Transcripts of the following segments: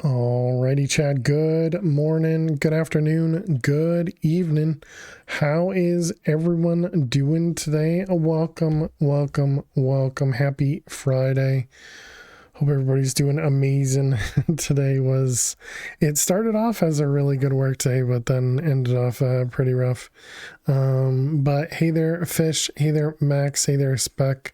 Alrighty, Chad. Good morning, good afternoon, good evening. How is everyone doing today? Welcome, welcome, welcome. Happy Friday. Hope everybody's doing amazing. It started off as a really good work day, but then ended off pretty rough. But hey there, Fish. Hey there, Max. Hey there, Spec.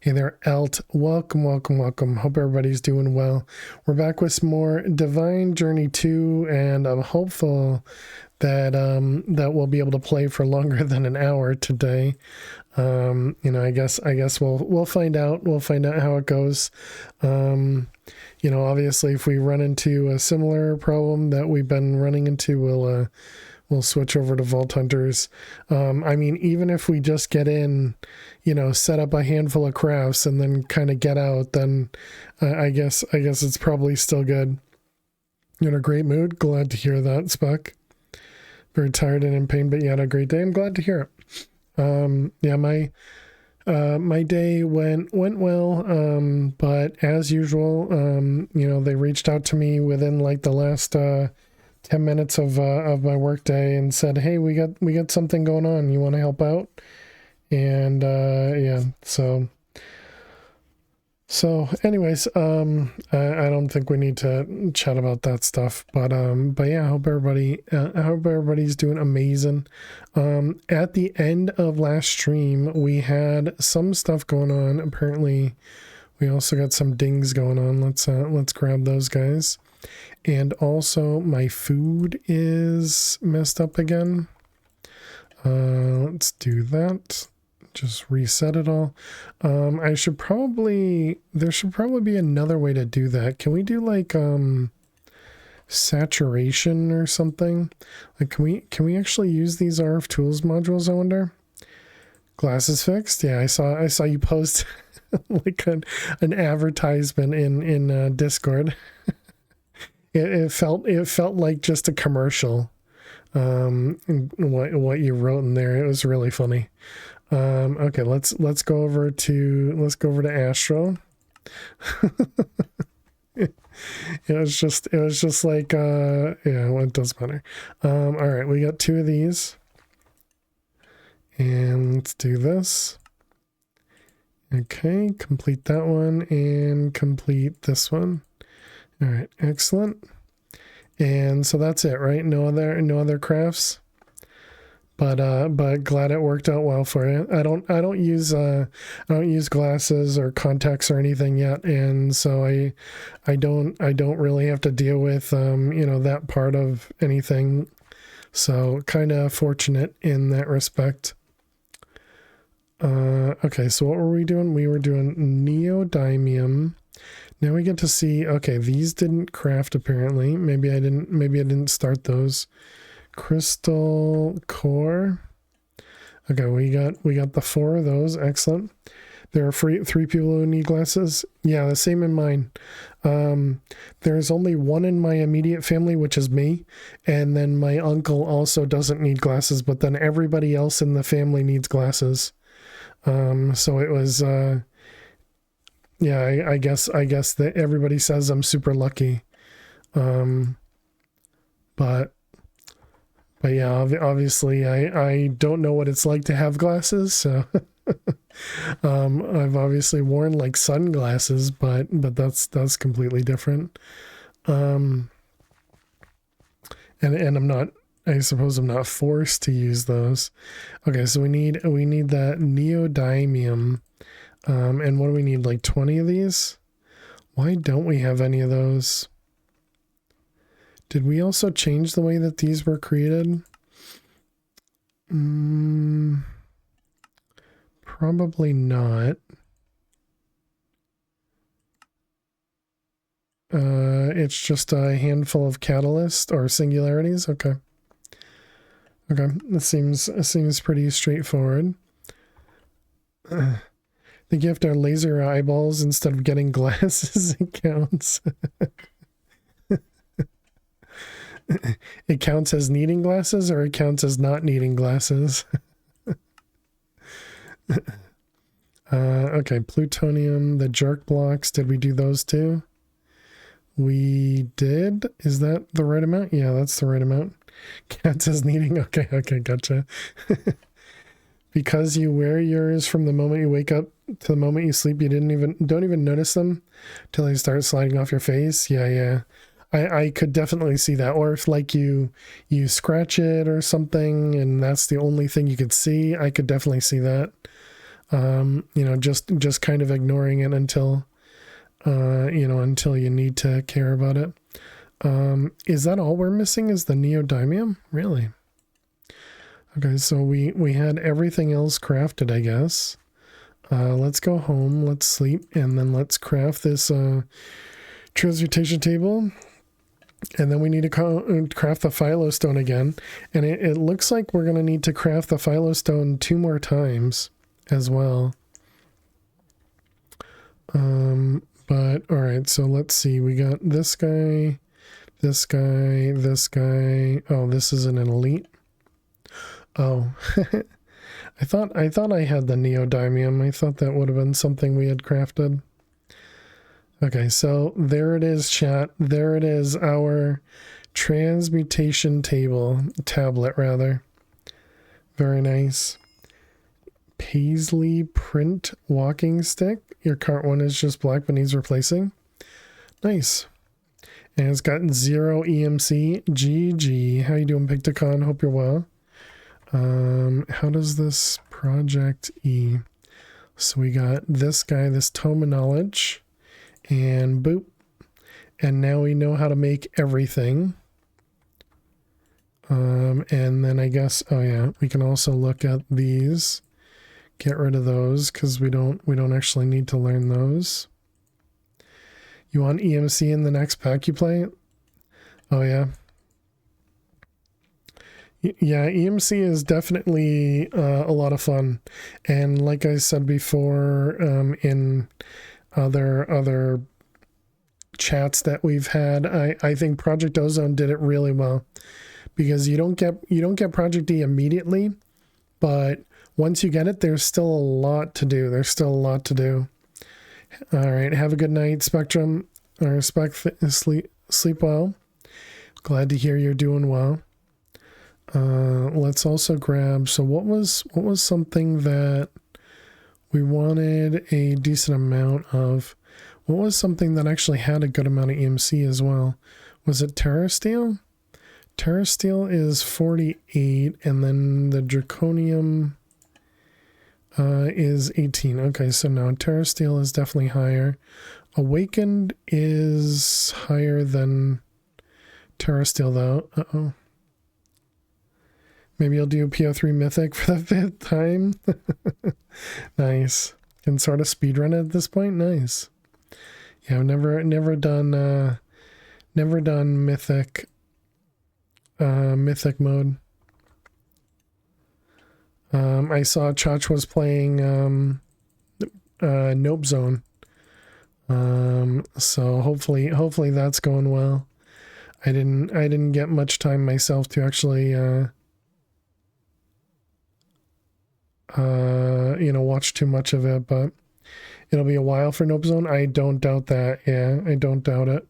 Hey there, Elt. Welcome, welcome, welcome. Hope everybody's doing well. We're back with some more Divine Journey 2, and I'm hopeful that that we'll be able to play for longer than an hour today. I guess we'll find out. We'll find out how it goes. Obviously, if we run into a similar problem that we've been running into, we'll switch over to Vault Hunters. Even if we just get in, set up a handful of crafts and then kind of get out, then I guess it's probably still good. You're in a great mood. Glad to hear that, Spec. Very tired and in pain, but you had a great day. I'm glad to hear it. My day went well, but as usual, they reached out to me within like the last 10 minutes of my work day and said, "Hey, we got something going on. You want to help out?" And so anyways, I don't think we need to chat about that stuff, but yeah, I hope everybody's doing amazing. At the end of last stream, we had some stuff going on. Apparently, we also got some dings going on. Let's grab those guys. And also, my food is messed up again. Let's do that. Just reset it all. There should probably be another way to do that. Can we do like saturation or something? Like can we actually use these RF tools modules, I wonder? Glasses fixed? Yeah, I saw you post like an advertisement in Discord. It felt like just a commercial. What you wrote in there, it was really funny. Okay, let's go over to Astro. It was just like yeah, well, it doesn't matter. All right, we got two of these, and let's do this. Okay, complete that one and complete this one. All right, excellent. And so that's it, right? No other crafts. But glad it worked out well for you. I don't use glasses or contacts or anything yet, and so I don't really have to deal with that part of anything. So kind of fortunate in that respect. Okay, so what were we doing? We were doing neodymium. Now we get to see. Okay, these didn't craft apparently. Maybe I didn't start those. Crystal core. Okay, we got the 4 of those. Excellent. There are 3 people who need glasses. Yeah, the same in mine. There's only one in my immediate family, which is me, and then my uncle also doesn't need glasses, but then everybody else in the family needs glasses. So it was yeah, I guess that everybody says I'm super lucky. But yeah, obviously I don't know what it's like to have glasses, so I've obviously worn like sunglasses, but that's completely different. And I'm not, I suppose I'm not forced to use those. Okay, so we need that neodymium. And what do we need, like 20 of these? Why don't we have any of those? Did we also change the way that these were created? Probably not. It's just a handful of catalyst or singularities. Okay. Okay, this seems pretty straightforward. I think you have to laser eyeballs instead of getting glasses. It counts. It counts as needing glasses, or it counts as not needing glasses. Okay, plutonium, the jerk blocks. Did we do those too? We did. Is that the right amount? Yeah, that's the right amount. Cat says needing. Okay, gotcha. Because you wear yours from the moment you wake up to the moment you sleep, you don't even notice them till they start sliding off your face. Yeah. I could definitely see that. Or if like you scratch it or something and that's the only thing you could see, I could definitely see that. Just kind of ignoring it until until you need to care about it. Is that all we're missing is the neodymium? Really? Okay, so we had everything else crafted, I guess. Let's go home, let's sleep, and then let's craft this transmutation table. And then we need to craft the phylostone again. And it looks like we're going to need to craft the phylostone 2 more times as well. But all right, so let's see. We got this guy, this guy, this guy. Oh, this isn't an elite. Oh, I thought I had the neodymium. I thought that would have been something we had crafted. Okay, so there it is, chat. There it is, our transmutation tablet rather. Very nice. Paisley print walking stick. Your current one is just black but needs replacing. Nice. And it's got 0 EMC. GG. How you doing, Picticon? Hope you're well. How does this project E? So we got this guy, this tome of knowledge. And boop. And now we know how to make everything. And then I guess, oh yeah, we can also look at these. Get rid of those because we don't actually need to learn those. You want EMC in the next pack you play? Oh yeah. Yeah, EMC is definitely a lot of fun. And like I said before, in other chats that we've had, I think Project Ozone did it really well, because you don't get Project E immediately, but once you get it, there's still a lot to do. All right, have a good night, Spectrum. Sleep well. Glad to hear you're doing well. Let's also grab, so what was something that we wanted a decent amount of? What was something that actually had a good amount of EMC as well? Was it Terrasteel? Terrasteel is 48, and then the Draconium is 18. Okay, so no, Terrasteel is definitely higher. Awakened is higher than Terrasteel though. Uh-oh. Maybe you'll do PO3 Mythic for the 5th time. Nice. Can sort of speedrun it at this point. Nice. Yeah, I've never done Mythic Mythic mode. I saw Chach was playing Nope Zone. So hopefully that's going well. I didn't get much time myself to actually watch too much of it, but it'll be a while for Nope Zone. I don't doubt that. Yeah, I don't doubt it.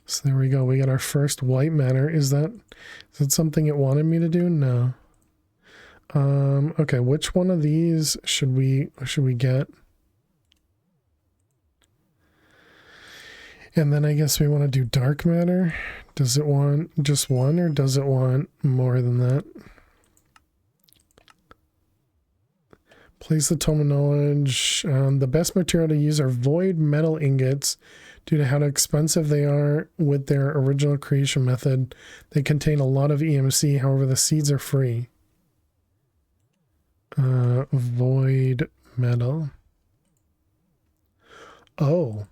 So there we go. We got our first white matter. Is that something it wanted me to do? No. Okay, which one of these should we get? And then I guess we want to do dark matter. Does it want just one, or does it want more than that? Place the tome of knowledge. The best material to use are void metal ingots due to how expensive they are with their original creation method. They contain a lot of EMC, however the seeds are free. Void metal. Oh.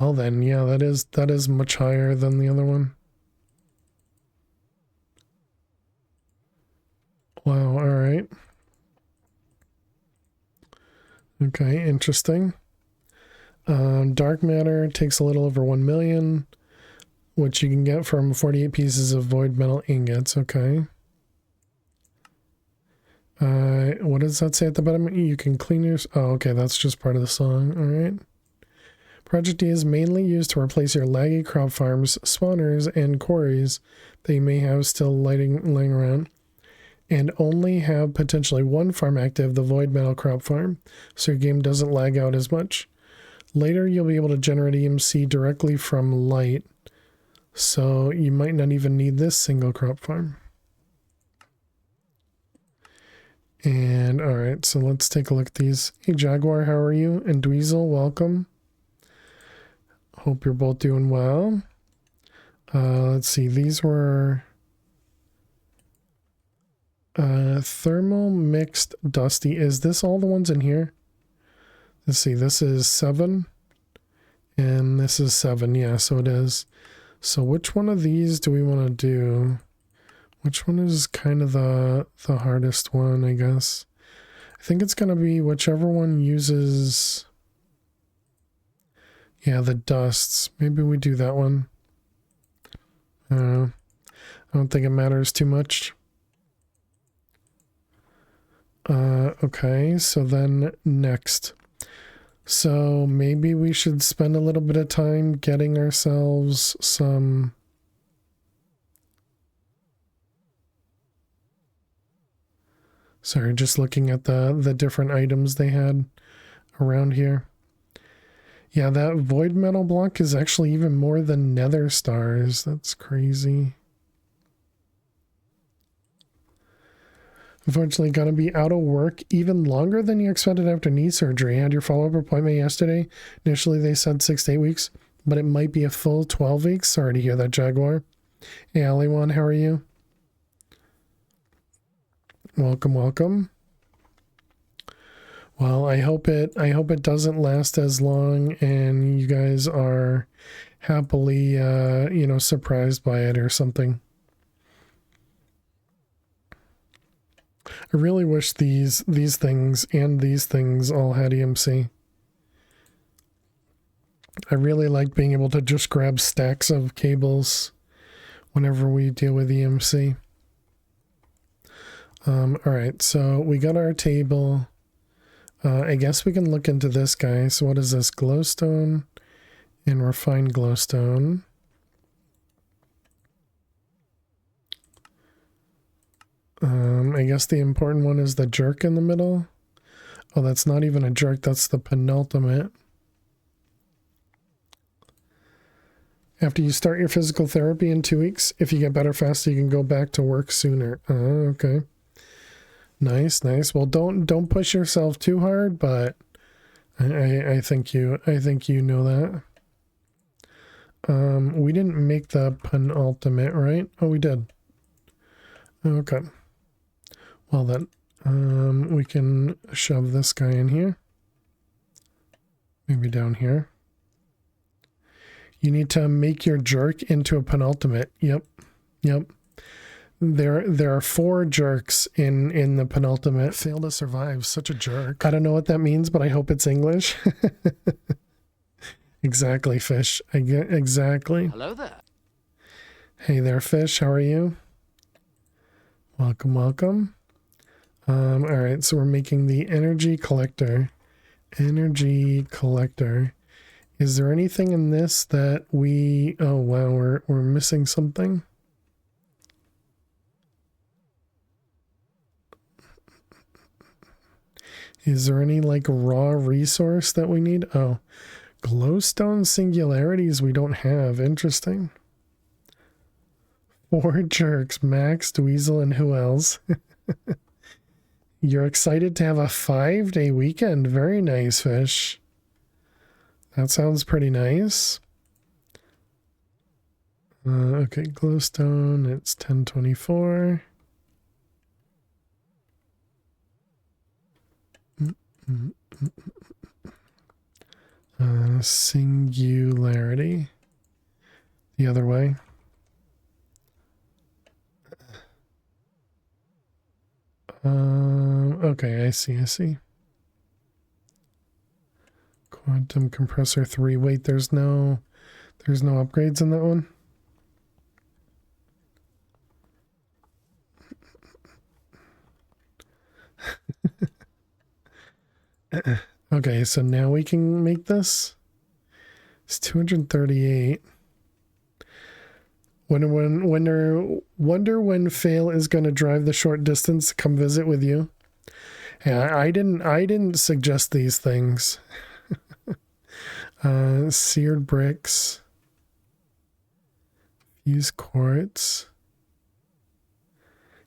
Well then, yeah, that is much higher than the other one. Wow, alright. Okay, interesting. Dark matter takes a little over 1 million, which you can get from 48 pieces of void metal ingots. Okay. What does that say at the bottom? You can clean your... Oh, okay, that's just part of the song. All right. Project D is mainly used to replace your laggy crop farms, spawners, and quarries that you may have still laying around, and only have potentially one farm active, the Void Metal Crop Farm, so your game doesn't lag out as much. Later, you'll be able to generate EMC directly from light, so you might not even need this single crop farm. And all right, so let's take a look at these. Hey Jaguar, how are you? And Dweezil, welcome. Hope you're both doing well. Let's see, these were thermal mixed dusty. Is this all the ones in here? Let's see, this is 7 and this is 7. Yeah, so it is. So which one of these do we want to do? Which one is kind of the hardest one, I guess? I think it's going to be whichever one uses... Yeah, the dusts. Maybe we do that one. I don't think it matters too much. Okay, so then next. So maybe we should spend a little bit of time getting ourselves some... Sorry, just looking at the different items they had around here. Yeah, that void metal block is actually even more than nether stars. That's crazy. Unfortunately, gonna be out of work even longer than you expected after knee surgery. Had your follow-up appointment yesterday. Initially, they said 6 to 8 weeks, but it might be a full 12 weeks. Sorry to hear that, Jaguar. Hey, Aliwan, how are you? Welcome, welcome. Well, I hope it doesn't last as long and you guys are happily you know, surprised by it or something. I really wish these things and these things all had EMC. I really like being able to just grab stacks of cables whenever we deal with EMC. All right, so we got our table. I guess we can look into this guy. So what is this? Glowstone and refined glowstone. I guess the important one is the jerk in the middle. Oh, that's not even a jerk. That's the penultimate. After you start your physical therapy in 2 weeks, if you get better faster, you can go back to work sooner. Oh, okay. Nice, nice. Well, don't push yourself too hard, but I think you know that. We didn't make the penultimate, right? Oh, we did. Okay. Well then, we can shove this guy in here. Maybe down here. You need to make your jerk into a penultimate. Yep. Yep. There are 4 jerks in the penultimate. Fail to survive. Such a jerk. I don't know what that means, but I hope it's English. Exactly, Fish. I get exactly. Hello there. Hey there, Fish. How are you? Welcome, welcome. All right, so we're making the energy collector. Energy collector. Is there anything in this that we... Oh, wow, we're missing something. Is there any, like, raw resource that we need? Oh, glowstone singularities we don't have. Interesting. 4 jerks, Max, Dweezil, and who else? You're excited to have a 5-day weekend. Very nice, Fish. That sounds pretty nice. Okay, glowstone, it's 1024. Singularity. The other way. Okay, I see. Quantum compressor 3. Wait, there's no upgrades in that one? Okay, so now we can make this. It's 238. Wonder when Fail is going to drive the short distance to come visit with you. Yeah, I didn't suggest these things. Seared bricks. Use quartz.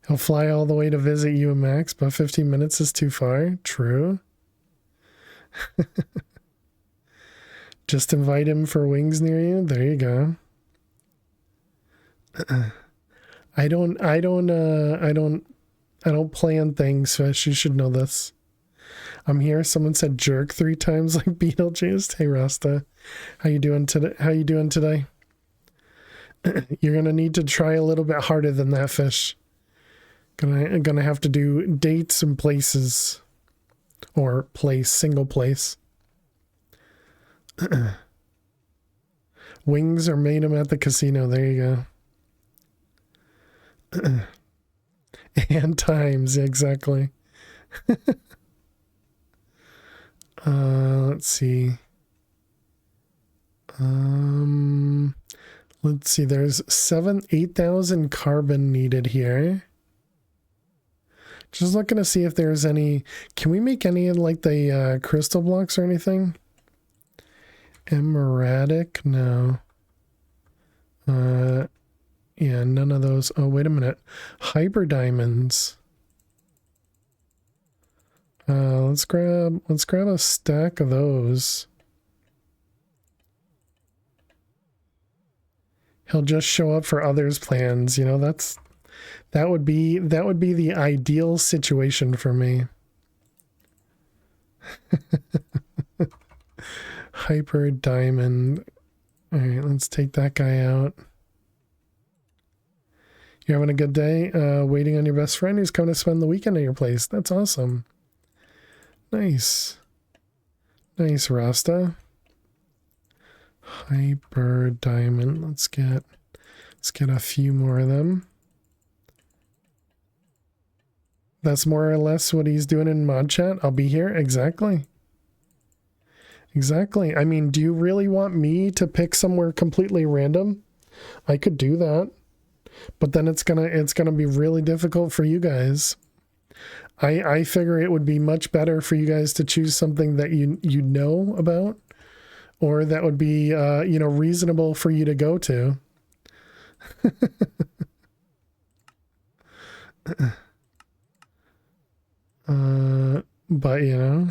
He'll fly all the way to visit you and Max, but 15 minutes is too far. True. Just invite him for wings near you. There you go. I don't plan things, so you should know this. I'm here. Someone said jerk 3 times like Beetlejuice. Hey Rasta. How you doing today? You're gonna need to try a little bit harder than that, fish. Gonna have to do dates and places. Or place, single place. Wings or made them at the casino. There you go. And times, exactly. Let's see. Let's see. There's 8,000 carbon needed here. Just looking to see if there's any. Can we make any of like the crystal blocks or anything? Emeradic? No. Yeah, none of those. Oh, wait a minute. Hyper diamonds. Let's grab a stack of those. He'll just show up for others' plans, you know, that would be the ideal situation for me. Hyper diamond. All right, let's take that guy out. You're having a good day? Waiting on your best friend who's coming to spend the weekend at your place. That's awesome. Nice. Nice, Rasta. Hyper diamond. Let's get a few more of them. That's more or less what he's doing in mod chat. I'll be here. Exactly. Exactly. I mean, do you really want me to pick somewhere completely random? I could do that. But then it's gonna be really difficult for you guys. I figure it would be much better for you guys to choose something that you know about, or that would be you know, reasonable for you to go to. But you know.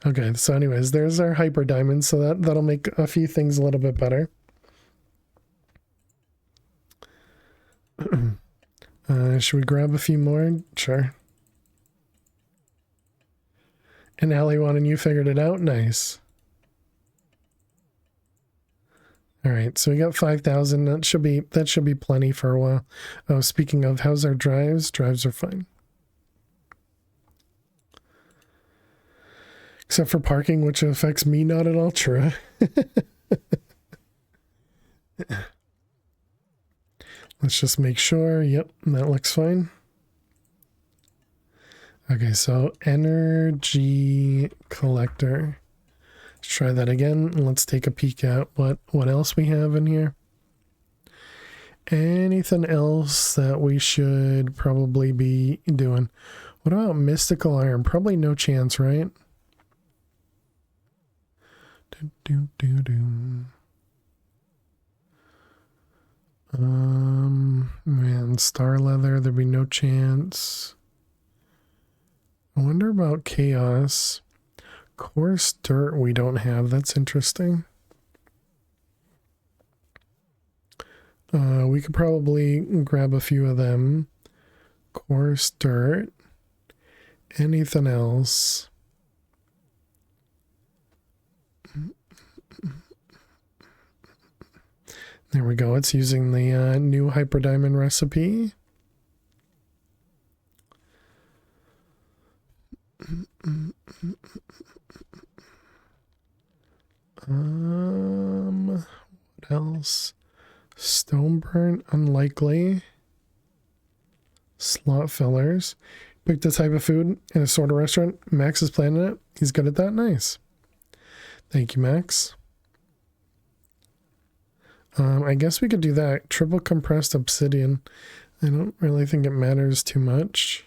Okay, so anyways, there's our hyper diamond, so that'll make a few things a little bit better. Should we grab a few more? Sure. And Alley1 and you figured it out? Nice. Alright, so we got 5,000. That should be plenty for a while. Oh, speaking of, how's our drives? Drives are fine. Except for parking, which affects me not at all. True. Let's just make sure. Yep, that looks fine. Okay, so energy collector. Let's try that again. Let's take a peek at what else we have in here. Anything else that we should probably be doing? What about mystical iron? Probably no chance, right? Man, star leather, there'd be no chance. I wonder about chaos. Coarse dirt we don't have. That's interesting. We could probably grab a few of them. Coarse dirt. Anything else? There we go. It's using the new hyper diamond recipe. What else? Stone burn, unlikely. Slot fillers. Pick the type of food in a sort of restaurant. Max is planning it. He's good at that. Nice. Thank you, Max. I guess we could do that. Triple compressed obsidian. I don't really think it matters too much.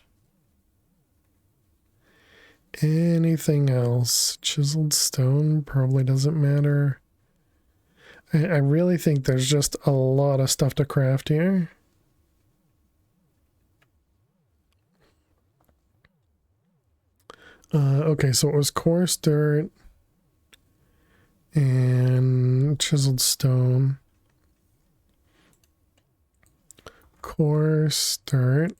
Anything else? Chiseled stone probably doesn't matter. I really think there's just a lot of stuff to craft here. Okay, so it was coarse dirt and chiseled stone. Coarse dirt.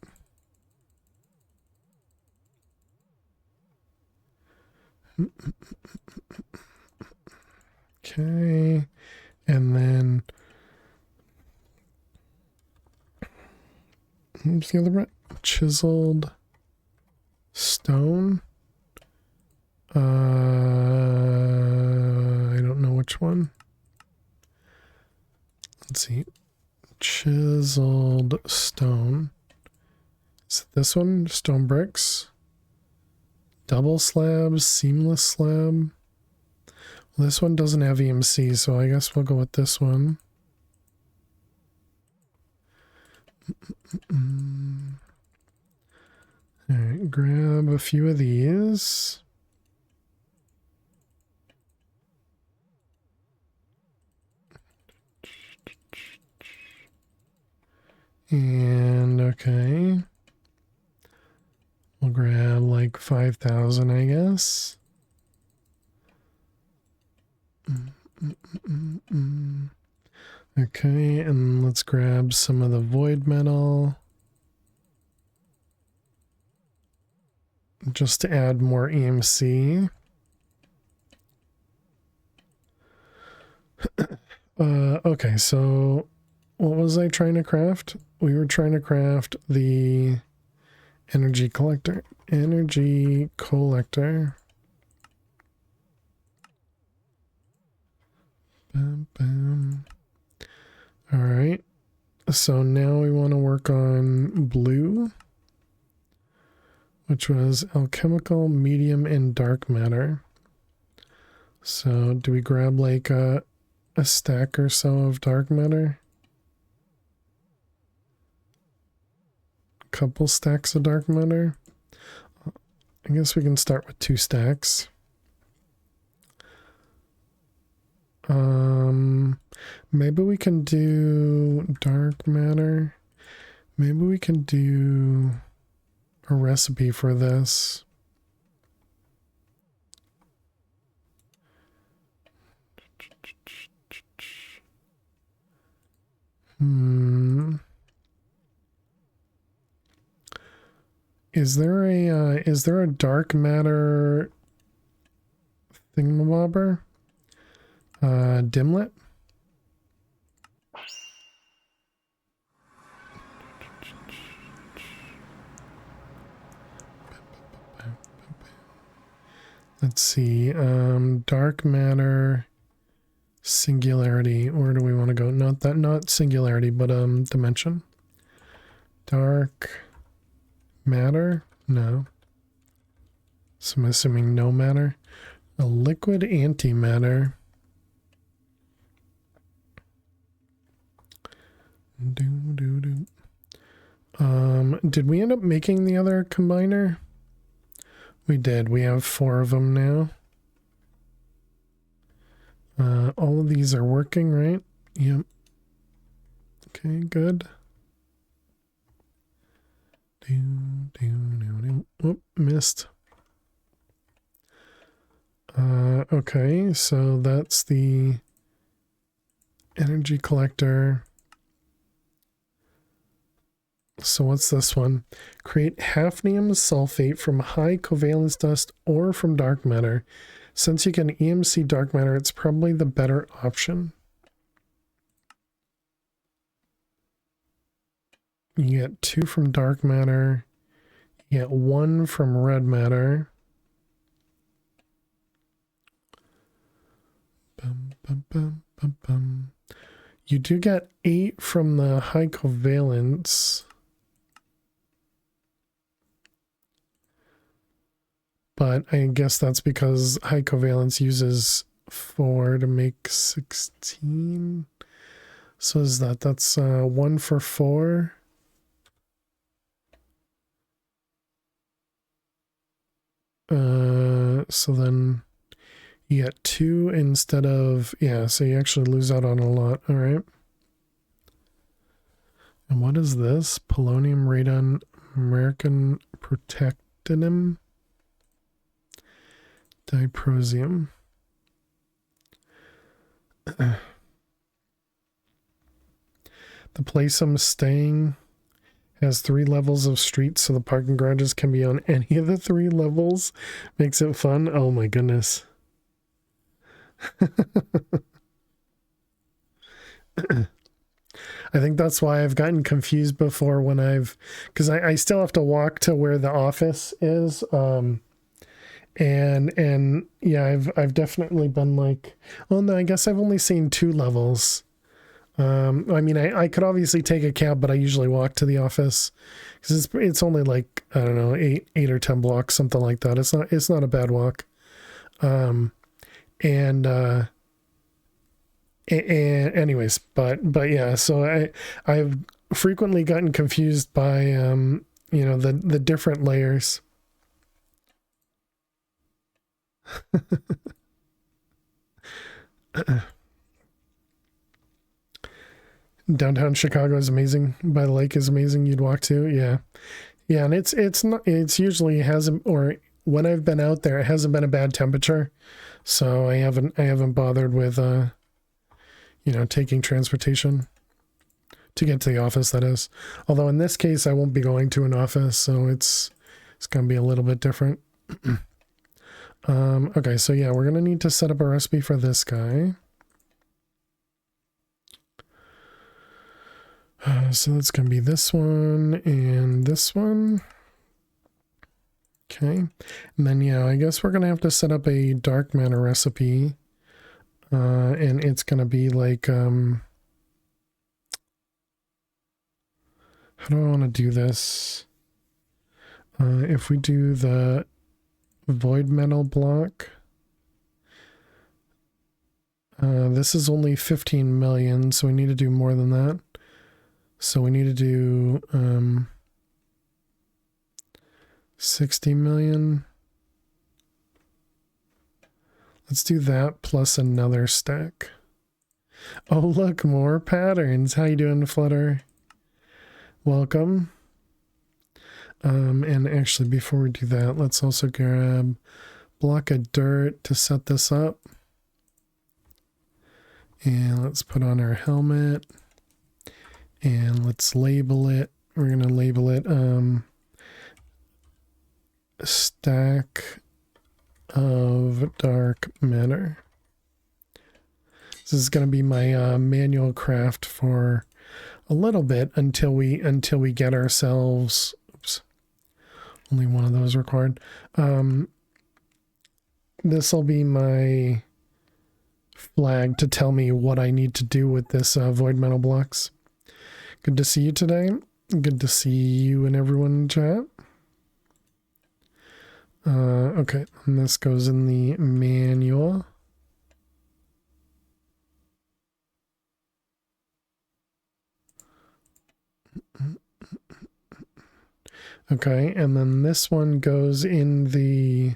Okay, and then what's the other one? Chiseled stone. I don't know which one. Let's see. Chiseled stone. Is it this one? Stone bricks. Double slabs, seamless slab. Well, this one doesn't have EMC, so I guess we'll go with this one. Alright, grab a few of these. And okay. We'll grab like 5,000, I guess. Okay, and let's grab some of the void metal. Just to add more EMC. Okay, so what was I trying to craft? We were trying to craft the energy collector. Energy collector. Bam, bam. All right. So now we want to work on blue, which was alchemical, medium, and dark matter. So do we grab like a stack or so of dark matter? A couple stacks of dark matter? I guess we can start with 2 stacks. Maybe we can do dark matter. Maybe we can do a recipe for this. Is there a dark matter thingamabobber? Dimlet? Let's see. Dark matter singularity. Where do we want to go? Not singularity, but dimension. Dark matter? No. So I'm assuming no matter. A liquid antimatter. Did we end up making the other combiner? We did. We have 4 of them now. All of these are working, right? Yep. Okay, good. Oop, missed. Okay, so that's the energy collector. So what's this one? Create hafnium sulfate from high covalence dust or from dark matter. Since you can EMC dark matter, it's probably the better option. You get 2 from dark matter. You get 1 from red matter. Bum, bum, bum, bum, bum. You do get 8 from the high covalence. But I guess that's because high covalence uses 4 to make 16. So is that's 1 for 4. So then you get 2 instead of, yeah, so you actually lose out on a lot. All right. And what is this? Polonium, radon, American protactinium, diprosium. The place I'm staying has 3 levels of streets, so the parking garages can be on any of the 3 levels. Makes it fun. Oh my goodness. I think that's why I've gotten confused before when because I still have to walk to where the office is. And yeah, I've definitely been like, well, no, I guess I've only seen 2 levels. I mean, I could obviously take a cab, but I usually walk to the office because it's only like, I don't know, 8 or 10 blocks, something like that. It's not a bad walk. And anyways, but yeah, so I've frequently gotten confused by, you know, the different layers. Downtown Chicago is amazing. By the lake is amazing. You'd walk to, yeah, and it's usually hasn't, or when I've been out there, it hasn't been a bad temperature, so I haven't bothered with you know, taking transportation to get to the office. That is, although in this case I won't be going to an office, so it's gonna be a little bit different. Okay, so yeah, we're gonna need to set up a recipe for this guy. So that's going to be this one and this one. Okay. And then, yeah, I guess we're going to have to set up a dark matter recipe. And it's going to be like, how do I want to do this? If we do the void metal block, this is only 15 million, so we need to do more than that. So we need to do 60 million. Let's do that plus another stack. Oh, look, more patterns. How you doing, Flutter? Welcome. And actually, before we do that, let's also grab a block of dirt to set this up. And let's put on our helmet. And let's label it. We're going to label it stack of dark matter. This is going to be my manual craft for a little bit until we get ourselves, oops, only one of those required. This will be my flag to tell me what I need to do with this void metal blocks. Good to see you today. Good to see you and everyone in chat. Okay, and this goes in the manual. Okay, and then this one goes in the...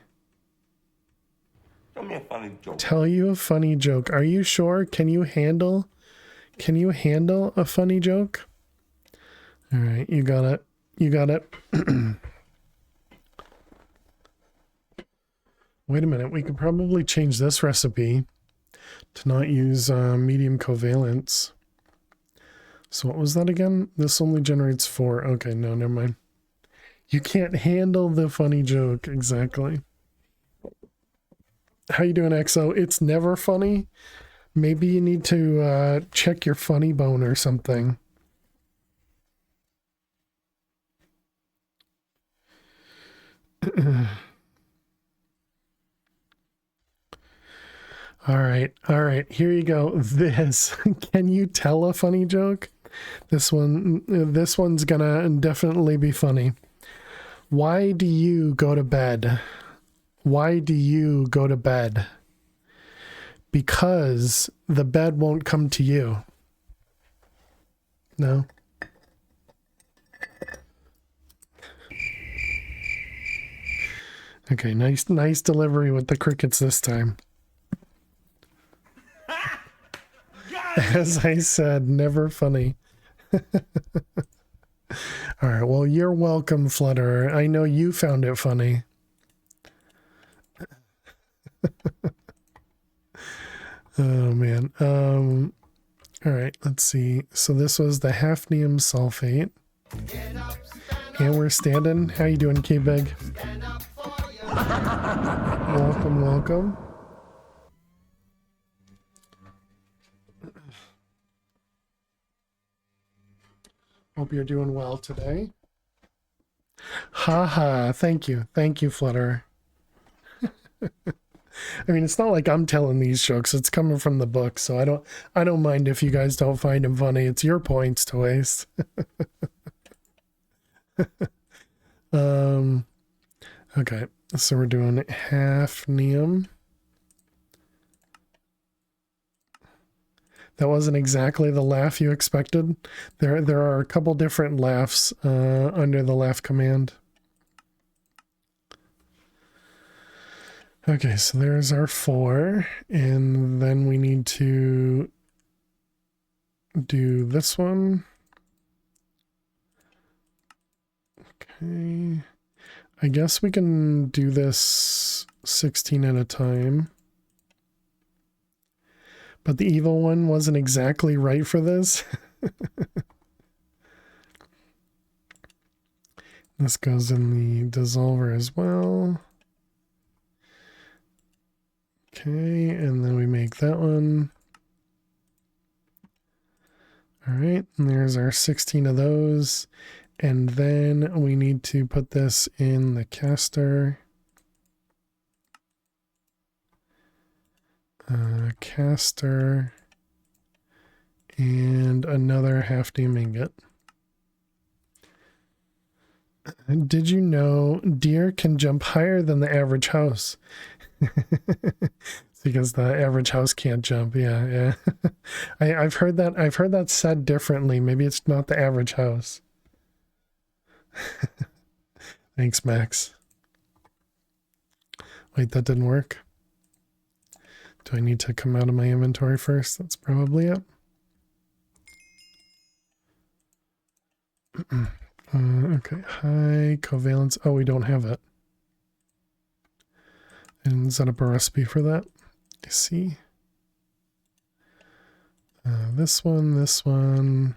Tell me a funny joke. Tell you a funny joke. Are you sure? Can you handle a funny joke? All right, you got it. You got it. Wait a minute. We could probably change this recipe to not use medium covalence. So what was that again? This only generates 4. Okay, no, never mind. You can't handle the funny joke. Exactly. How you doing, XO? It's never funny. Maybe you need to check your funny bone or something. All right, here you go. This, can you tell a funny joke? This one's gonna definitely be funny. Why do you go to bed? Why do you go to bed? because the bed won't come to you. No? Okay, nice delivery with the crickets this time. As I said, never funny. All right, well, you're welcome, Flutterer. I know you found it funny. Oh, man. All right, let's see. So this was the hafnium sulfate. And we're standing. How you doing, K-Big? Welcome, welcome. Hope you're doing well today. Haha, thank you. Thank you, Flutter. I mean, it's not like I'm telling these jokes. It's coming from the book, so I don't mind if you guys don't find them funny. It's your points to waste. Okay, so we're doing hafnium. That wasn't exactly the laugh you expected. There are a couple different laughs under the laugh command. Okay, so there's our 4, and then we need to do this one. Okay, I guess we can do this 16 at a time. But the evil one wasn't exactly right for this. This goes in the dissolver as well. Okay, and then we make that one. All right, and there's our 16 of those. And then we need to put this in the caster. Caster. And another hafnium ingot. Did you know deer can jump higher than the average house? Because the average house can't jump. Yeah. I've heard that said differently. Maybe it's not the average house. Thanks, Max. Wait, that didn't work. Do I need to come out of my inventory first? That's probably it. Okay, high covalence. Oh, we don't have it. And set up a recipe for that. I see. This one.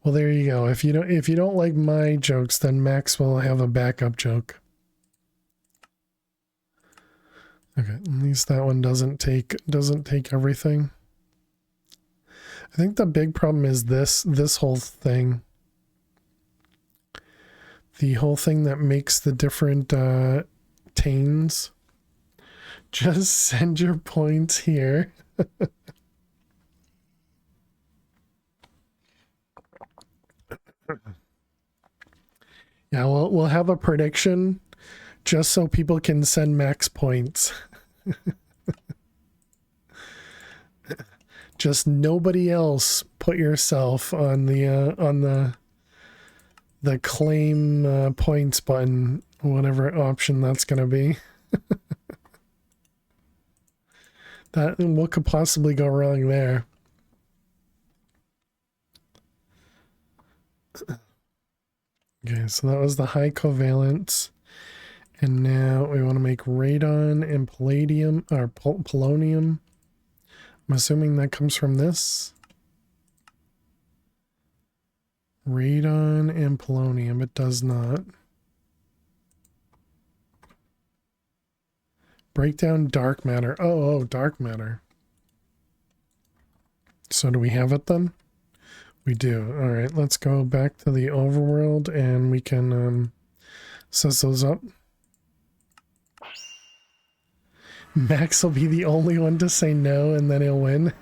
Well, there you go. If you don't like my jokes, then Max will have a backup joke. Okay, at least that one doesn't take everything. I think the big problem is this whole thing. The whole thing that makes the different tanes. Just send your points here. Yeah, we'll have a prediction just so people can send Max points. Just nobody else put yourself on the claim points button, whatever option that's going to be. What could possibly go wrong there? Okay, so that was the high covalence. And now we want to make radon and palladium, or polonium. I'm assuming that comes from this. Radon and polonium, it does not. Break down dark matter. Oh, dark matter. So do we have it then? We do. All right, let's go back to the overworld and we can set those up. Max will be the only one to say no and then he'll win.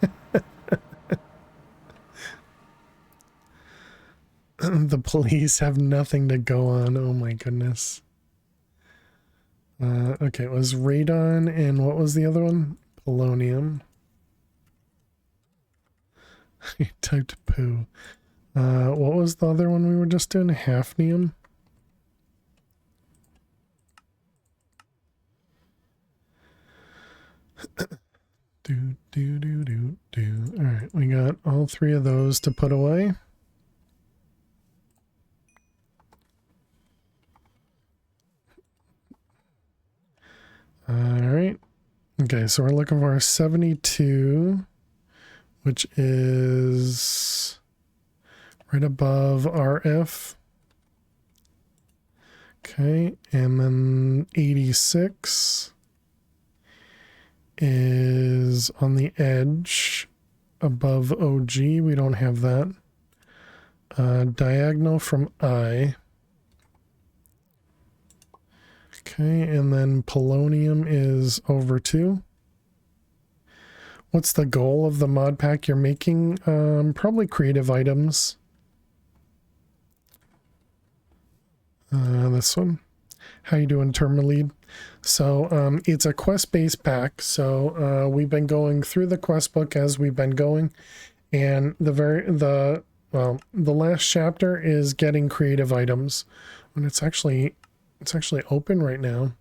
The police have nothing to go on. Oh my goodness. Okay, it was radon and what was the other one? Polonium. He typed poo. What was the other one we were just doing? Hafnium? Alright, we got all three of those to put away. Alright. Okay, so we're looking for 72, which is right above RF. Okay, and then 86 is on the edge above OG. We don't have that. Diagonal from I. Okay, and then polonium is over 2. What's the goal of the mod pack you're making? Probably creative items. This one. How you doing, Termalead? So it's a quest-based pack. So we've been going through the quest book as we've been going, and the last chapter is getting creative items, and it's actually open right now.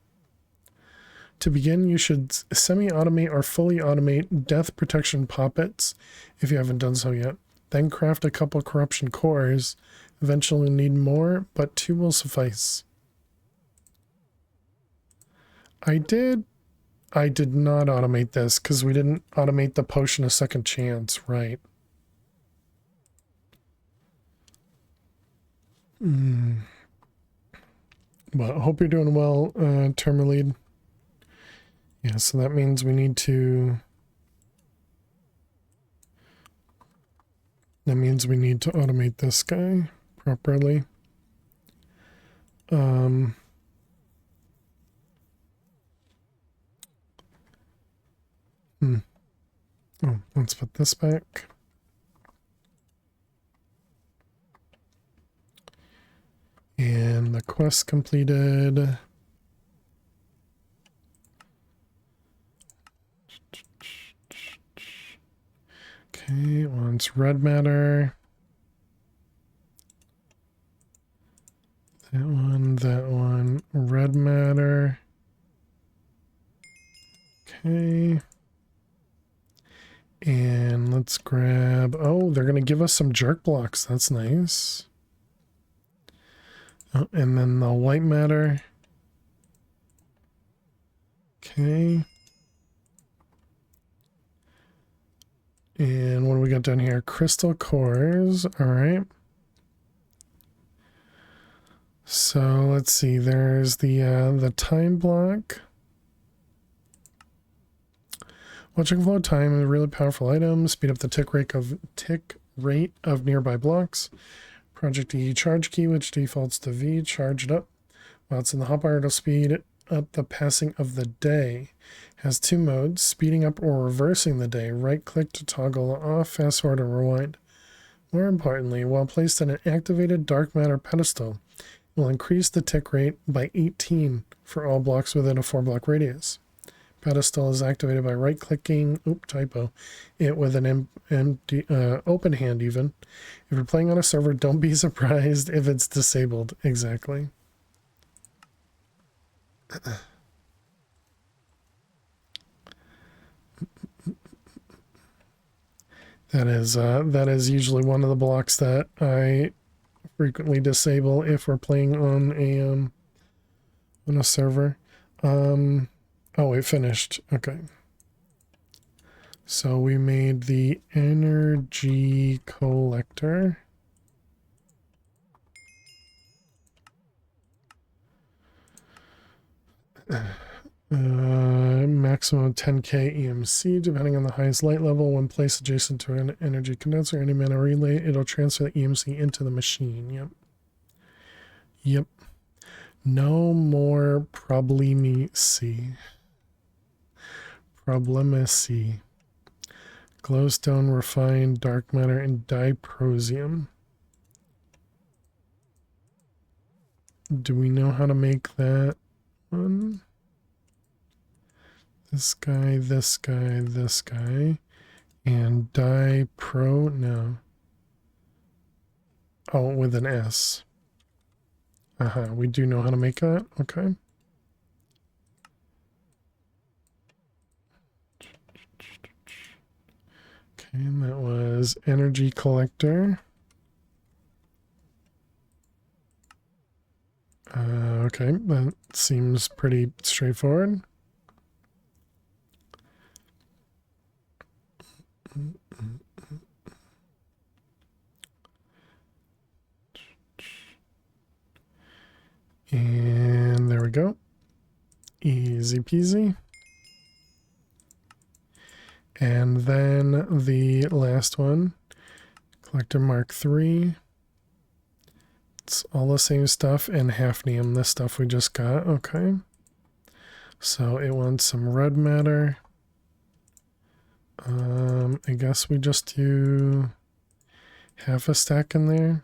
To begin, you should semi-automate or fully automate death protection poppets if you haven't done so yet. Then craft a couple corruption cores. Eventually you'll need more, but 2 will suffice. I did not automate this because we didn't automate the potion of second chance, right? Well, I hope you're doing well, Termalead. Yeah, so that means we need to... That means we need to automate this guy properly. Oh, let's put this back. And the quest completed. Okay, wants red matter. That one, red matter. Okay. And let's grab, oh, they're going to give us some jerk blocks. That's nice. Oh, and then the white matter. Okay. And what do we got down here? Crystal cores. All right. So let's see. There's the time block. Watching flow time is a really powerful item. Speed up the tick rate of nearby blocks. Project E charge key, which defaults to V. Charge it up. While it's in the hotbar, it'll speed up the passing of the day. Has 2 modes: speeding up or reversing the day. Right click to toggle off, fast forward, and rewind. More importantly, while placed in an activated dark matter pedestal, it will increase the tick rate by 18 for all blocks within a 4-block radius. Pedestal is activated by right-clicking, it with an empty, open hand even. If you're playing on a server, don't be surprised if it's disabled. Exactly. That is usually one of the blocks that I frequently disable if we're playing on a server. Oh, it finished. Okay. So we made the energy collector. Maximum 10k EMC, depending on the highest light level. When placed adjacent to an energy condenser, any mana relay, it'll transfer the EMC into the machine. Yep. Yep. No more problemacy. Glowstone, refined dark matter, and diprosium. Do we know how to make that one? this guy, this guy, this guy, and dipro, no. Oh, with an S. We do know how to make that, okay. Okay, and that was energy collector. Okay, that seems pretty straightforward. And there we go. Easy peasy. And then the last one, collector Mark III. It's all the same stuff and hafnium, the stuff we just got. Okay. So it wants some red matter. I guess we just do half a stack in there.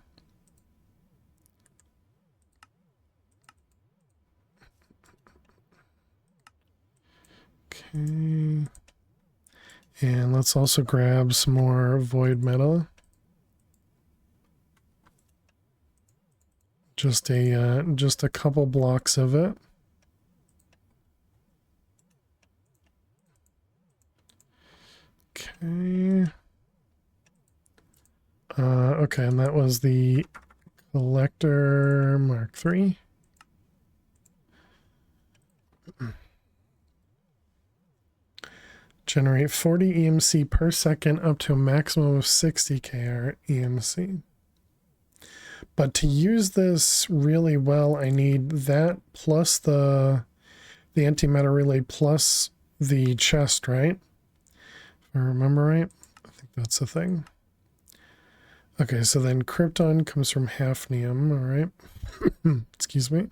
Okay. And let's also grab some more void metal. Just a couple blocks of it. Okay. Okay, and that was the collector Mark III. Generate 40 EMC per second up to a maximum of 60 KR EMC. But to use this really well, I need that plus the antimatter relay plus the chest, right? If I remember right. I think that's the thing. Okay, so then krypton comes from hafnium, all right. Excuse me.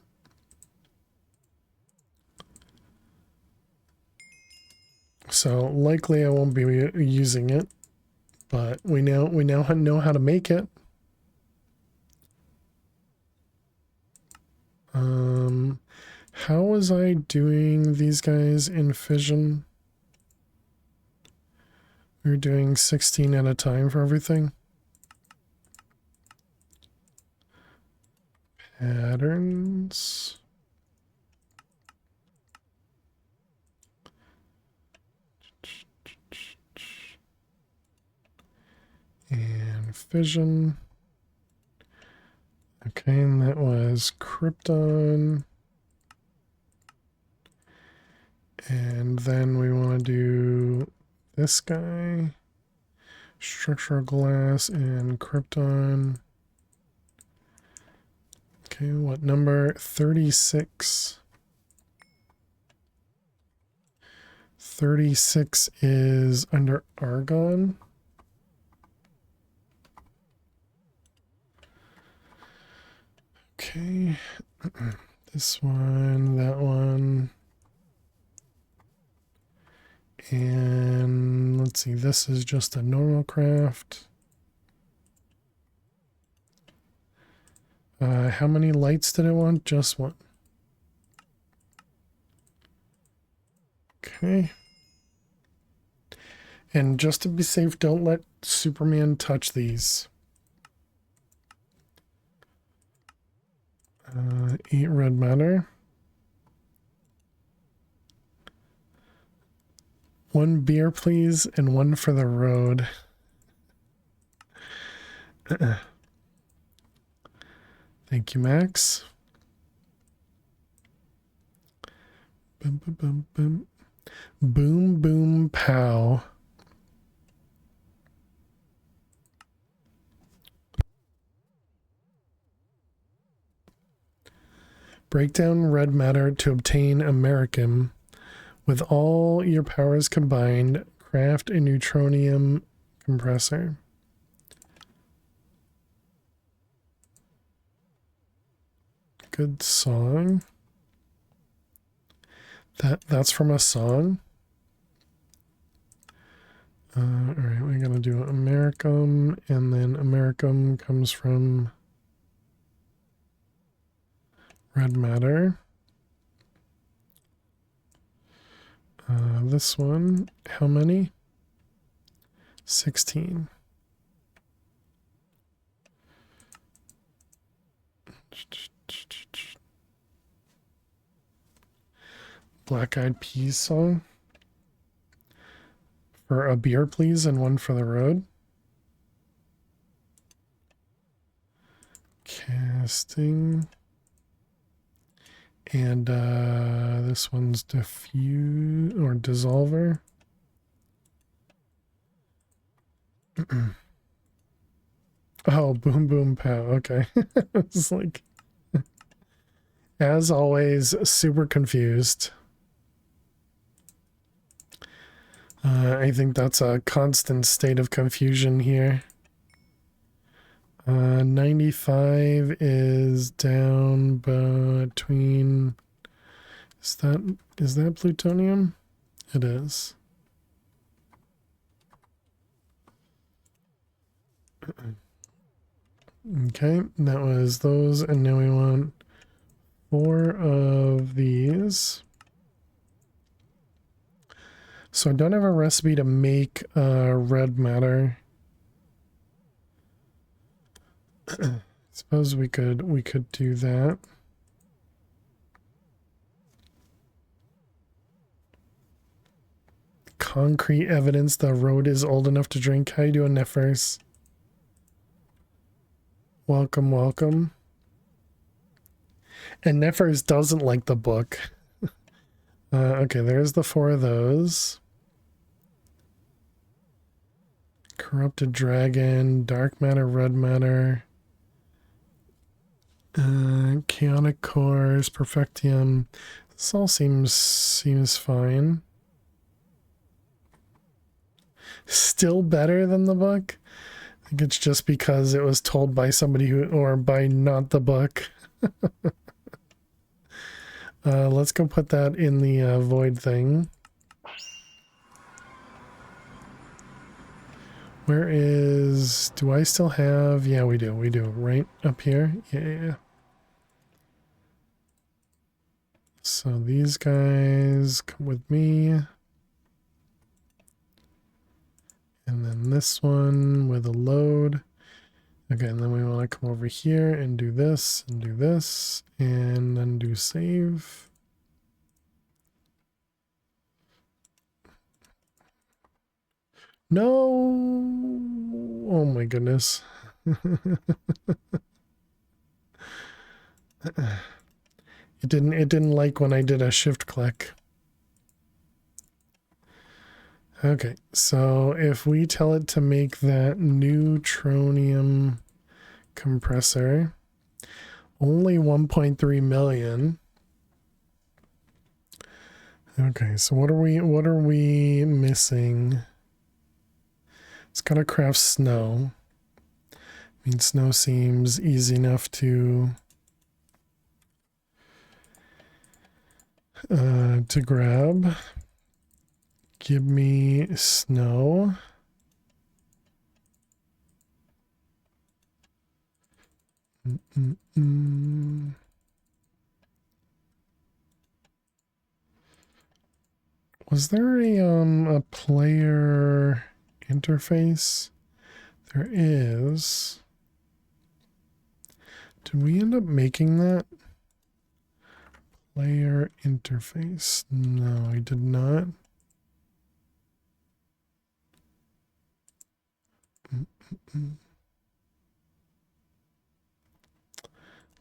So likely I won't be using it, but we now know how to make it. How was I doing these guys in fission? We were doing 16 at a time for everything. Patterns. And fission. Okay, and that was krypton. And then we want to do this guy. Structural glass and krypton. Okay, what number? 36. 36 is under argon. Okay. This one, that one. And let's see, this is just a normal craft. How many lights did I want? Just one. Okay. And just to be safe, don't let Superman touch these. 8 red matter. 1 beer, please, and 1 for the road. Thank you, Max. Boom, boom, boom, boom. Boom, boom, pow. Break down red matter to obtain American. With all your powers combined, craft a neutronium compressor. Good song. That's from a song. All right, we're gonna do Americum, and then Americum comes from red matter. This one, how many? 16. Black Eyed Peas song. For a beer, please, and one for the road. Casting. And this one's diffuse or dissolver. Oh, boom, boom, pow. Okay. It's like, as always, super confused. I think that's a constant state of confusion here. 95 is down between, is that plutonium? It is. Okay, that was those, and now we want 4 of these. So I don't have a recipe to make red matter. Suppose we could do that. Concrete evidence the road is old enough to drink. How you doing, Nefers? Welcome, welcome. And Nefers doesn't like the book. Okay, there's the 4 of those. Corrupted dragon, dark matter, red matter. Chaotic cores, perfectium. This all seems fine. Still better than the book? I think it's just because it was told by somebody who, or by not the book. Let's go put that in the void thing. Where is, do I still have, yeah, we do, right up here. Yeah. So these guys come with me. And then this one with a load. Okay, and then we want to come over here and do this, and then do save. No! Oh my goodness. It didn't like when I did a shift click. Okay, so if we tell it to make that neutronium compressor, only 1.3 million. Okay, so what are we missing? It's gotta craft snow. I mean, snow seems easy enough to grab. Give me snow. Was there a player interface? There is. Did we end up making that? Player interface. No, I did not.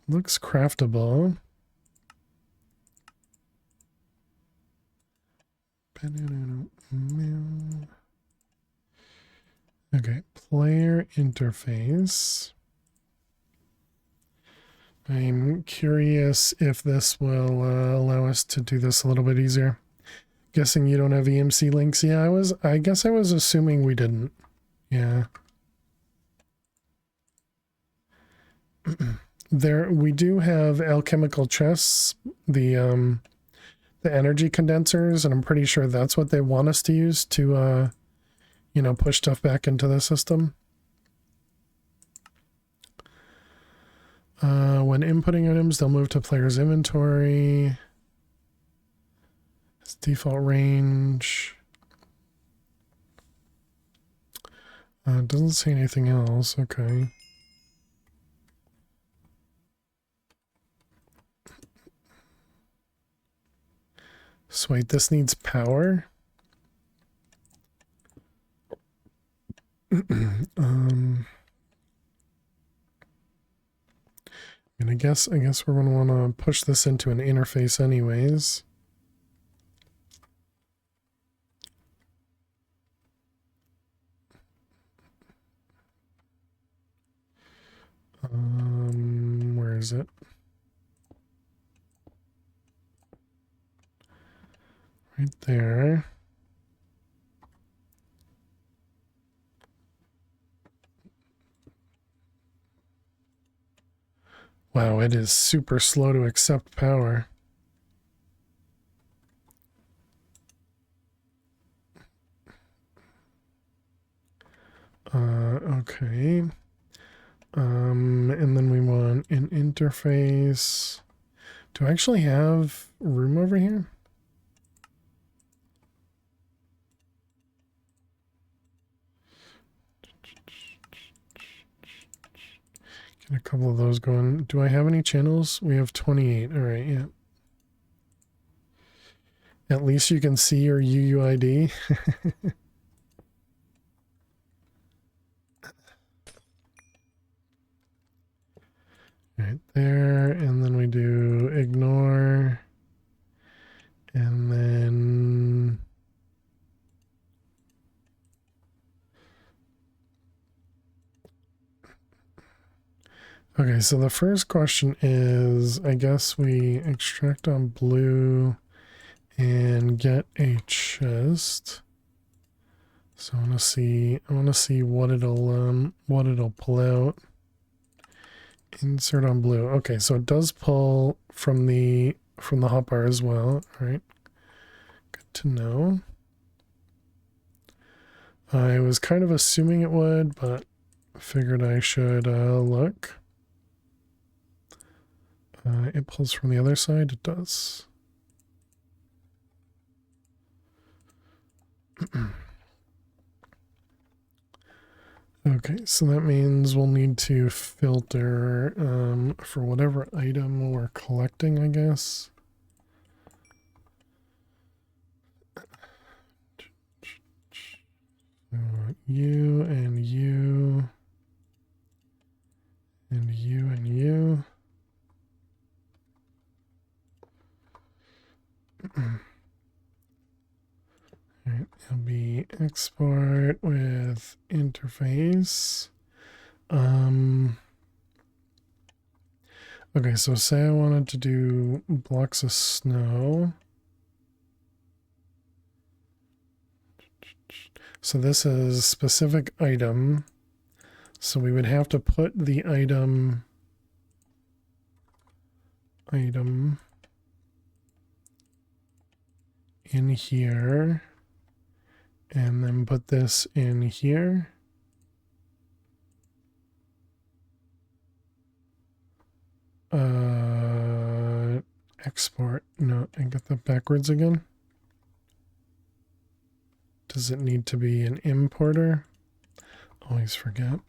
Looks craftable. Okay, player interface. I'm curious if this will allow us to do this a little bit easier. Guessing you don't have EMC links. Yeah, I guess I was assuming we didn't. Yeah. There, we do have alchemical chests, the energy condensers, and I'm pretty sure that's what they want us to use to, you know, push stuff back into the system. When inputting items, they'll move to player's inventory. Default range. It doesn't say anything else. Okay. So wait, this needs power. And I guess we're gonna want to push this into an interface anyways. Where is it? Right there. Wow, it is super slow to accept power. Okay. And then we want an interface. Do I actually have room over here? Get a couple of those going. Do I have any channels? We have 28. All right, yeah. At least you can see your UUID. Right there, and then we do ignore, and then okay, so the first question is, I guess we extract on blue and get a chest. So I want to see what it'll pull out. Insert on blue. Okay, so it does pull from the hotbar as well. All right, good to know. I was kind of assuming it would, but figured I should look. It pulls from the other side. It does. Okay, so that means we'll need to filter for whatever item we're collecting, I guess. You and you and you and you. Alright, it'll be export with interface. Okay, so say I wanted to do blocks of snow. So this is specific item. So we would have to put the item in here and then put this in here. Export. No, I got that backwards again. Does it need to be an importer? Always forget.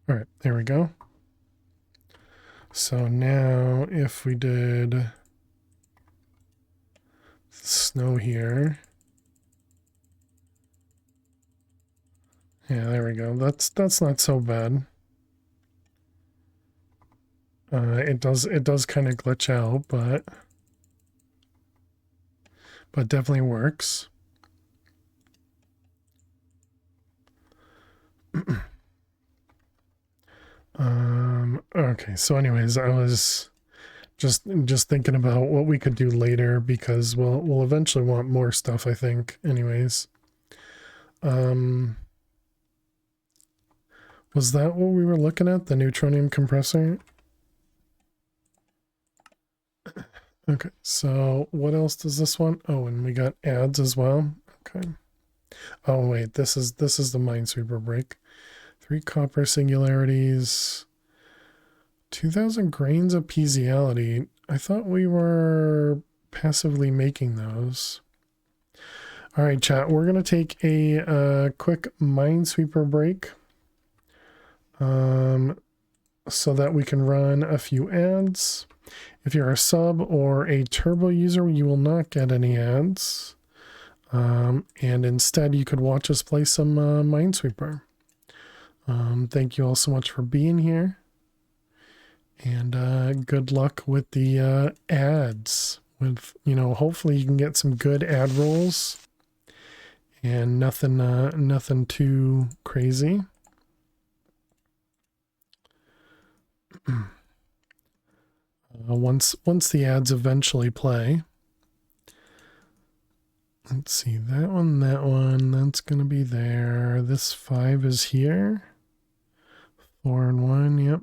All right, there we go. So now if we did snow here. Yeah, there we go. That's not so bad. It does kind of glitch out, but definitely works. Okay, so anyways, I was just thinking about what we could do later because we'll eventually want more stuff, I think. Anyways. Was that what we were looking at? The neutronium compressor? Okay, so what else does this one? Oh, and we got ads as well. Okay. Oh wait, this is the Minesweeper break. 3 copper singularities. 2,000 grains of physiality. I thought we were passively making those. All right, chat. We're gonna take a quick Minesweeper break, so that we can run a few ads. If you're a sub or a turbo user, you will not get any ads, and instead you could watch us play some Minesweeper. Thank you all so much for being here, and good luck with the ads. With, you know, hopefully you can get some good ad rolls and nothing too crazy. Once the ads eventually play. Let's see, that one, that's gonna be there. This 5 is here. 4 and 1, yep.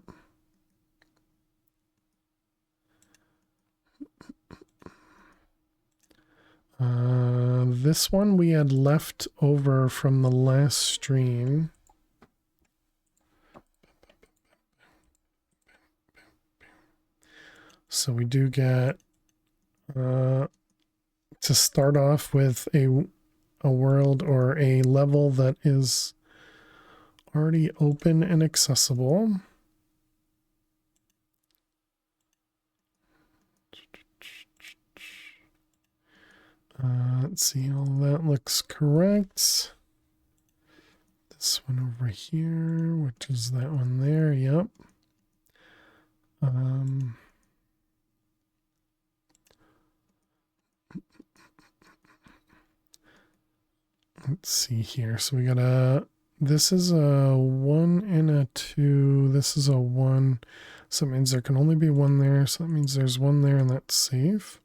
This one we had left over from the last stream. So we do get to start off with a world or a level that is already open and accessible. Let's see, all that looks correct. This one over here, which is that one there, yep. Let's see here. So we got this is a 1 and a 2. This is a 1. So that means there can only be 1 there. So that means there's 1 there, and that's safe.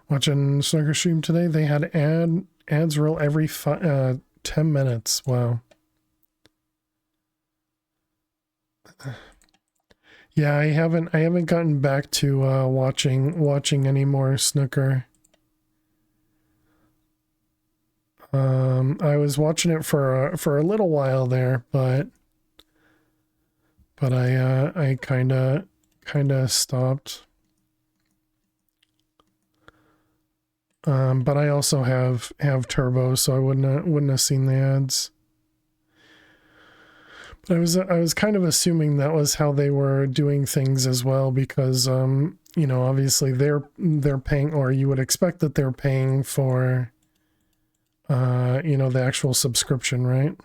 Watching Snooker stream today, they had ads roll every 10 minutes. Wow. Yeah, I haven't gotten back to watching any more Snooker. I was watching it for a little while there, but I kind of stopped. But I also have Turbo, so I wouldn't have seen the ads. But I was kind of assuming that was how they were doing things as well, because you know, obviously they're paying, or you would expect that they're paying for you know, the actual subscription, right?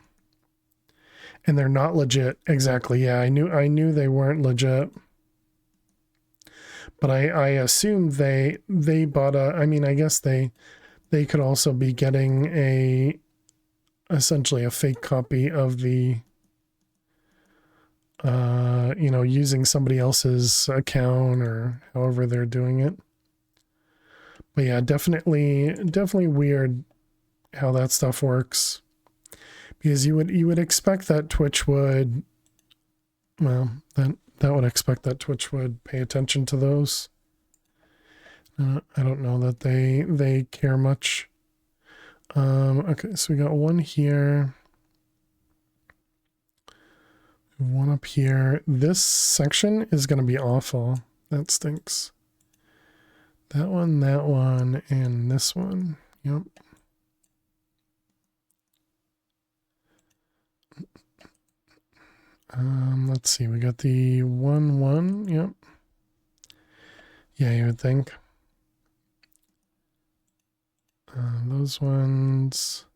And they're not legit. Exactly. Yeah, I knew they weren't legit. But I assumed they bought a, I mean, I guess they could also be getting essentially a fake copy of the you know, using somebody else's account or however they're doing it. But yeah, definitely weird how that stuff works, because you would expect that Twitch would, well, that would expect that Twitch would pay attention to those. I don't know that they care much. Okay, so we got 1 here, 1 up here. This section is going to be awful. That stinks. That one, and this one. Yep. Let's see, we got the 1-1, yep. Yeah, you would think. Those ones.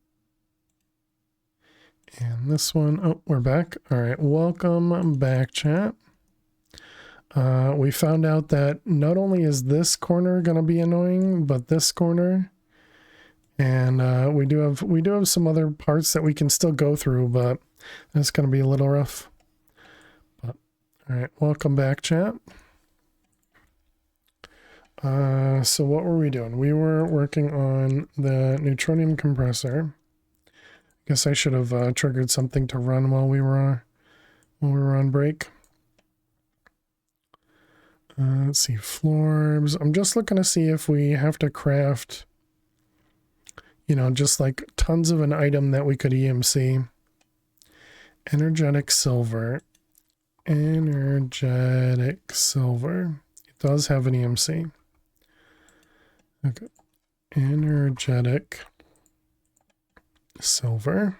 And this one. Oh, we're back. All right, welcome back, chat. We found out that not only is this corner going to be annoying, but this corner. And we do have some other parts that we can still go through, but that's going to be a little rough. But all right, welcome back, chat. So what were we doing? We were working on the neutronium compressor. Guess I should have triggered something to run while we were on break. Let's see, floors. I'm just looking to see if we have to craft, you know, just like tons of an item that we could EMC. Energetic silver. energetic silver. It does have an EMC. Okay. Energetic silver.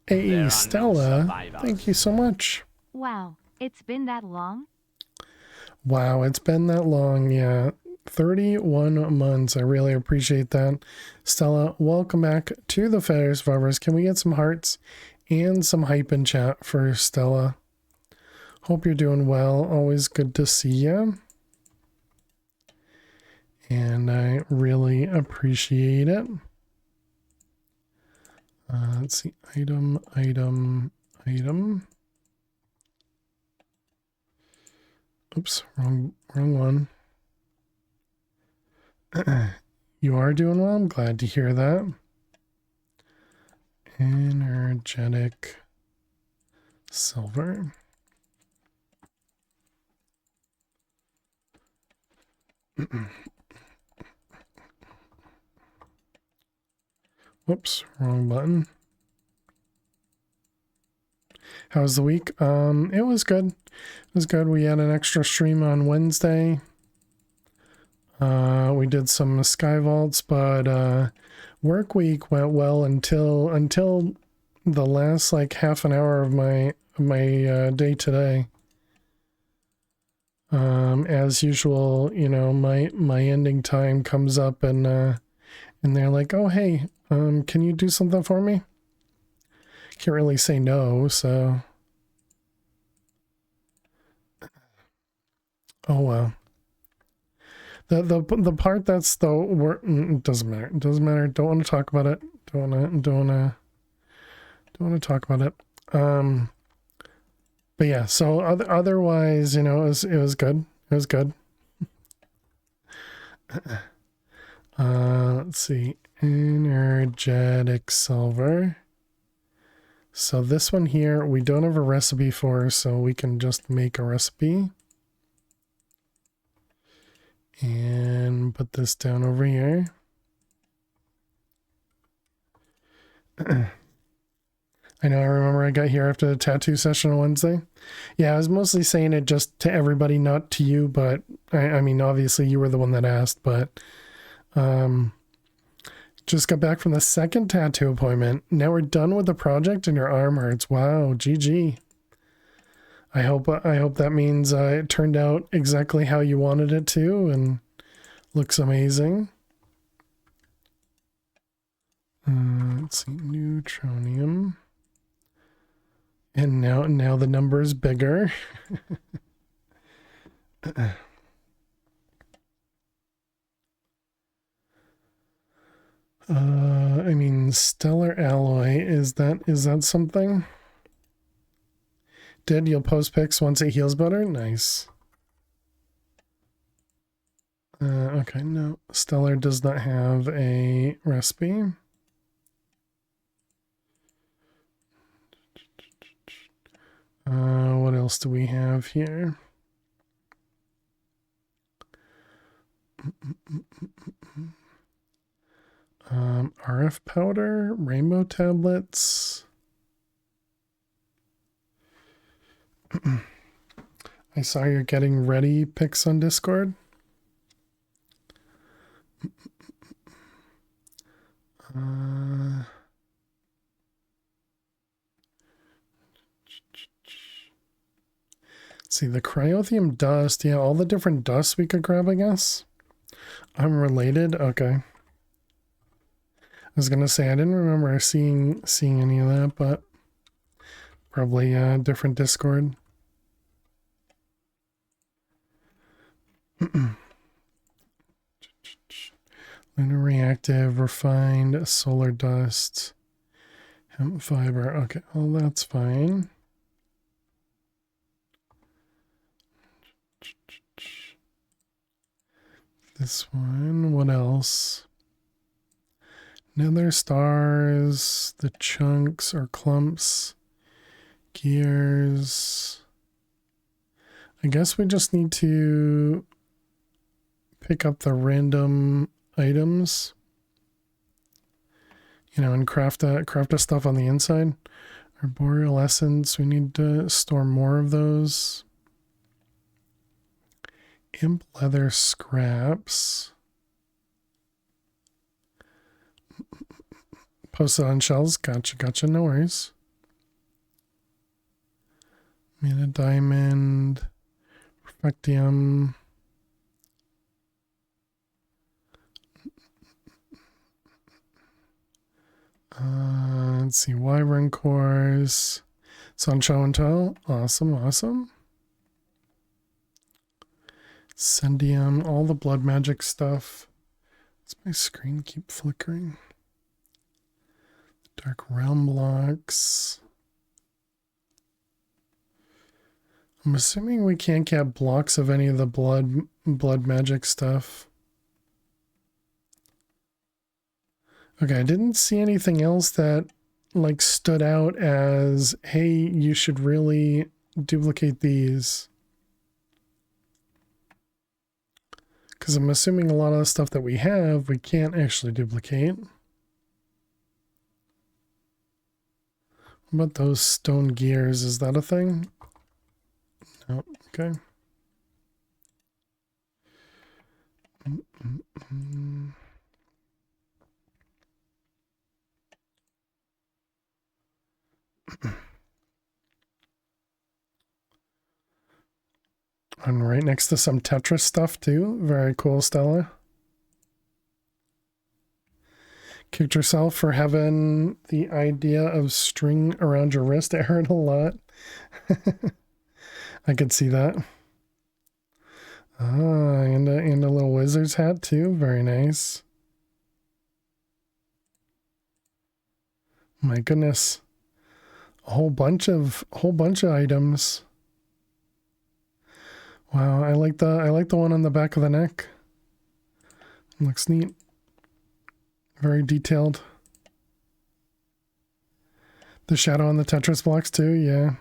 Hey, Stella, thank you so much. Wow, it's been that long? Wow, it's been that long, yeah. 31 months. I really appreciate that. Stella, welcome back to the Failure Survivors. Can we get some hearts and some hype in chat for Stella? Hope you're doing well. Always good to see you. And I really appreciate it. Let's see. Item. Oops, wrong one. You are doing well. I'm glad to hear that. Energetic silver. Whoops, wrong button. How was the week? It was good. It was good. We had an extra stream on Wednesday. We did some sky vaults, but work week went well until the last like half an hour of my day today. As usual, you know, my ending time comes up and they're like, "Oh, hey, can you do something for me?" Can't really say no, so. Oh well. The part that's the work, it doesn't matter. It doesn't matter. Don't want to talk about it. Don't want to talk about it. But yeah. So otherwise, you know, it was good. It was good. Let's see. Energetic silver. So this one here, we don't have a recipe for, so we can just make a recipe. And put this down over here. I know, I remember I got here after the tattoo session on Wednesday. Yeah, I was mostly saying it just to everybody, not to you, but I mean, obviously you were the one that asked, but just got back from the second tattoo appointment. Now we're done with the project and your arm hurts. Wow, GG. I hope that means it turned out exactly how you wanted it to and looks amazing. Let's see, neutronium. And now the number is bigger. I mean, stellar alloy, is that something? You'll post pics once it heals better? Nice. Okay, no. Stellar does not have a recipe. What else do we have here? RF powder, rainbow tablets. I saw you're getting ready pics on Discord. See, the cryothium dust. Yeah, all the different dusts we could grab, I guess. Unrelated? Okay. I was gonna say, I didn't remember seeing any of that, but probably a different Discord. Lunar reactive, refined, solar dust, hemp fiber. Okay, well, that's fine. This one, what else? Nether stars, the chunks or clumps, gears. I guess we just need to pick up the random items, you know, and craft stuff on the inside. Arboreal essence, we need to store more of those. Imp leather scraps. Poseidon shells, gotcha, no worries. Mana diamond, perfectium. Let's see, wyvern cores. Sun show and tell, awesome. Sendium, all the blood magic stuff. Does my screen keep flickering? Dark realm blocks. I'm assuming we can't get blocks of any of the blood magic stuff. Okay, I didn't see anything else that like stood out as, hey, you should really duplicate these. Because I'm assuming a lot of the stuff that we have, we can't actually duplicate. What about those stone gears? Is that a thing? No, okay. And right next to some Tetris stuff too. Very cool, Stella. Kicked yourself for having the idea of string around your wrist. It hurt a lot. I could see that. And a little wizard's hat too. Very nice. My goodness. A whole bunch of items. Wow, I like the one on the back of the neck. Looks neat. Very detailed. The shadow on the Tetris blocks too, yeah.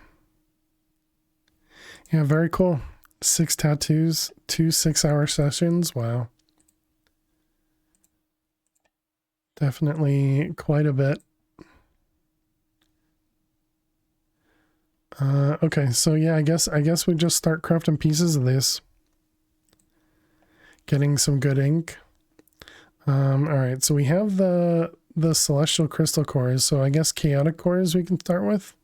Yeah, very cool. 6 tattoos, 2 6-hour sessions. Wow. Definitely quite a bit. Okay, so yeah, I guess we just start crafting pieces of this. Getting some good ink. Alright, so we have the celestial crystal cores, so I guess chaotic cores we can start with.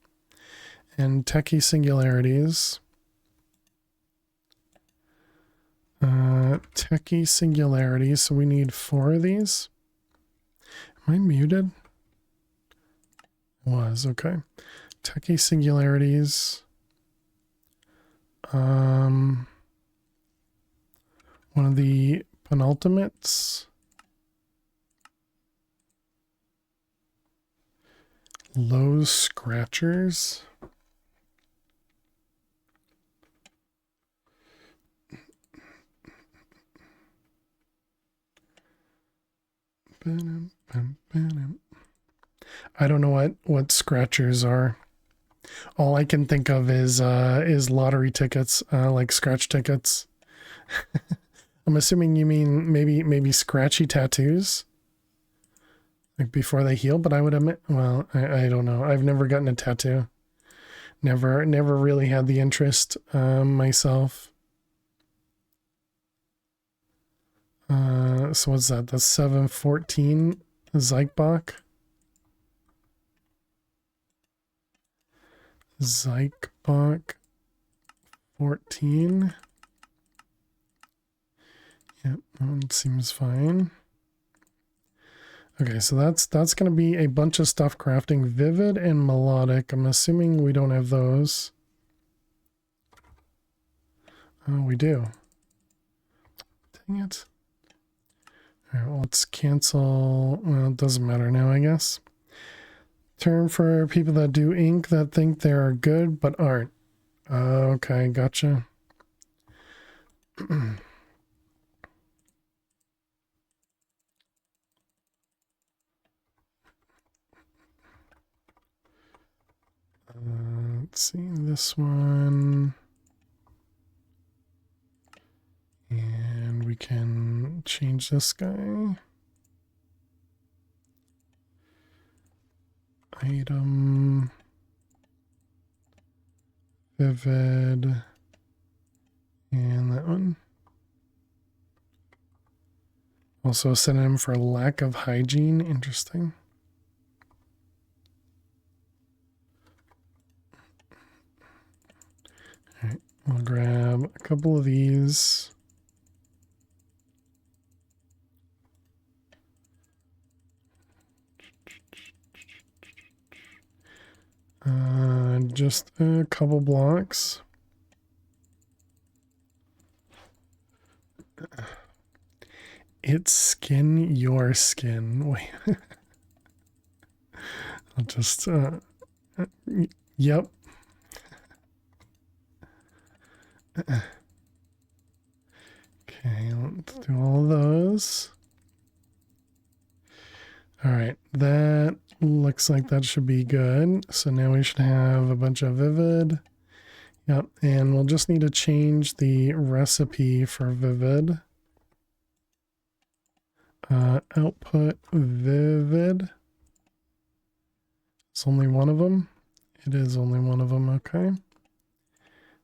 And techie singularities. Techie singularities, so we need 4 of these. Am I muted? Was, okay. Techie singularities. One of the penultimates. Low scratchers. I don't know what scratchers are. All I can think of is lottery tickets, like scratch tickets. I'm assuming you mean maybe scratchy tattoos, like before they heal. But I would admit, well, I don't know. I've never gotten a tattoo. Never really had the interest myself. So what's that? That's 714 Zeichbach. Zeichbach 14. Yep, that one seems fine. Okay, so that's going to be a bunch of stuff crafting. Vivid and melodic. I'm assuming we don't have those. Oh, we do. Dang it. All right, well, let's cancel. Well, it doesn't matter now, I guess. Term for people that do ink that think they are good but aren't. Okay, gotcha. Let's see this one. And we can change this guy. Item. Vivid. And that one. Also a synonym for lack of hygiene. Interesting. All right, we'll grab a couple of these. Just a couple blocks. It's skin your skin. Wait. I'll just, yep. Okay, let's do all of those. All right, that looks like that should be good. So now we should have a bunch of vivid. Yep, and we'll just need to change the recipe for vivid. Output vivid. It's only one of them. It is only one of them, okay.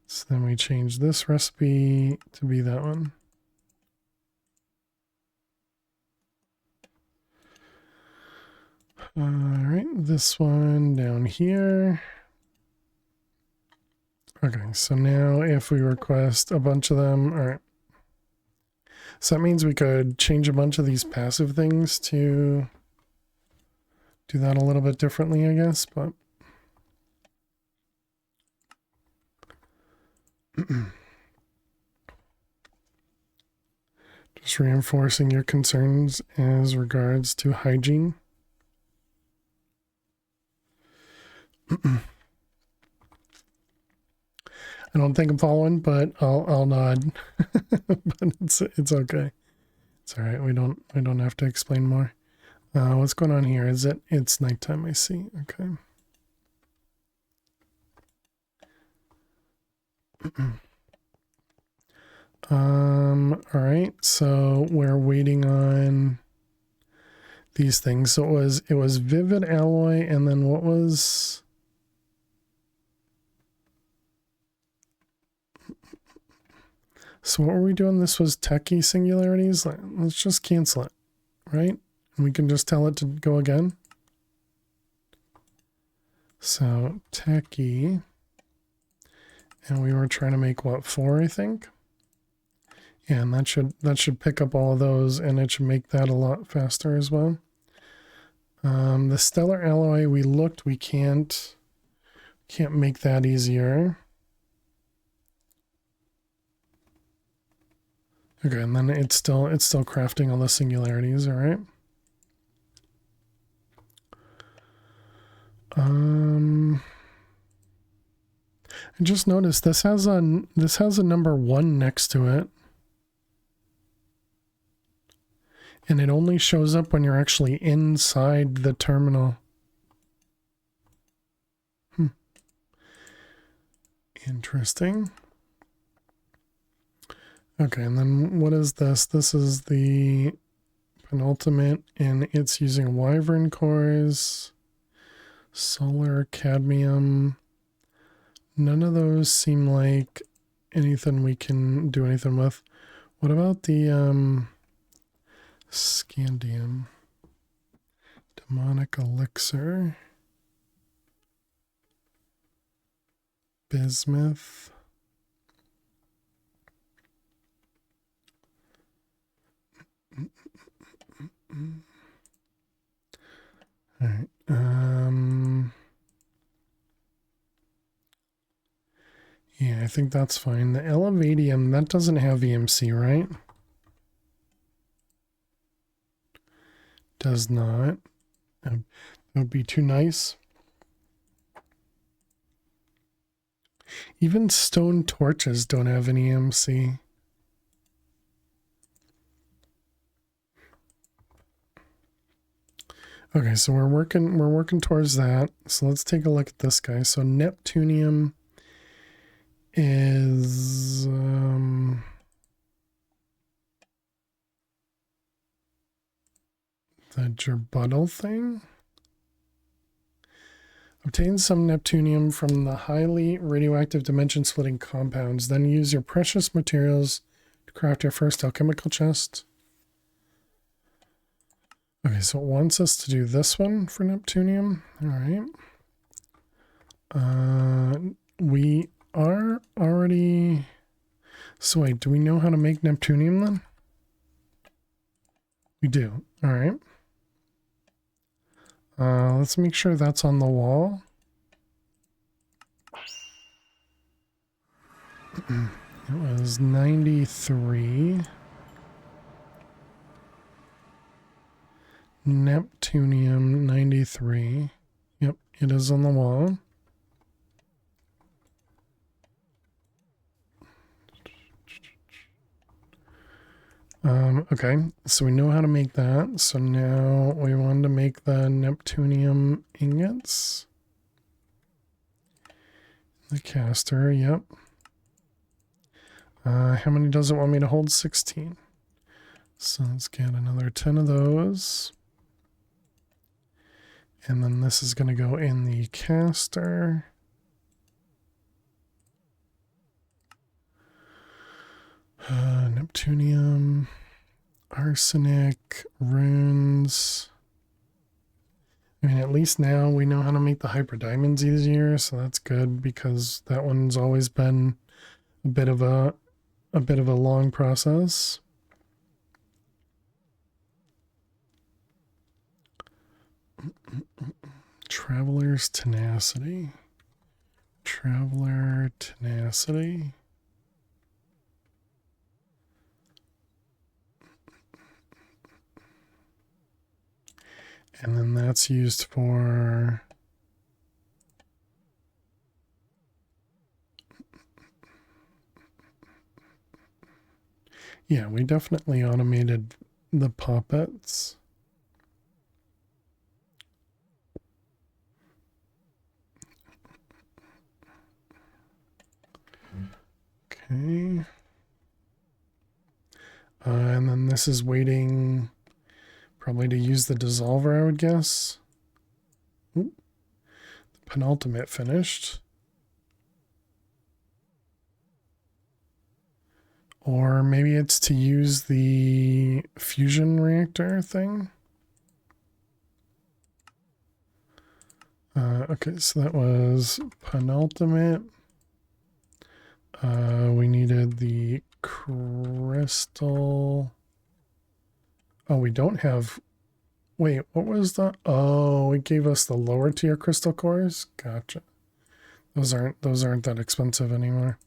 So then we change this recipe to be that one. All right, this one down here. Okay, so now if we request a bunch of them, all right. So that means we could change a bunch of these passive things to do that a little bit differently, I guess, but just reinforcing your concerns as regards to hygiene. I don't think I'm following, but I'll nod. But it's okay. It's all right. We don't have to explain more. What's going on here? It's nighttime, I see. Okay. All right. So we're waiting on these things. So it was vivid alloy, and then what was? So what were we doing? This was techie singularities. Let's just cancel it, right? And we can just tell it to go again. So techie, and we were trying to make what, 4, I think. Yeah, and that should pick up all of those, and it should make that a lot faster as well. The stellar alloy, we looked, we can't make that easier. Okay, and then it's still crafting all the singularities, all right. I just noticed this has a number 1 next to it. And it only shows up when you're actually inside the terminal. Interesting. Okay, and then what is this? This is the penultimate, and it's using wyvern cores, solar, cadmium. None of those seem like anything we can do anything with. What about the scandium? Demonic elixir. Bismuth. All right. Yeah, I think that's fine. The elevadium, that doesn't have EMC, right? Does not. That would be too nice. Even stone torches don't have any EMC. Okay, so we're working towards that. So let's take a look at this guy. So Neptunium is the gerbuttal thing. Obtain some neptunium from the highly radioactive dimension splitting compounds. Then use your precious materials to craft your first alchemical chest. Okay, so it wants us to do this one for neptunium. All right. We are already... So wait, do we know how to make neptunium then? We do. All right. Let's make sure that's on the wall. It was 93. Neptunium 93. Yep, it is on the wall. Okay, so we know how to make that. So now we want to make the neptunium ingots. The caster, yep. How many does it want me to hold? 16. So let's get another 10 of those. And then this is going to go in the caster. Neptunium, arsenic, runes. I mean, at least now we know how to make the hyperdiamonds easier, so that's good because that one's always been a bit of a long process. Traveler's tenacity. Traveler tenacity. And then that's used for... Yeah, we definitely automated the puppets. Okay. And then this is waiting probably to use the dissolver, I would guess. Ooh. The penultimate finished. Or maybe it's to use the fusion reactor thing. Okay, so that was penultimate. We needed the crystal. Oh, we don't have... Wait, what was the... Oh, it gave us the lower tier crystal cores? Gotcha. Those aren't that expensive anymore.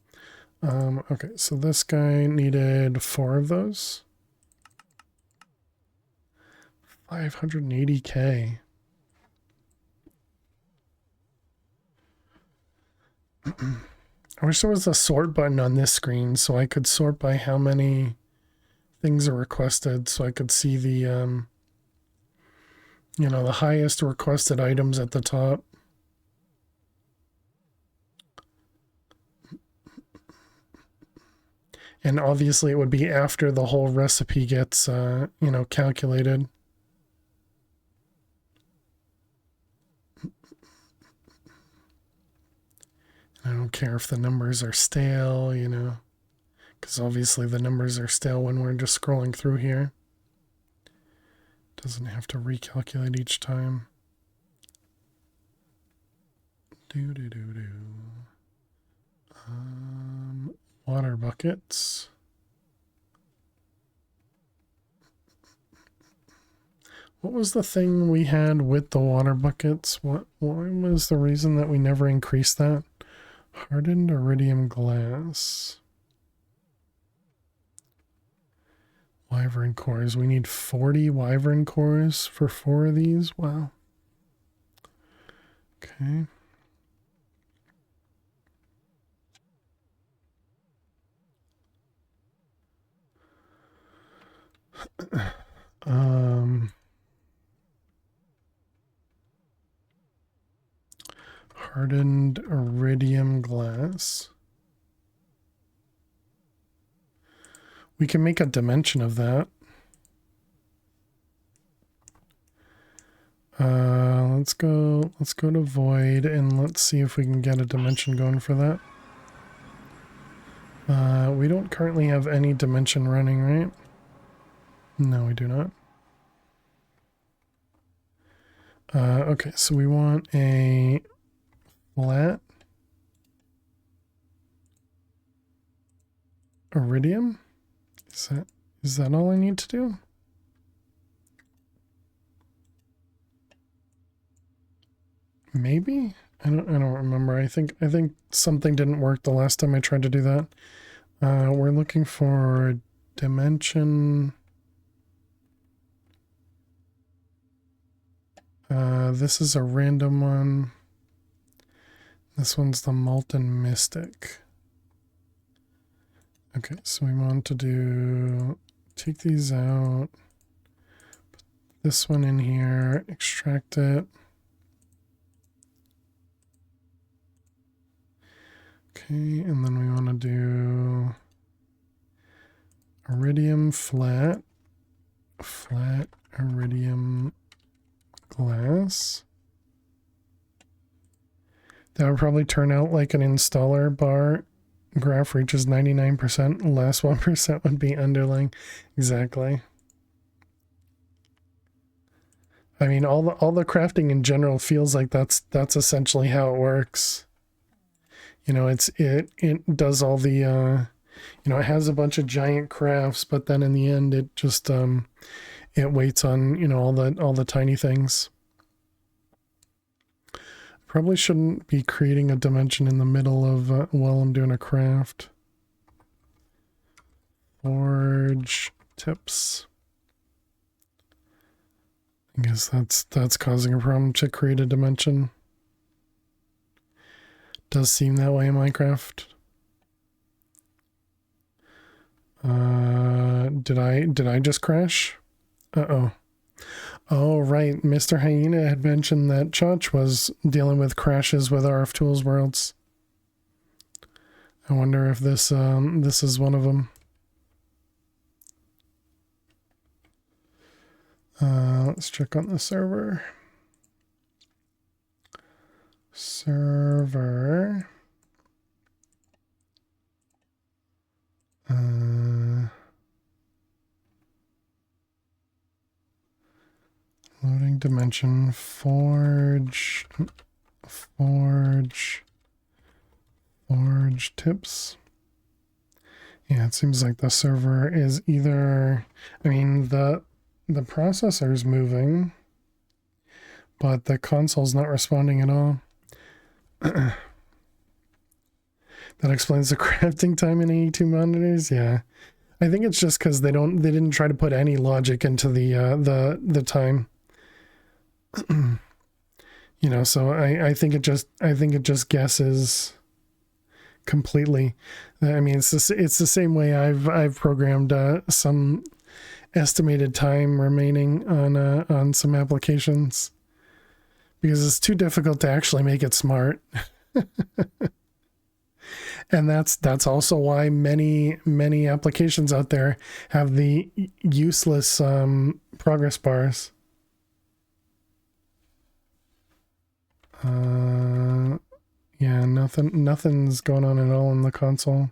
Okay, so this guy needed 4 of those. 580k. I wish there was a sort button on this screen so I could sort by how many things are requested, so I could see the, you know, the highest requested items at the top. And obviously it would be after the whole recipe gets, you know, calculated. I don't care if the numbers are stale, you know, because obviously the numbers are stale when we're just scrolling through here. Doesn't have to recalculate each time. Water buckets. What was the thing we had with the water buckets? What was the reason that we never increased that? Hardened iridium glass. Wyvern cores. We need 40 wyvern cores for 4 of these. Wow. Okay. Hardened iridium glass. We can make a dimension of that. let's go to void and let's see if we can get a dimension going for that. We don't currently have any dimension running, right? No, we do not. Okay, so we want a flat iridium. Is that all I need to do? Maybe? I don't remember. I think something didn't work the last time I tried to do that. We're looking for dimension. This is a random one. This one's the Molten Mystic. Okay, so we want to take these out, put this one in here, extract it. Okay, and then we want to do iridium flat iridium glass. That would probably turn out like an installer bar graph reaches 99%, last 1% would be underlying. Exactly. I mean, all the crafting in general feels like that's essentially how it works. You know, it does all the you know, it has a bunch of giant crafts, but then in the end it just it waits on, you know, all the tiny things. Probably shouldn't be creating a dimension in the middle of while I'm doing a craft. Forge tips. I guess that's causing a problem to create a dimension. Does seem that way in Minecraft. Did I just crash? Uh-oh. Oh, right. Mr. Hyena had mentioned that Chach was dealing with crashes with RF Tools Worlds. I wonder if this is one of them. Let's check on the server. Server. Loading dimension, forge tips. Yeah, it seems like the server is either, I mean, the processor's moving, but the console's not responding at all. That explains the crafting time in 82 monitors. Yeah, I think it's just because they didn't try to put any logic into the time. You know, so I think it just guesses completely. I mean, it's the same way I've programmed some estimated time remaining on some applications because it's too difficult to actually make it smart. And that's also why many applications out there have the useless progress bars. Yeah, nothing's going on at all in the console.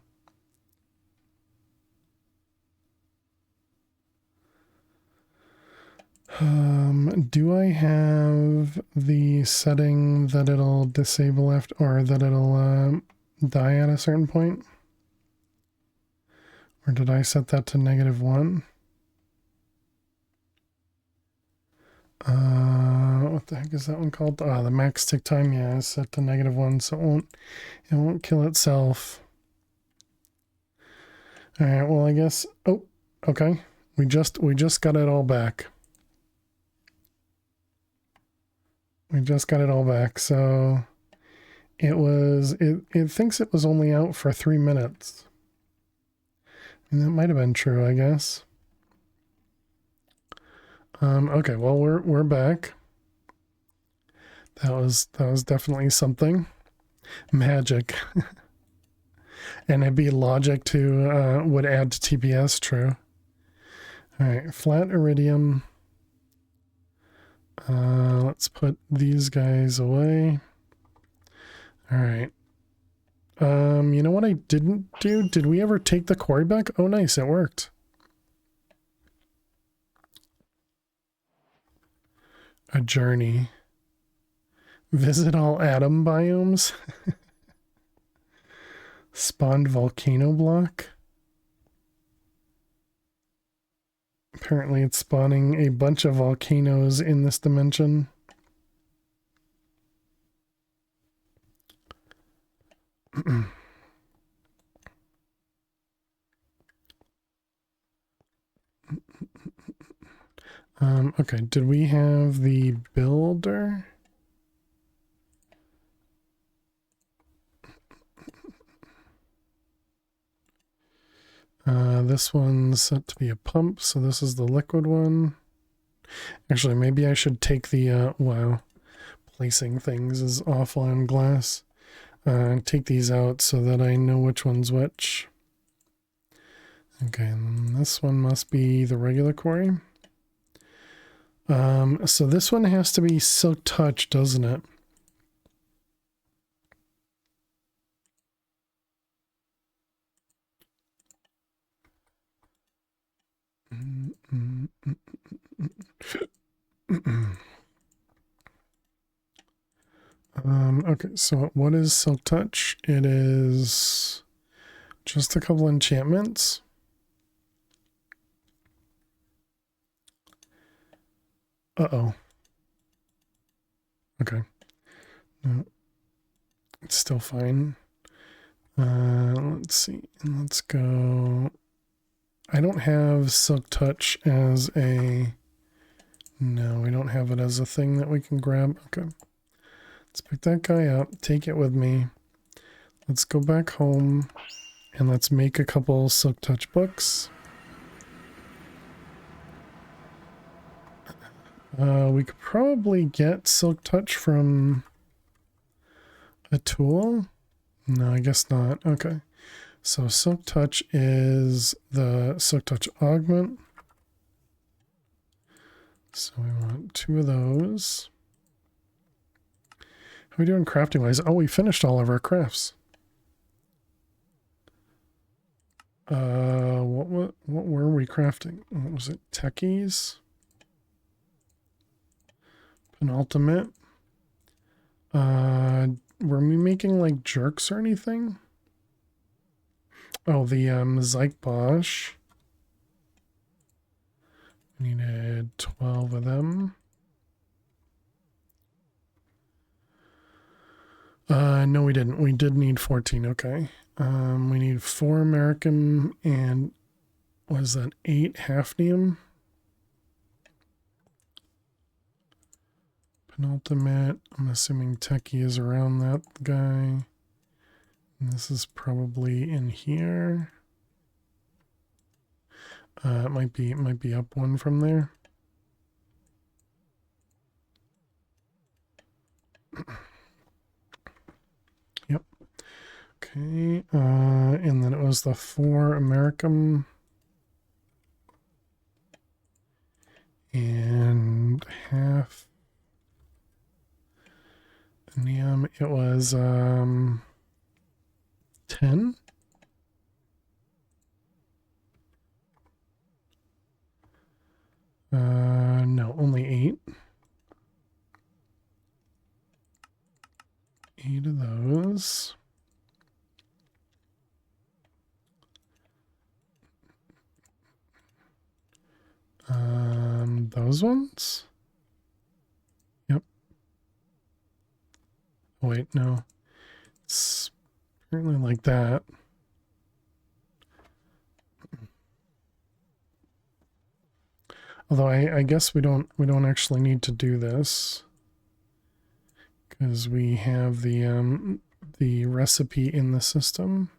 Do I have the setting that it'll disable after, or that it'll die at a certain point? Or did I set that to -1? What the heck is that one called? The max tick time. Yeah, is set to -1, so it won't kill itself. All right. Well, I guess. Oh, okay. We just got it all back. We just got it all back. So it thinks it was only out for 3 minutes. And that might have been true, I guess. Okay, well we're back. That was definitely something. Magic. And it'd be logic to would add to TPS, true. Alright, flat iridium. Let's put these guys away. All right. You know what I didn't do? Did we ever take the quarry back? Oh, nice. It worked. A journey. Visit all atom biomes. Spawned volcano block. Apparently it's spawning a bunch of volcanoes in this dimension. Okay, did we have the builder? This one's set to be a pump, so this is the liquid one. Actually, maybe I should take the, wow, placing things is awful on glass. Take these out so that I know which one's which. Okay, and this one must be the regular quarry. So this one has to be Silk Touch, doesn't it? Okay, so what is Silk Touch? It is just a couple enchantments. Uh-oh. Okay. No, it's still fine. Let's see. Let's go. I don't have Silk Touch as a... No, we don't have it as a thing that we can grab. Okay. Let's pick that guy up. Take it with me. Let's go back home. And let's make a couple Silk Touch books. We could probably get Silk Touch from a tool. No, I guess not. Okay. So Silk Touch is the Silk Touch Augment. So we want 2 of those. How are we doing crafting wise? Oh, we finished all of our crafts. What were we crafting? What was it? Techies? Penultimate? Were we making like jerks or anything? Oh, the Zyke Bosch. We needed 12 of them. No, we didn't. We did need 14. Okay. We need 4 American and what is that? 8 hafnium. Penultimate. I'm assuming Techie is around that guy. And this is probably in here. It might be up 1 from there. Yep. Okay. And then it was the 4 American and half Neum. It was 10. No, only 8. 8 of those. Those ones? Yep. Oh, wait, no. It's apparently like that. Although I guess we don't actually need to do this because we have the recipe in the system.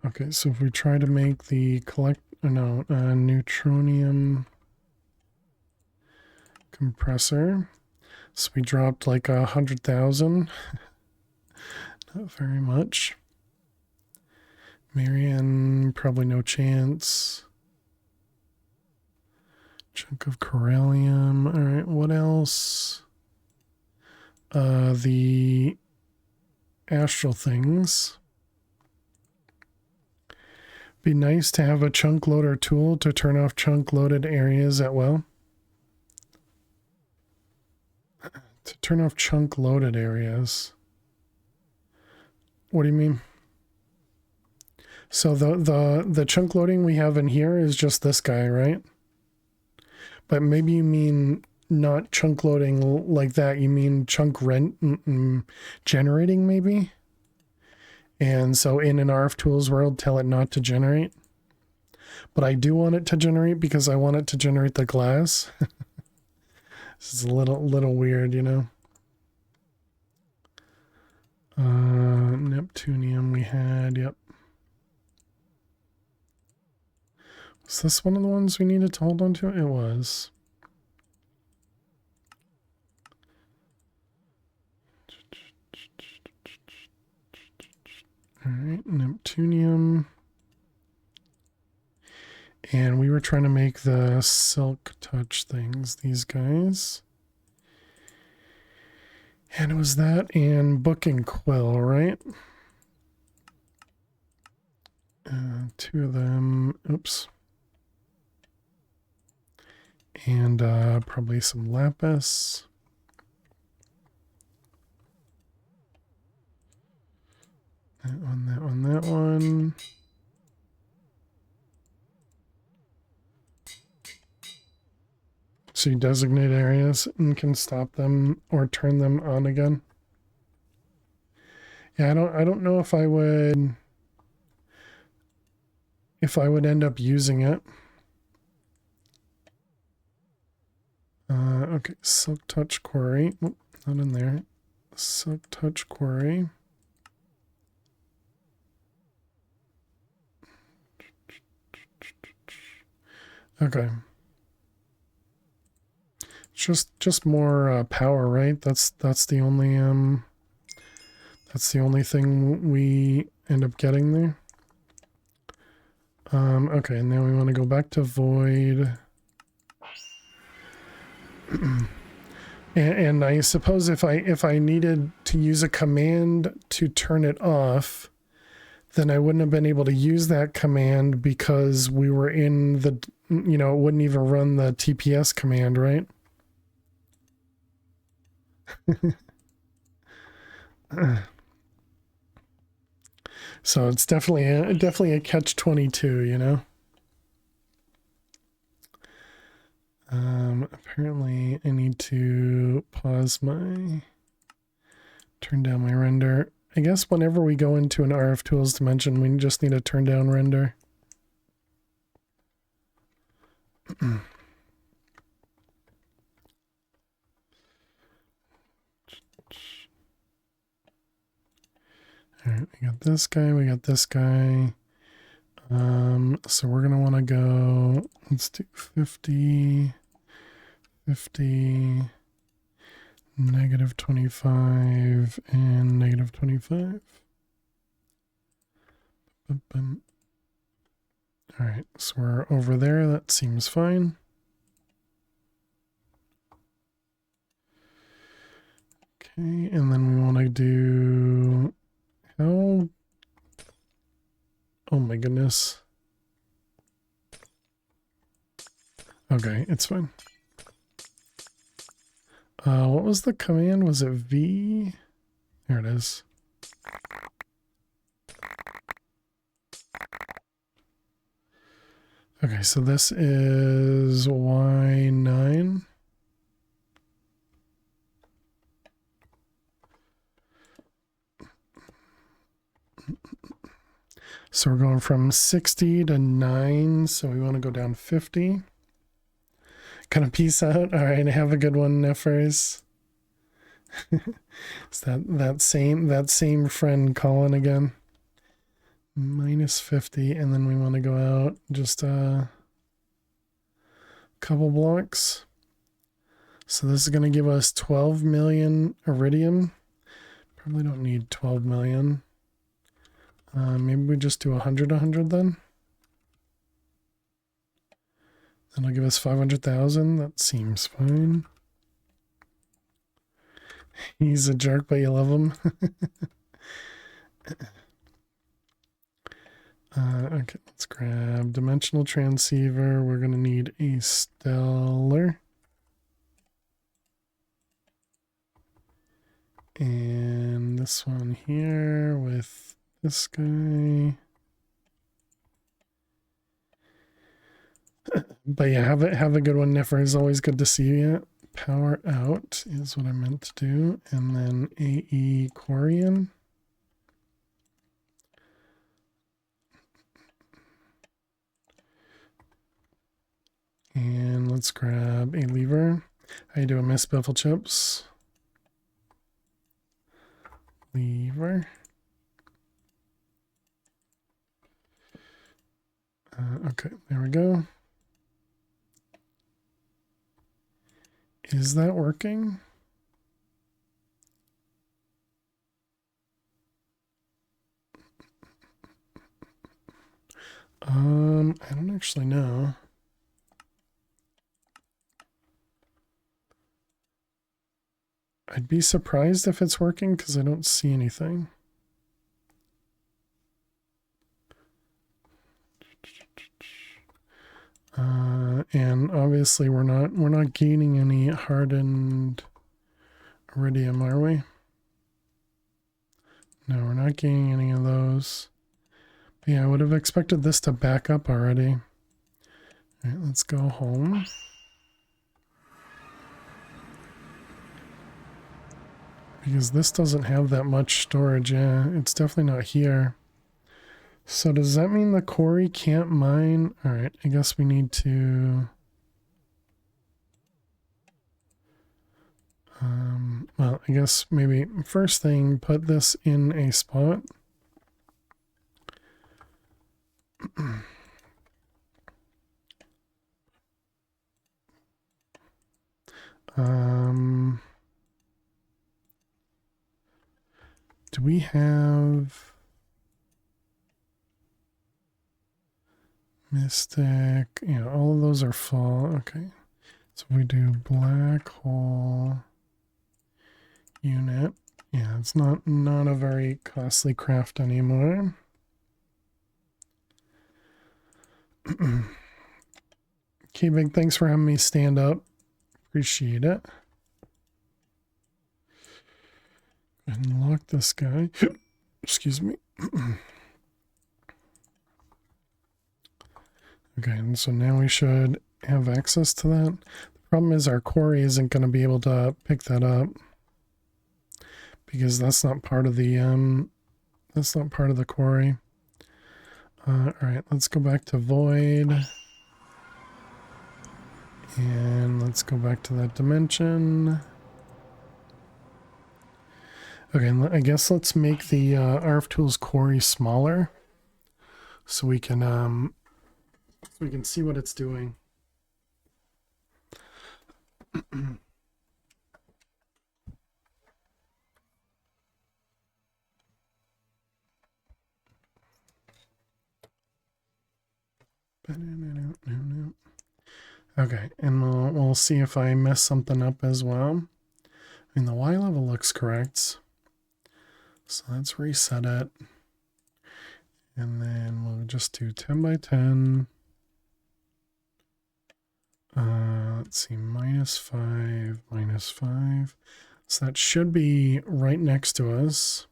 Okay, so if we try to make the neutronium compressor, so we dropped like 100,000. Not very much. Marianne, probably no chance. Chunk of corallium. All right, what else? The astral things. Be nice to have a chunk loader tool to turn off chunk loaded areas at will. To turn off chunk loaded areas. What do you mean? So the chunk loading we have in here is just this guy, right? But maybe you mean not chunk loading like that. You mean chunk generating maybe? And so in an RF tools world, tell it not to generate. But I do want it to generate because I want it to generate the glass. This is a little weird, you know. Neptunium we had, yep. Was this one of the ones we needed to hold on to? It was. All right, Neptunium. And we were trying to make the silk touch things, these guys. And it was that and book and quill, right? Two of them. Oops. And probably some lapis. That one, that one, that one. So you designate areas and can stop them or turn them on again. Yeah, I don't know if I would end up using it. Okay, silk touch quarry. Oh, not in there. Silk touch quarry. Okay. Just more power, right? That's the only thing we end up getting there. Okay, and now we want to go back to void. And I suppose if I needed to use a command to turn it off, then I wouldn't have been able to use that command because we were in the, you know, it wouldn't even run the TPS command, right? So it's definitely a catch-22, you know. Apparently I need to turn down my render. I guess whenever we go into an RF tools dimension, we just need to turn down render. All right, we got this guy, we got this guy. So we're gonna want to go, let's do 50, 50, -25, and -25. All right, so we're over there. That seems fine. Okay, and then we want to do how? Oh my goodness. Okay, it's fine. What was the command? Was it V? There it is. Okay, so this is Y9. So we're going from 60 to 9, so we want to go down 50. Kind of peace out. All right, have a good one, Nefers. It's that same friend calling again. -50, and then we want to go out just a couple blocks. So this is going to give us 12 million iridium. Probably don't need 12 million. Maybe we just do 100 then. That'll give us 500,000. That seems fine. He's a jerk, but you love him. Okay, let's grab dimensional transceiver. We're going to need a stellar. And this one here with this guy. But yeah, have a good one, Niffer. It's always good to see you. Power out is what I meant to do. And then AE Quarian. And let's grab a lever. How you doing, Miss Biffle Chips? Lever. Okay, there we go. Is that working? I don't actually know. I'd be surprised if it's working because I don't see anything. And obviously we're not gaining any hardened iridium, are we? No, we're not gaining any of those. But yeah, I would have expected this to back up already. All right, let's go home. Because this doesn't have that much storage. Yeah, it's definitely not here. So does that mean the quarry can't mine? All right, I guess we need to... well, I guess maybe first thing, put this in a spot. Do we have Mystic? Yeah, all of those are full. Okay. So we do black hole unit. Yeah, it's not a very costly craft anymore. Okay, big thanks for having me stand up. Appreciate it. Unlock this guy. Excuse me. Okay, and so now we should have access to that. The problem is our quarry isn't going to be able to pick that up because that's not part of the quarry. All right, let's go back to void. And let's go back to that dimension. Okay, I guess let's make the RF Tools quarry smaller so we can see what it's doing. Okay, and we'll see if I mess something up as well. I mean, the Y level looks correct. So let's reset it. And then we'll just do 10 by 10. Let's see, -5, -5. So that should be right next to us.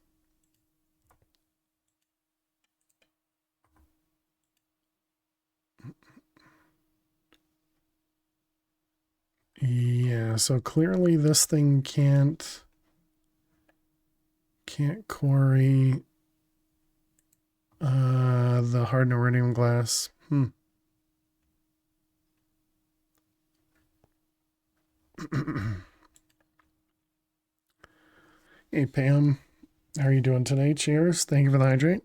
Yeah, so clearly this thing can't quarry the hard iridium glass. Hey Pam, how are you doing today? Cheers. Thank you for the hydrate.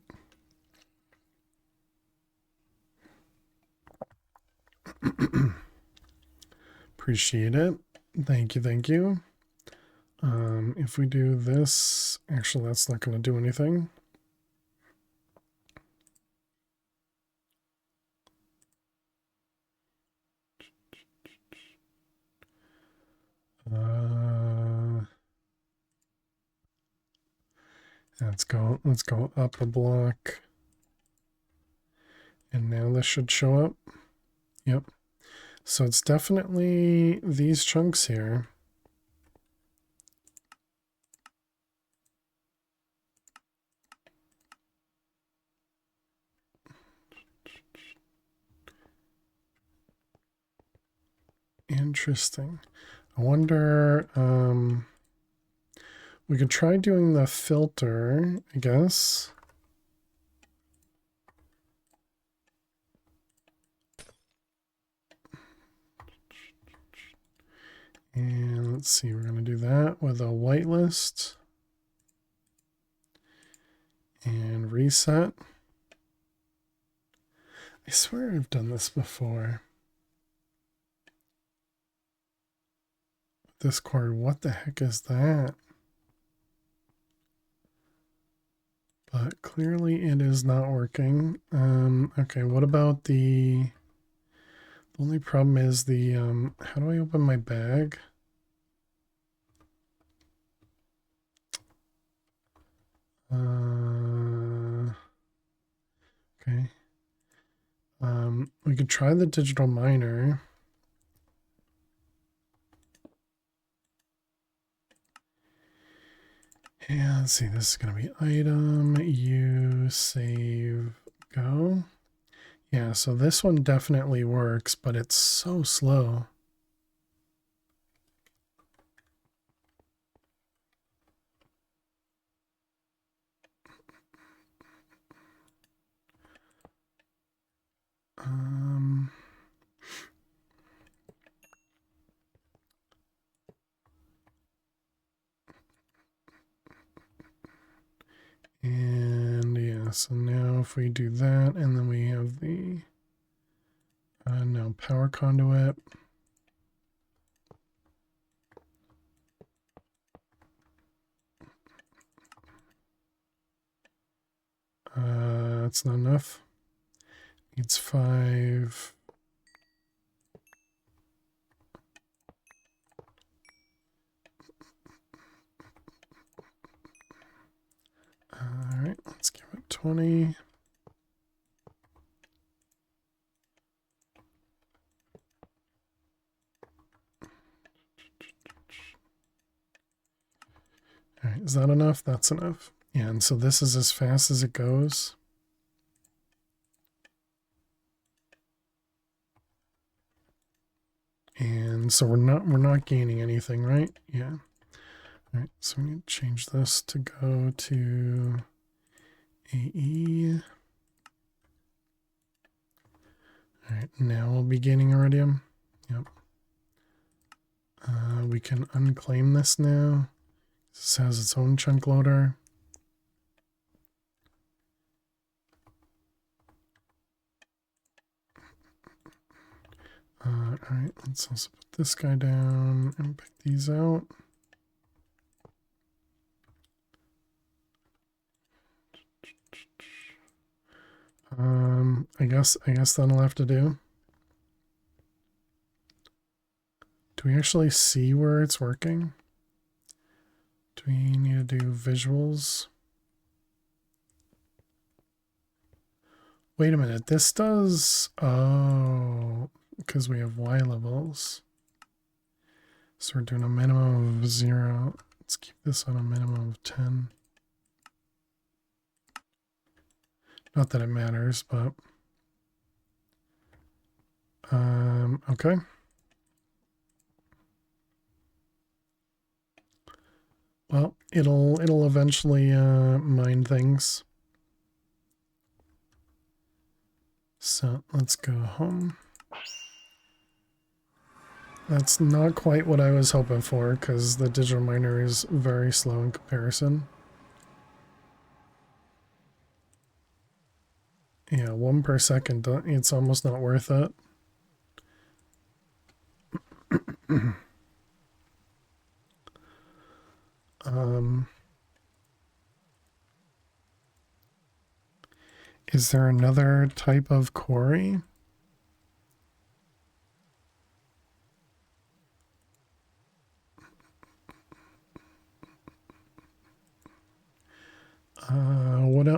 Appreciate it. Thank you, thank you. If we do this, actually that's not going to do anything. Let's go up a block. And now this should show up. Yep. So it's definitely these chunks here. Interesting. I wonder, we could try doing the filter, I guess. And let's see, we're going to do that with a whitelist. And reset. I swear I've done this before. Discord, what the heck is that? But clearly it is not working. Okay, what about the only problem is the, how do I open my bag? Okay. We could try the digital miner. Yeah, let's see, this is going to be item, you, save, go. Yeah, so this one definitely works, but it's so slow. And yeah, so now if we do that, and then we have the no power conduit. That's not enough. Needs 5. All right, let's give it 20. All right, is that enough? That's enough. Yeah, and so this is as fast as it goes. And so we're not gaining anything, right? Yeah. All right, so we need to change this to go to AE. All right, now we'll be gaining iridium. Yep. We can unclaim this now. This has its own chunk loader. All right, let's also put this guy down and pick these out. I guess that'll have to do. Do we actually see where it's working? Do we need to do visuals? Wait a minute, this does, oh, because we have Y levels. So we're doing a minimum of 0. Let's keep this on a minimum of 10. Not that it matters, but okay. Well, it'll eventually mine things. So let's go home. That's not quite what I was hoping for because the digital miner is very slow in comparison. Yeah, 1 per second, it's almost not worth it. Is there another type of quarry?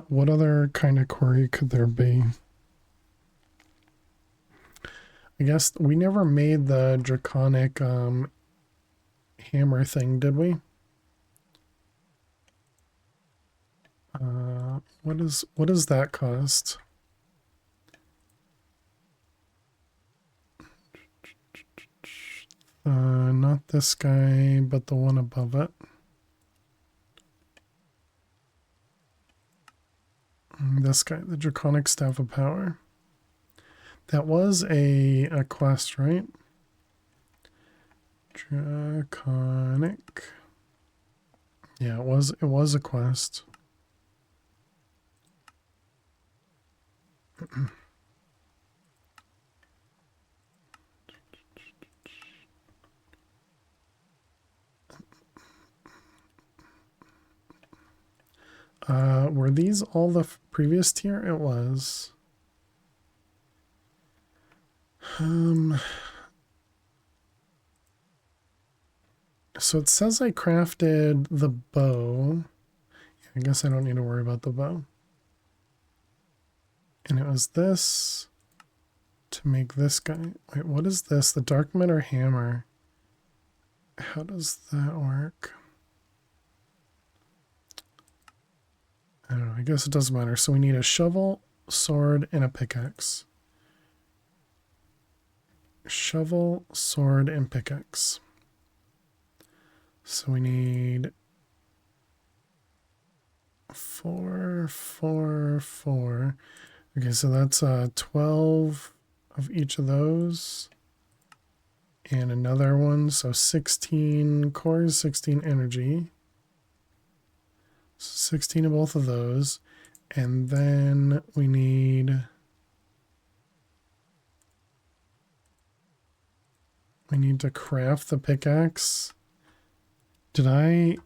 what other kind of quarry could there be? I guess we never made the draconic hammer thing, did we? What does that cost? Not this guy, but the one above it. This guy, the draconic staff of power. That was a quest, right? Draconic. Yeah, it was a quest. Were these all the previous tier? It was. So it says I crafted the bow. I guess I don't need to worry about the bow. And it was this to make this guy. Wait, what is this? The dark matter hammer. How does that work? I don't know. I guess it doesn't matter. So we need a shovel, sword, and a pickaxe. Shovel, sword, and pickaxe. So we need 4, 4, 4. Okay, so that's 12 of each of those. And another one, so 16 cores, 16 energy. So 16 of both of those. And then we need to craft the pickaxe. Did I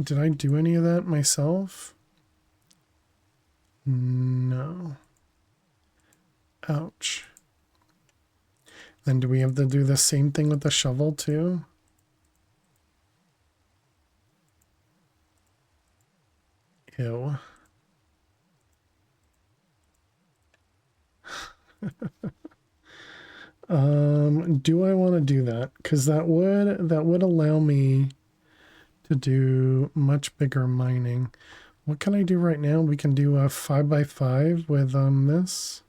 do any of that myself? No. Ouch. Then do we have to do the same thing with the shovel too? Ew. Do I want to do that? Because that would allow me to do much bigger mining. What can I do right now? We can do a 5x5 with this.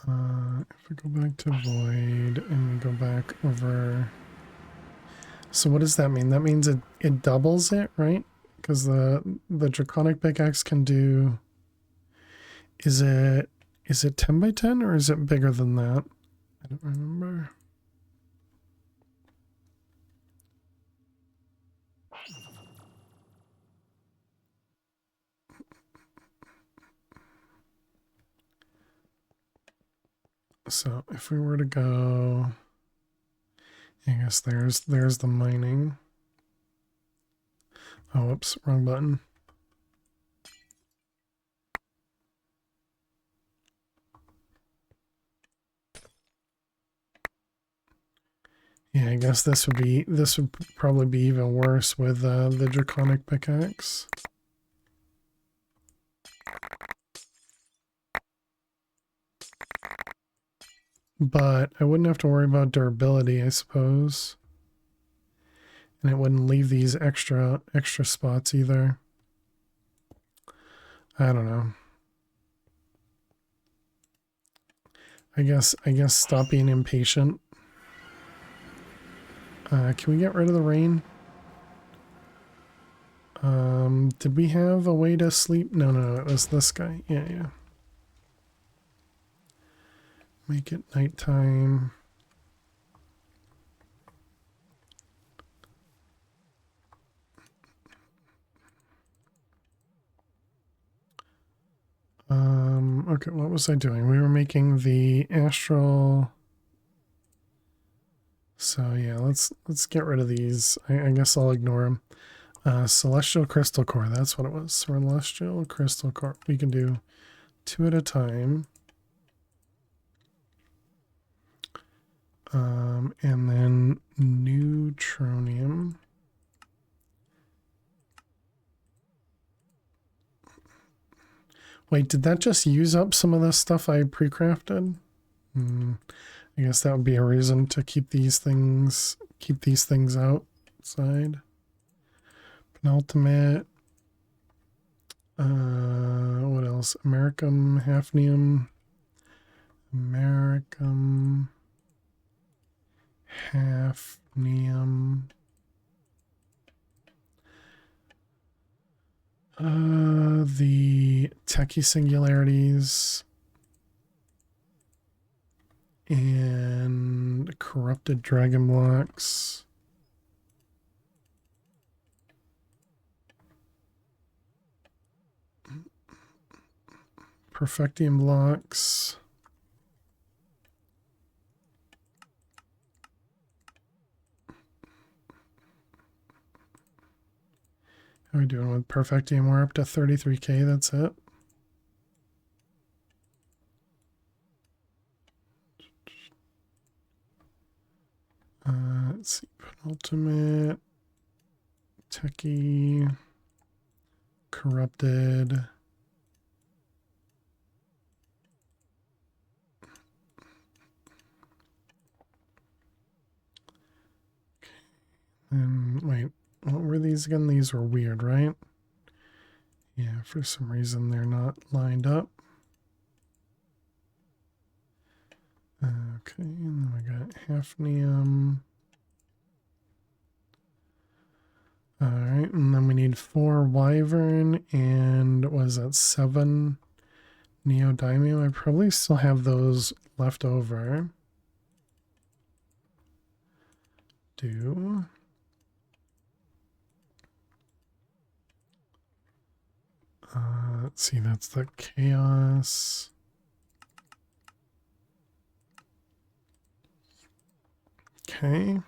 If we go back to void and we go back over. So what does that mean? That means it doubles it, right? Because the draconic pickaxe can do. Is it 10 by 10 or is it bigger than that? I don't remember. So if we were to go, I guess there's the mining. Oh, whoops, wrong button. Yeah, I guess this would probably be even worse with the draconic pickaxe. But I wouldn't have to worry about durability, I suppose. And it wouldn't leave these extra spots either. I don't know. I guess stop being impatient. Can we get rid of the rain? Did we have a way to sleep? No, it was this guy. Yeah. Make it nighttime. Okay, what was I doing? We were making the astral. So yeah, let's get rid of these. I guess I'll ignore them. Celestial crystal core, that's what it was. Celestial crystal core. We can do 2 at a time. And then neutronium. Wait, did that just use up some of the stuff I pre-crafted? I guess that would be a reason to keep these things outside. Penultimate. What else? Americum, hafnium. Americum, hafnium. The techie singularities and corrupted dragon blocks. Perfectium blocks. How are we doing with Perfectium? We're up to 33k, that's it. Let's see, penultimate, techie, corrupted. And wait, what were these again? These were weird, right? Yeah, for some reason they're not lined up. Okay, and then we got hafnium. Alright, and then we need 4 wyvern and what is that, 7 neodymium. I probably still have those left over. Let's see, that's the chaos. Okay.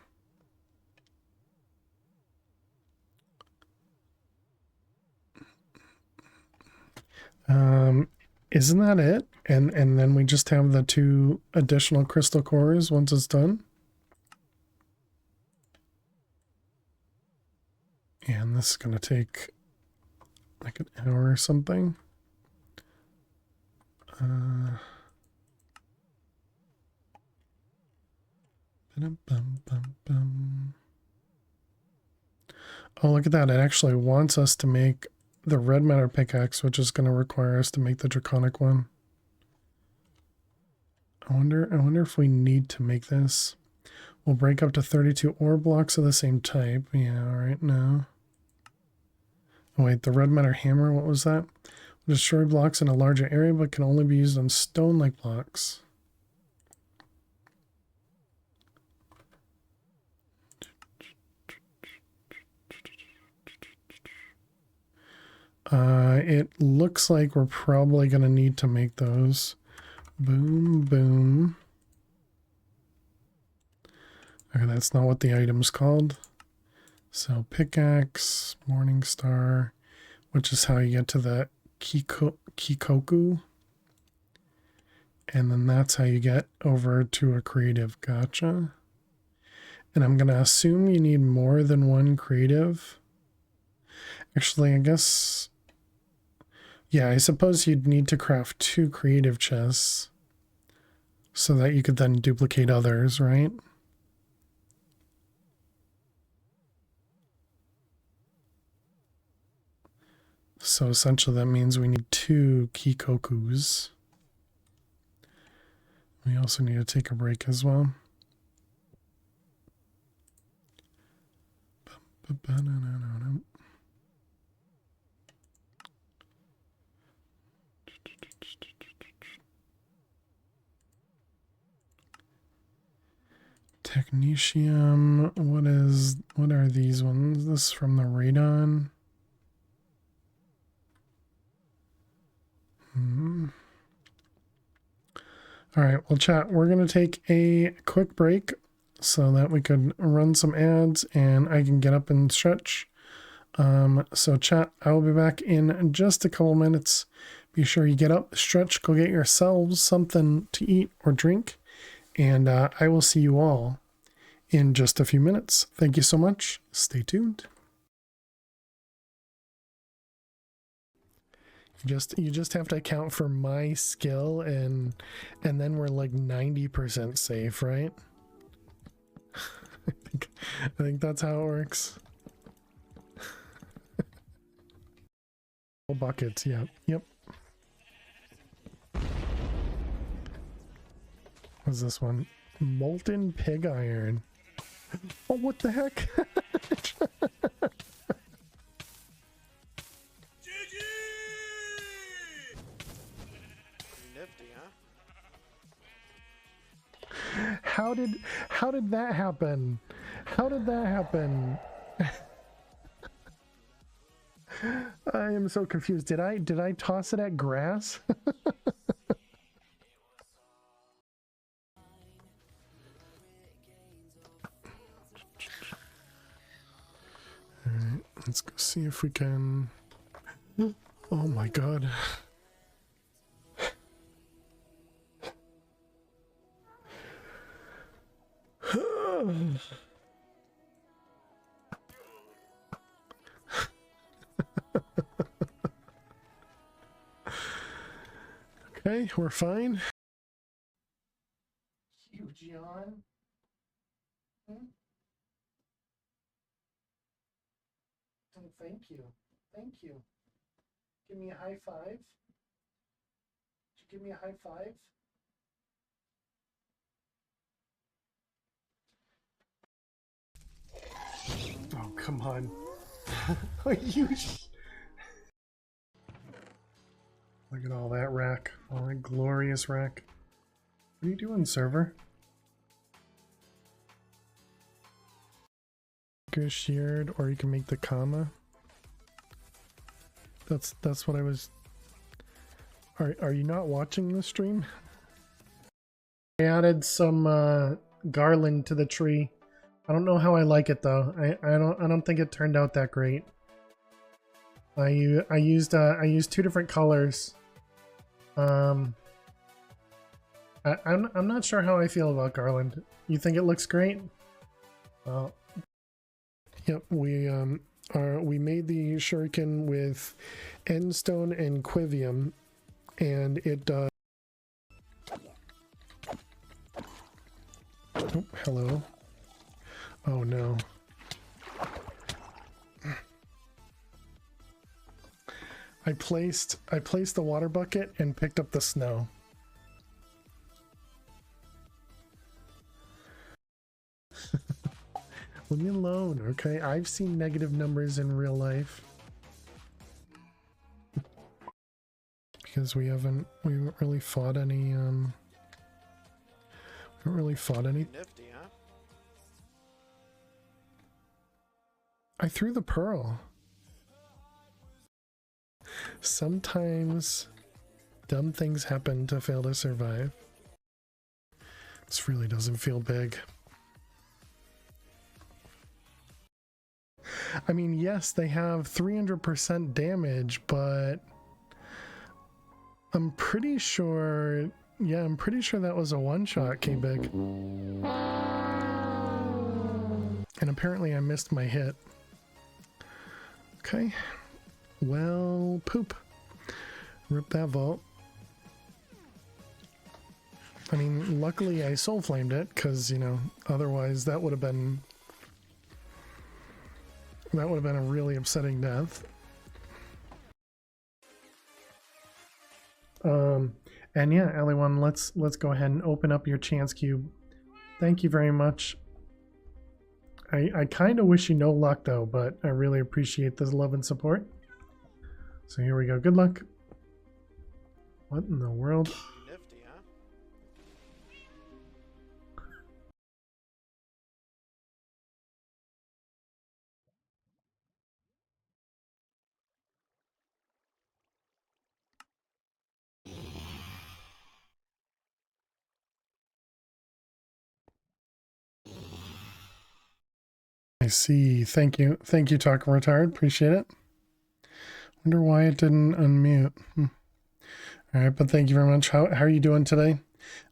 Isn't that it? And then we just have the 2 additional crystal cores once it's done. And this is going to take like an hour or something. Oh, look at that. It actually wants us to make the red matter pickaxe, which is going to require us to make the draconic one. I wonder if we need to make this. We'll break up to 32 ore blocks of the same type. Yeah, all right, no. Oh, wait, the red matter hammer, what was that? Will destroy blocks in a larger area, but can only be used on stone-like blocks. It looks like we're probably going to need to make those. Boom, boom. Okay, that's not what the item's called. So pickaxe, morning star, which is how you get to the kikoku. And then that's how you get over to a creative. Gotcha. And I'm going to assume you need more than 1 creative. Actually, I guess... yeah, I suppose you'd need to craft 2 creative chests so that you could then duplicate others, right? So essentially that means we need 2 kikokus. We also need to take a break as well. Technetium, what are these ones? This is from the radon. All right, well, chat, we're going to take a quick break so that we could run some ads and I can get up and stretch. So chat, I will be back in just a couple minutes. Be sure you get up, stretch, go get yourselves something to eat or drink, And I will see you all in just a few minutes. Thank you so much. Stay tuned. You just have to account for my skill and then we're like 90% safe, right? I think that's how it works. Buckets, yeah. Yep. What's this one? Molten pig iron. Oh, what the heck? Nifty, huh? How did that happen? How did that happen? I am so confused. Did I toss it at grass? Alright, let's go see if we can. Oh my god. Okay, we're fine. Huge yawn. Oh, thank you. Thank you. Give me a high five. Did you give me a high five? Oh, come on. Huge. Look at all that rack. All that glorious rack. What are you doing, server? Sheared, or you can make the comma. That's what I was. Are you not watching the stream? I added some garland to the tree. I don't know how I like it though. I don't think it turned out that great. I used two different colors. I'm not sure how I feel about garland. You think it looks great? Well, yep. We made the shuriken with endstone and quivium, and it does. Oh, hello. Oh no. I placed the water bucket and picked up the snow. Leave me alone, okay? I've seen negative numbers in real life. Because we haven't really fought any Nifty, huh? I threw the pearl. Sometimes dumb things happen to fail to survive. This really doesn't feel big. I mean, yes, they have 300% damage, but I'm pretty sure, yeah, I'm pretty sure that was a one-shot, K-Big. And apparently I missed my hit. Okay. Well, poop. Rip that vault. I mean, luckily I soul flamed it, because, you know, otherwise that would have been a really upsetting death. And yeah, Ellie1, let's go ahead and open up your chance cube. Thank you very much. I kind of wish you no luck though, but I really appreciate this love and support. So here we go. Good luck. What in the world? Nifty, huh? I see. Thank you. Thank you, Talk Retard. Appreciate it. Wonder why it didn't unmute. All right, but thank you very much. How are you doing today?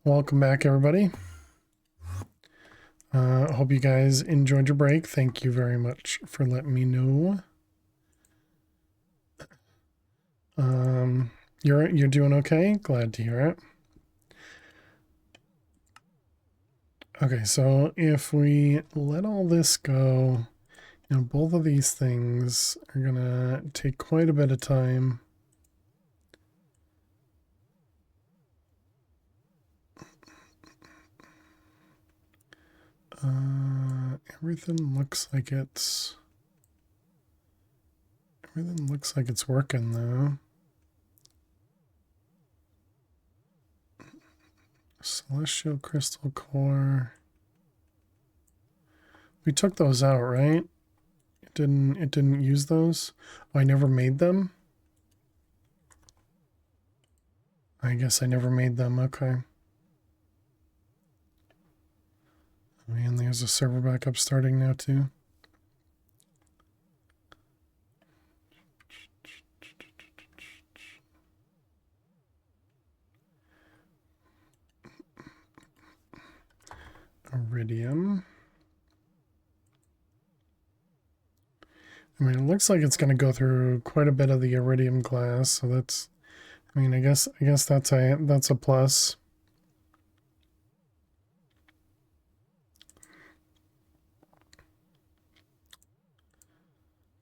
Welcome back, everybody. Hope you guys enjoyed your break. Thank you very much for letting me know. You're doing okay? Glad to hear it. Okay, so if we let all this go, both of these things are gonna take quite a bit of time. Everything looks like it's working though. Celestial crystal core. We took those out, right? It didn't use those. Oh, I never made them. I guess I never made them. Okay. And there's a server backup starting now too. Iridium. I mean, it looks like it's going to go through quite a bit of the iridium glass, so that's, I mean, I guess that's a plus.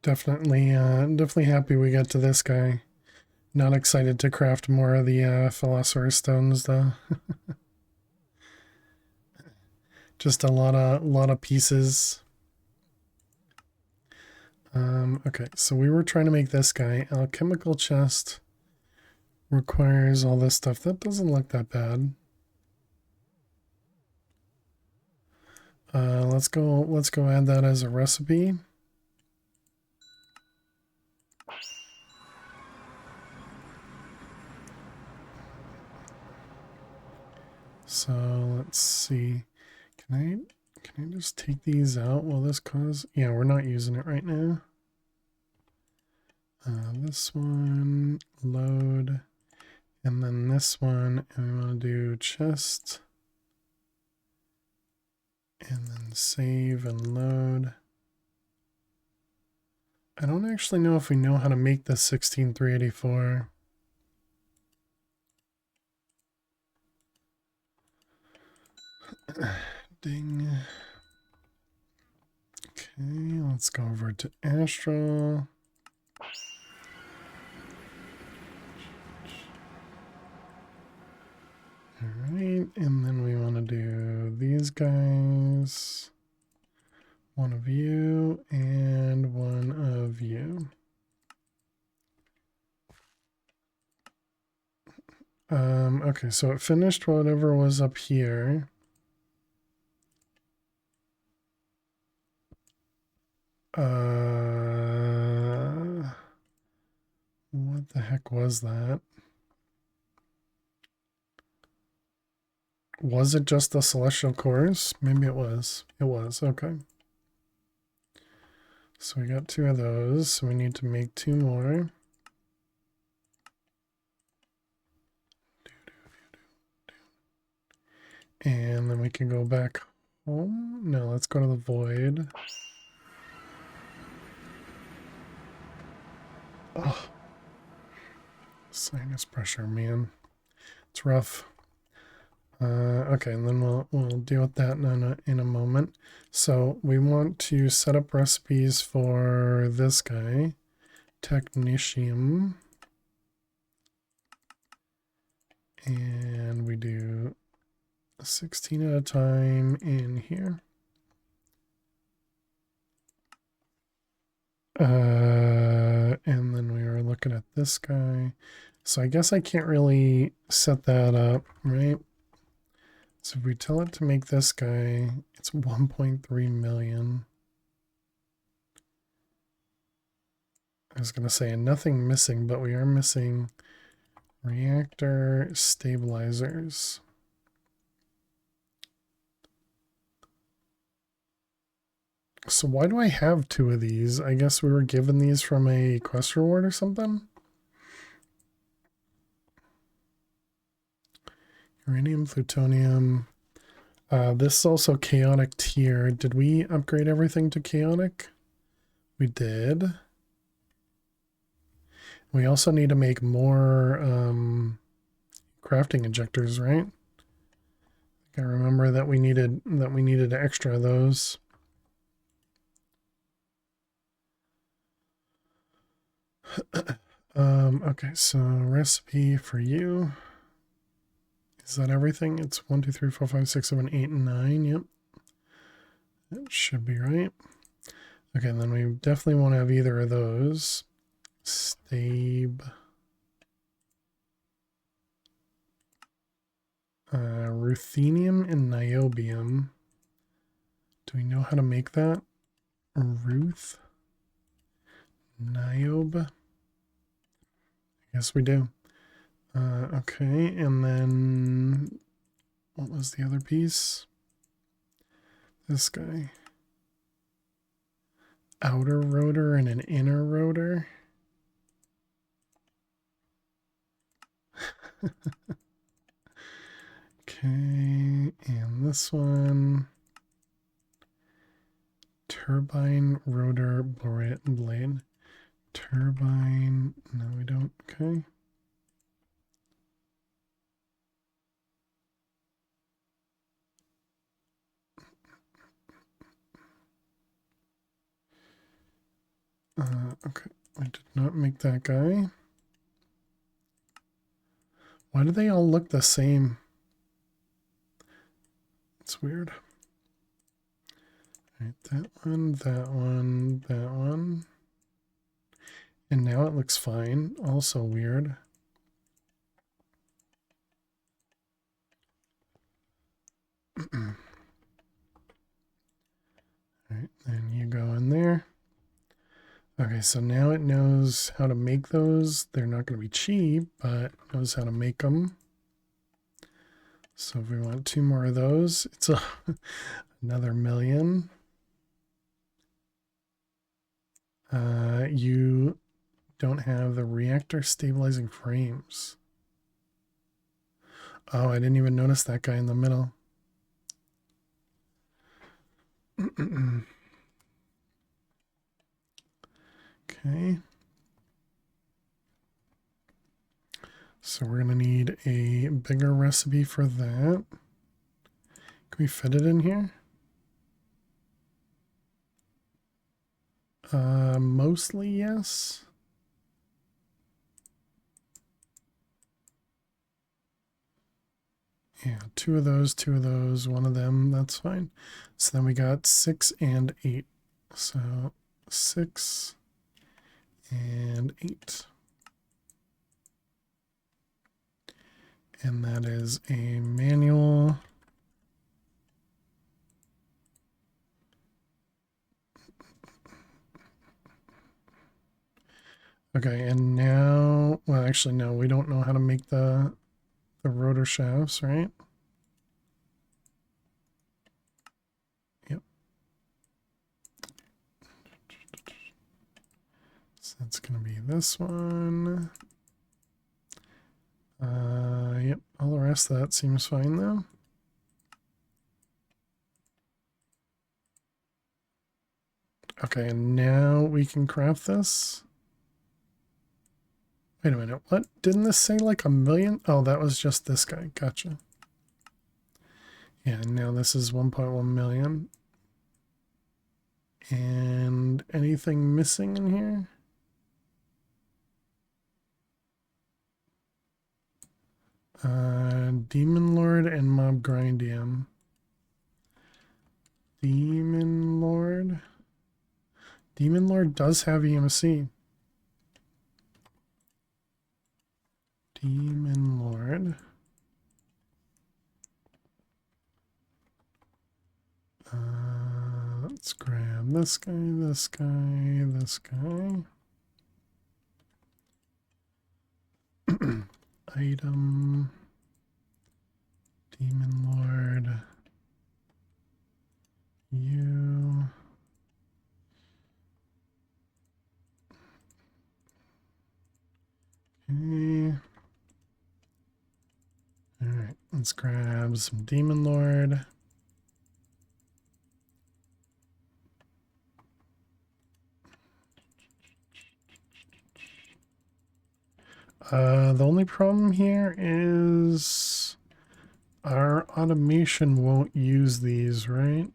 Definitely happy we got to this guy. Not excited to craft more of the philosopher's stones though. Just a lot of pieces. Okay, so we were trying to make this guy. Alchemical chest requires all this stuff. That doesn't look that bad. Let's go add that as a recipe. So let's see. Can I just take these out? Will this cause? Yeah, we're not using it right now. This one, load, and then this one, and we want to do chest, and then save and load. I don't actually know if we know how to make the 16384. Ding. Okay, let's go over to Astral. Alright, and then we want to do these guys. One of you and one of you. Okay, so it finished whatever was up here. What the heck was that? Was it just the celestial cores? Maybe it was. It was, okay. So we got 2 of those, so we need to make 2 more. And then we can go back home. No, let's go to the void. Oh, sinus pressure, man. It's rough. Okay, and then we'll deal with that in a moment. So we want to set up recipes for this guy, technetium, and we do 16 at a time in here. And then we were looking at this guy. So I guess I can't really set that up, right? So if we tell it to make this guy, it's 1.3 million. I was going to say nothing missing, but we are missing reactor stabilizers. So why do I have 2 of these? I guess we were given these from a quest reward or something? Uranium, plutonium. This is also chaotic tier. Did we upgrade everything to chaotic? We did. We also need to make more crafting injectors, right? I remember that we needed extra of those. Okay, so recipe for you. Is that everything? It's 1, 2, 3, 4, 5, 6, 7, 8, and 9. Yep. That should be right. Okay, and then we definitely won't have either of those. Stabe. Ruthenium and niobium. Do we know how to make that? Ruth? Niob? Yes, we do. Okay, and then what was the other piece? This guy. Outer rotor and an inner rotor. Okay, and this one. Turbine rotor blade. Turbine. No, we don't. Okay. Okay, I did not make that guy. Why do they all look the same? It's weird. All right, that one, that one, that one. And now it looks fine. Also weird. All right, then you go in there. Okay, so now it knows how to make those. They're not going to be cheap, but it knows how to make them. So if we want 2 more of those, it's another million. You don't have the reactor stabilizing frames. Oh, I didn't even notice that guy in the middle. Okay. So we're going to need a bigger recipe for that. Can we fit it in here? Mostly yes. Yeah, 2 of those, 1 of them, that's fine. So then we got 6 and 8. So 6 and 8. And that is a manual. Okay, and now, well, actually, no, we don't know how to make the rotor shafts, right? Yep. So that's going to be this one. Yep, all the rest of that seems fine though. Okay, and now we can craft this. Wait a minute, what? Didn't this say like a million? Oh, that was just this guy. Gotcha. Yeah, now this is 1.1 million. And anything missing in here? Demon Lord and Mob Grindium. Demon Lord. Demon Lord does have EMC. Demon Lord. Let's grab this guy, this guy, this guy. Item. Demon Lord. You. Okay. Alright, let's grab some Demon Lord. The only problem here is our automation won't use these, right?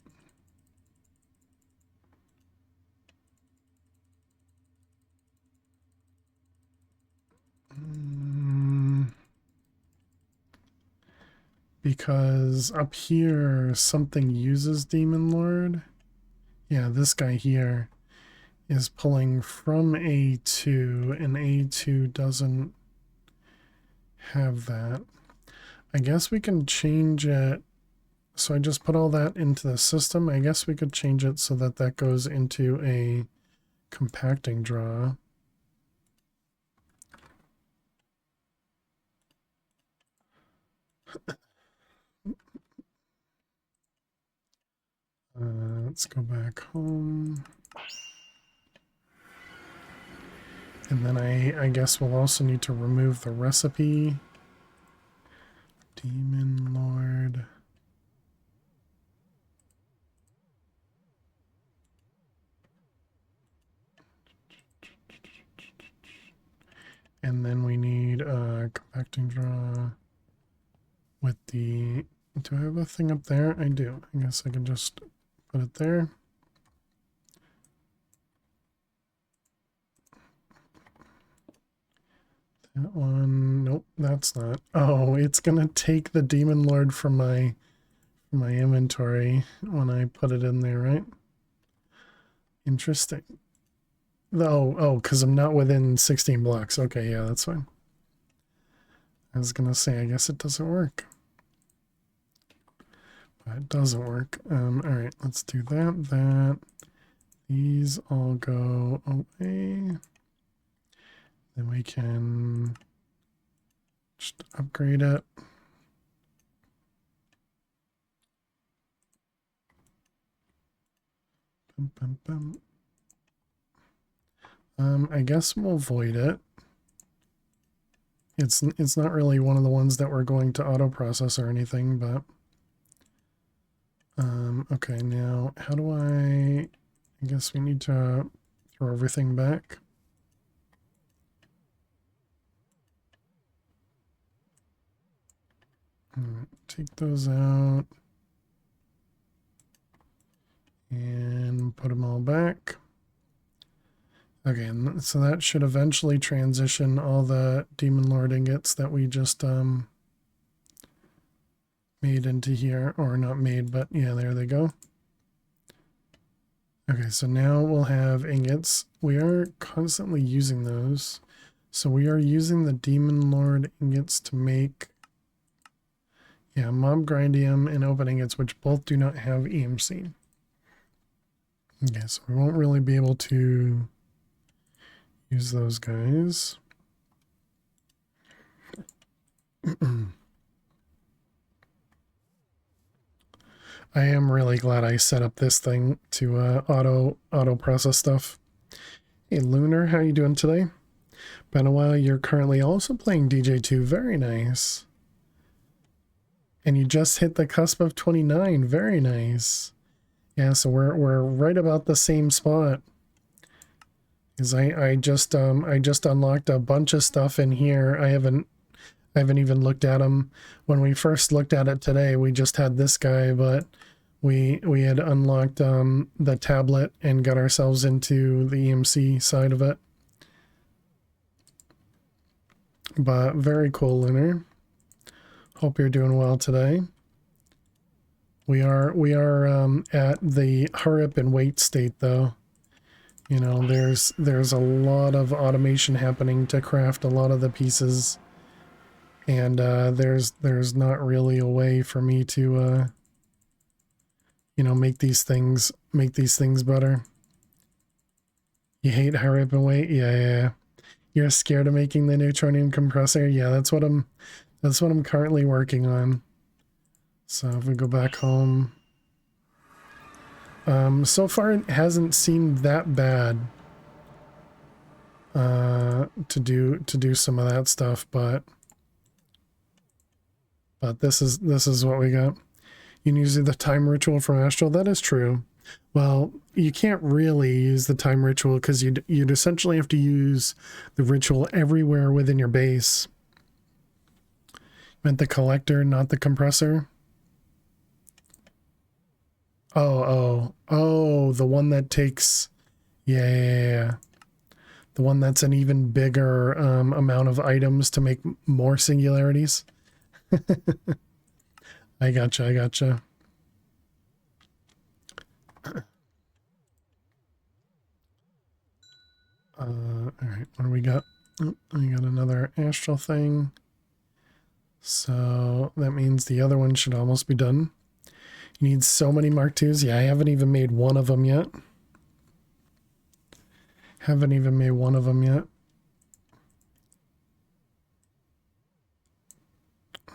Because up here, something uses Demon Lord. Yeah, this guy here is pulling from A2, and A2 doesn't have that. I guess we can change it. So I just put all that into the system. I guess we could change it so that that goes into a compacting draw. Let's go back home. And then I guess we'll also need to remove the recipe. Demon Lord. And then we need a compacting draw with the... Do I have a thing up there? I do. I guess I can just put it there. That one, nope, that's not. Oh, it's gonna take the Demon Lord from my inventory when I put it in there, right? Interesting. Oh, because I'm not within 16 blocks. Okay, yeah, that's fine. I was gonna say, I guess it doesn't work. But it doesn't work. Alright, let's do that. These all go away. Then we can just upgrade it. Bum, bum, bum. I guess we'll void it. It's not really one of the ones that we're going to auto process or anything, but okay, now how do I guess we need to throw everything back. Take those out and put them all back. Okay, so that should eventually transition all the Demon Lord ingots that we just made into here, or not made, but yeah, there they go. Okay, so now we'll have ingots. We are constantly using those. So we are using the Demon Lord ingots to make, yeah, Mob Grindium and Open Ingots, which both do not have EMC. Okay, so we won't really be able to use those guys. I am really glad I set up this thing to auto process stuff. Hey Lunar, how you doing today? Been a while. You're currently also playing DJ2. Very nice. And you just hit the cusp of 29. Very nice. Yeah, so we're right about the same spot. Because I just unlocked a bunch of stuff in here. I haven't even looked at them. When we first looked at it today, we just had this guy, but we had unlocked the tablet and got ourselves into the EMC side of it. But very cool, Lunar. Hope you're doing well today. We are at the hurry up and wait state though. You know, there's a lot of automation happening to craft a lot of the pieces. And there's not really a way for me to you know, make these things better. You hate hurry up and wait? Yeah. You're scared of making the neutronium compressor? Yeah, that's what I'm currently working on. So if we go back home, so far it hasn't seemed that bad to do some of that stuff, but this is what we got. You can use the time ritual from Astral. That is true. Well, you can't really use the time ritual because you'd essentially have to use the ritual everywhere within your base. Meant the collector, not the compressor. Oh, the one that takes, yeah. The one that's an even bigger amount of items to make more singularities. I gotcha. All right, what do we got? Oh, we got another astral thing. So that means the other one should almost be done. You need so many Mark IIs. Yeah, I haven't even made one of them yet.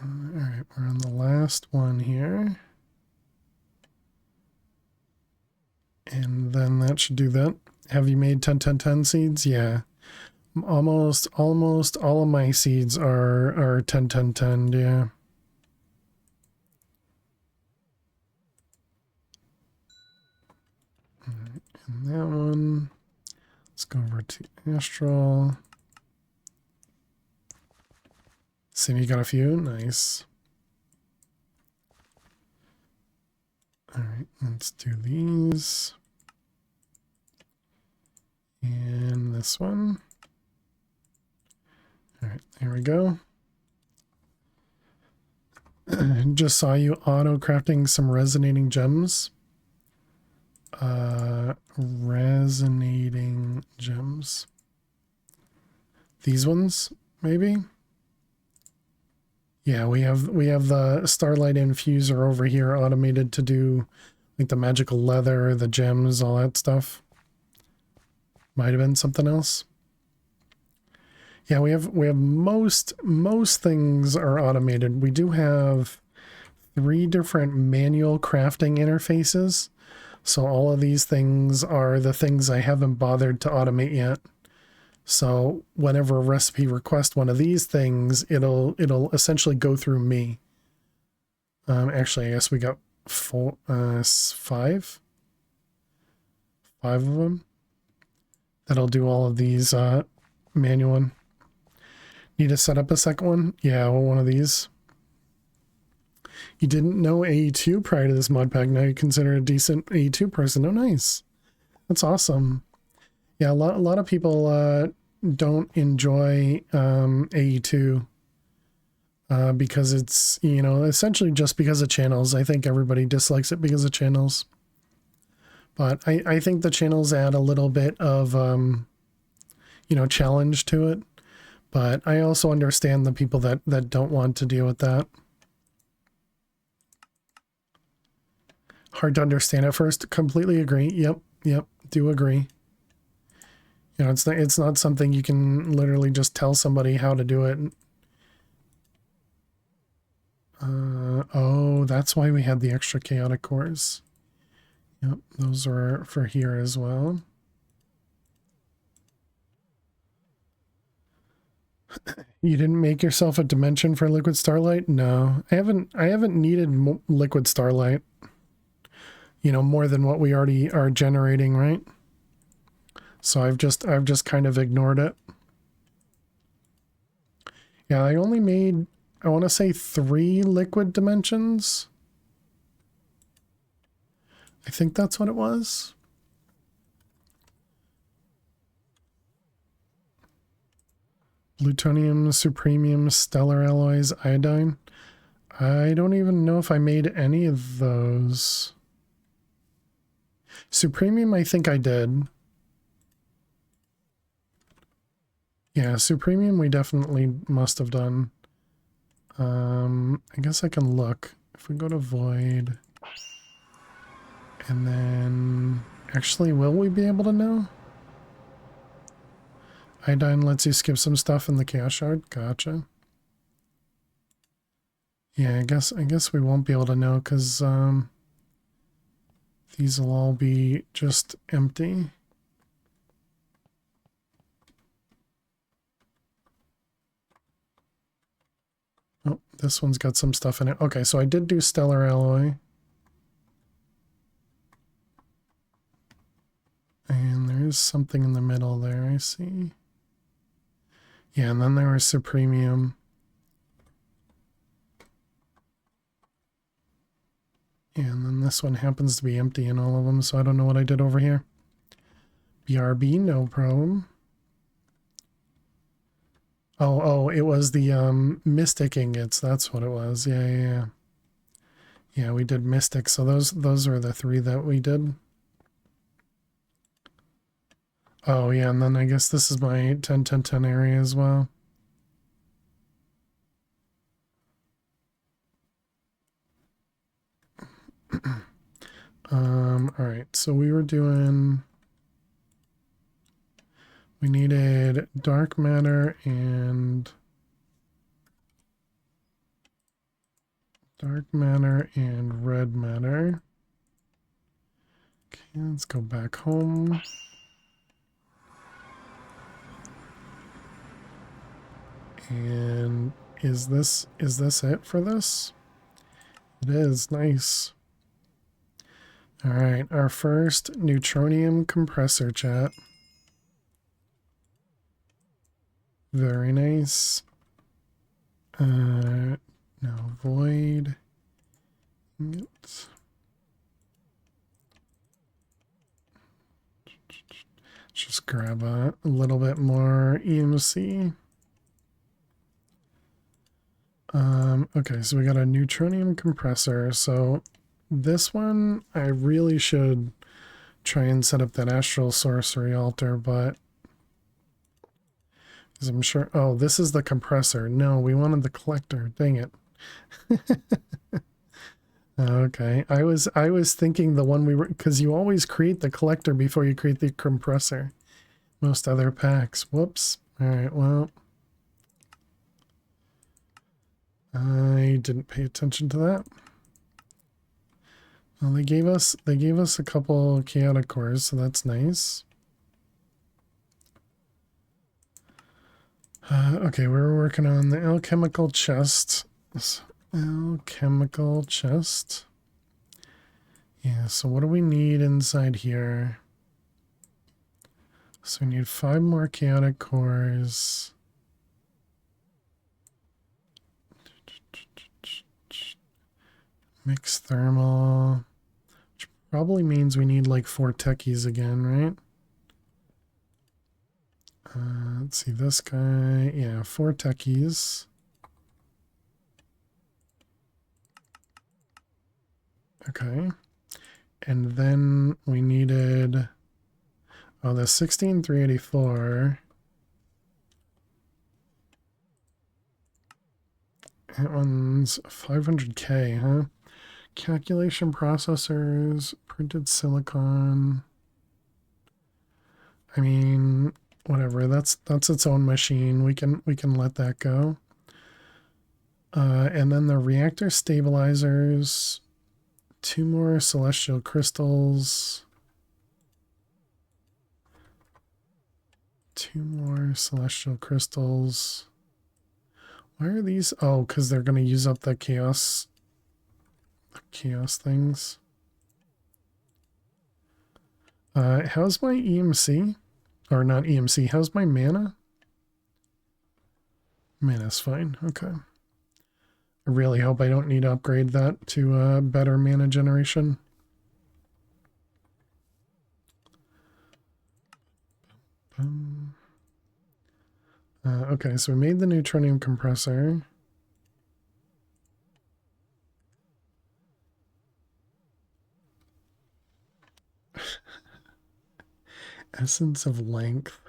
All right, we're on the last one here. And then that should do that. Have you made 10 seeds? Yeah. Almost all of my seeds are 10, yeah. And that one. Let's go over to Astral. See, you got a few. Nice. All right, let's do these. And this one. All right, here we go. Just saw you auto crafting some resonating gems. Resonating gems. These ones, maybe? Yeah, we have the Starlight Infuser over here automated to do like the magical leather, the gems, all that stuff. Might have been something else. Yeah, we have most things are automated. We do have 3 different manual crafting interfaces. So all of these things are the things I haven't bothered to automate yet. So whenever a recipe requests one of these things, it'll essentially go through me. Actually, I guess we got 5 of them. That'll do all of these manual one. Need to set up a second one? Yeah, well, one of these. You didn't know AE2 prior to this mod pack. Now you consider a decent AE2 person. Oh, nice. That's awesome. Yeah, a lot of people don't enjoy AE2 because it's, essentially just because of channels. I think everybody dislikes it because of channels. But I think the channels add a little bit of, challenge to it. But I also understand the people that don't want to deal with that. Hard to understand at first. Completely agree. Yep. Do agree. It's not something you can literally just tell somebody how to do it. Oh, that's why we had the extra chaotic cores. Yep, those are for here as well. You didn't make yourself a dimension for liquid starlight? No, I haven't needed liquid starlight. More than what we already are generating, right? So I've just kind of ignored it. Yeah, I only made, I want to say 3 liquid dimensions. I think that's what it was. Plutonium, supremium, stellar alloys, iodine. I don't even know if I made any of those. Supremium, I think I did. Yeah, supremium we definitely must have done. I guess I can look. If we go to void, and then actually, will we be able to know? Iodine lets you skip some stuff in the chaos shard. Gotcha. Yeah, I guess we won't be able to know because these will all be just empty. Oh, this one's got some stuff in it. Okay, so I did do stellar alloy. was something in the middle there, I see. Yeah, and then there was Supremium. And then this one happens to be empty in all of them, so I don't know what I did over here. BRB, no problem. Oh, it was the Mystic ingots. That's what it was. Yeah. Yeah, we did Mystic, so those are the 3 that we did. Oh, yeah, and then I guess this is my 10-10-10 area as well. Alright, so we needed dark matter and red matter. Okay, let's go back home. And is this it for this? It is. Nice. All right, our first neutronium compressor, chat. Very nice. No, void. Let's just grab a little bit more EMC. Okay, so we got a neutronium compressor. So this one, I really should try and set up that astral sorcery altar, but because I'm sure. Oh, this is the compressor. No, we wanted the collector. Dang it. Okay, I was thinking the one we were, because you always create the collector before you create the compressor. Most other packs. Whoops. All right, well. I didn't pay attention to that. Well, they gave us a couple chaotic cores, so that's nice. Okay, we're working on the alchemical chest. Alchemical chest. Yeah, so what do we need inside here? So we need 5 more chaotic cores. Mixed thermal, which probably means we need like 4 techies again, right? Let's see, this guy, yeah, 4 techies. Okay, and then we needed, oh, the 16384. That one's 500K, huh? Calculation processors, printed silicon. I mean, whatever. That's its own machine. We can let that go. And then the reactor stabilizers, 2 more celestial crystals. 2 more celestial crystals. Why are these? Oh, because they're going to use up the chaos things. How's my EMC? Or not EMC, how's my mana? Mana's fine, okay. I really hope I don't need to upgrade that to better mana generation. Okay, so we made the neutronium compressor. Essence of length.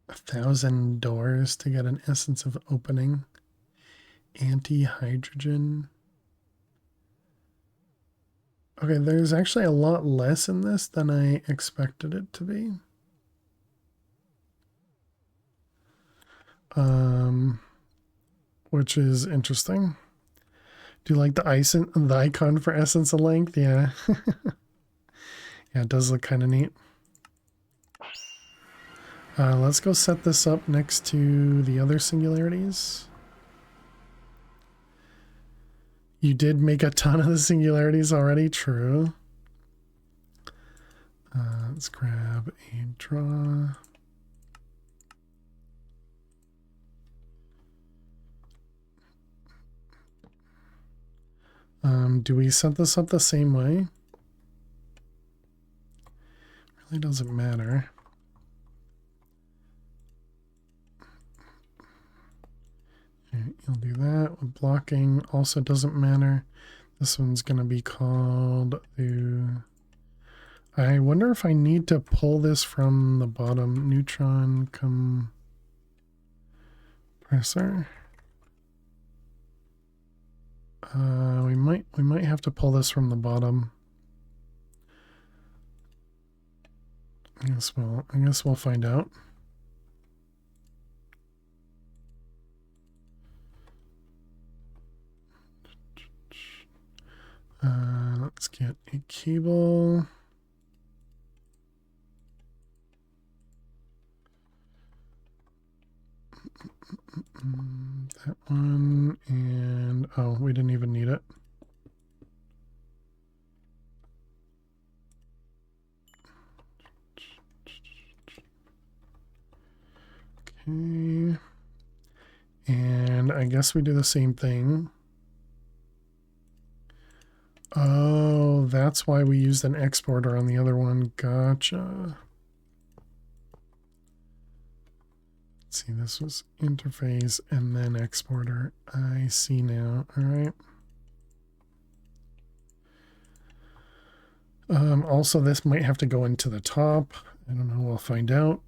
1,000 doors to get an essence of opening. Anti-hydrogen. Okay, there's actually a lot less in this than I expected it to be. Which is interesting. Do you like the icon for essence of length? Yeah. Yeah, it does look kind of neat. Let's go set this up next to the other singularities. You did make a ton of the singularities already, true. Let's grab a draw. Do we set this up the same way? Really doesn't matter. Alright, you'll do that. With blocking also doesn't matter. This one's going to be called the... I wonder if I need to pull this from the bottom. Neutron compressor. We might have to pull this from the bottom. I guess we'll find out. Let's get a cable. That one, and oh, we didn't even need it. Okay. And I guess we do the same thing. Oh, that's why we used an exporter on the other one. Gotcha. Let's see, this was interface and then exporter. I see now. All right. Also, this might have to go into the top. I don't know. We'll find out.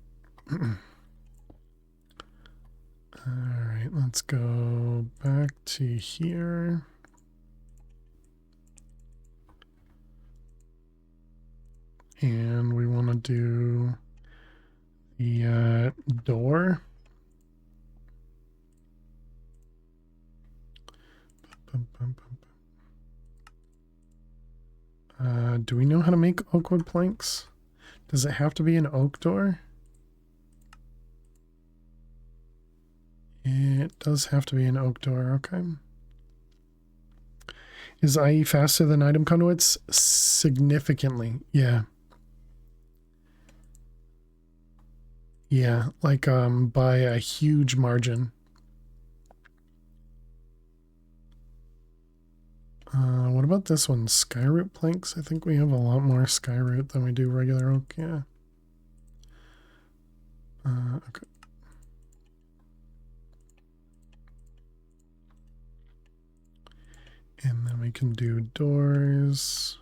All right, let's go back to here. And we want to do the door. Do we know how to make oak wood planks? Does it have to be an oak door? It does have to be an oak door, okay. Is IE faster than item conduits? Significantly, yeah. Yeah, like by a huge margin. What about this one? Skyroot planks? I think we have a lot more skyroot than we do regular oak, yeah. Okay. And then we can do doors.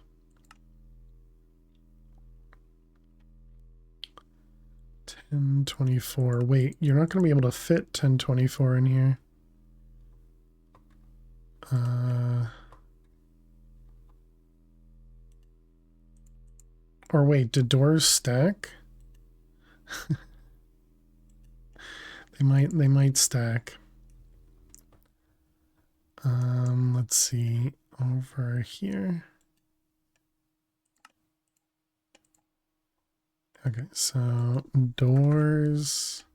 $10.24. Wait, you're not going to be able to fit $10.24 in here. Or wait, do doors stack? They might stack. Let's see over here. Okay, so doors.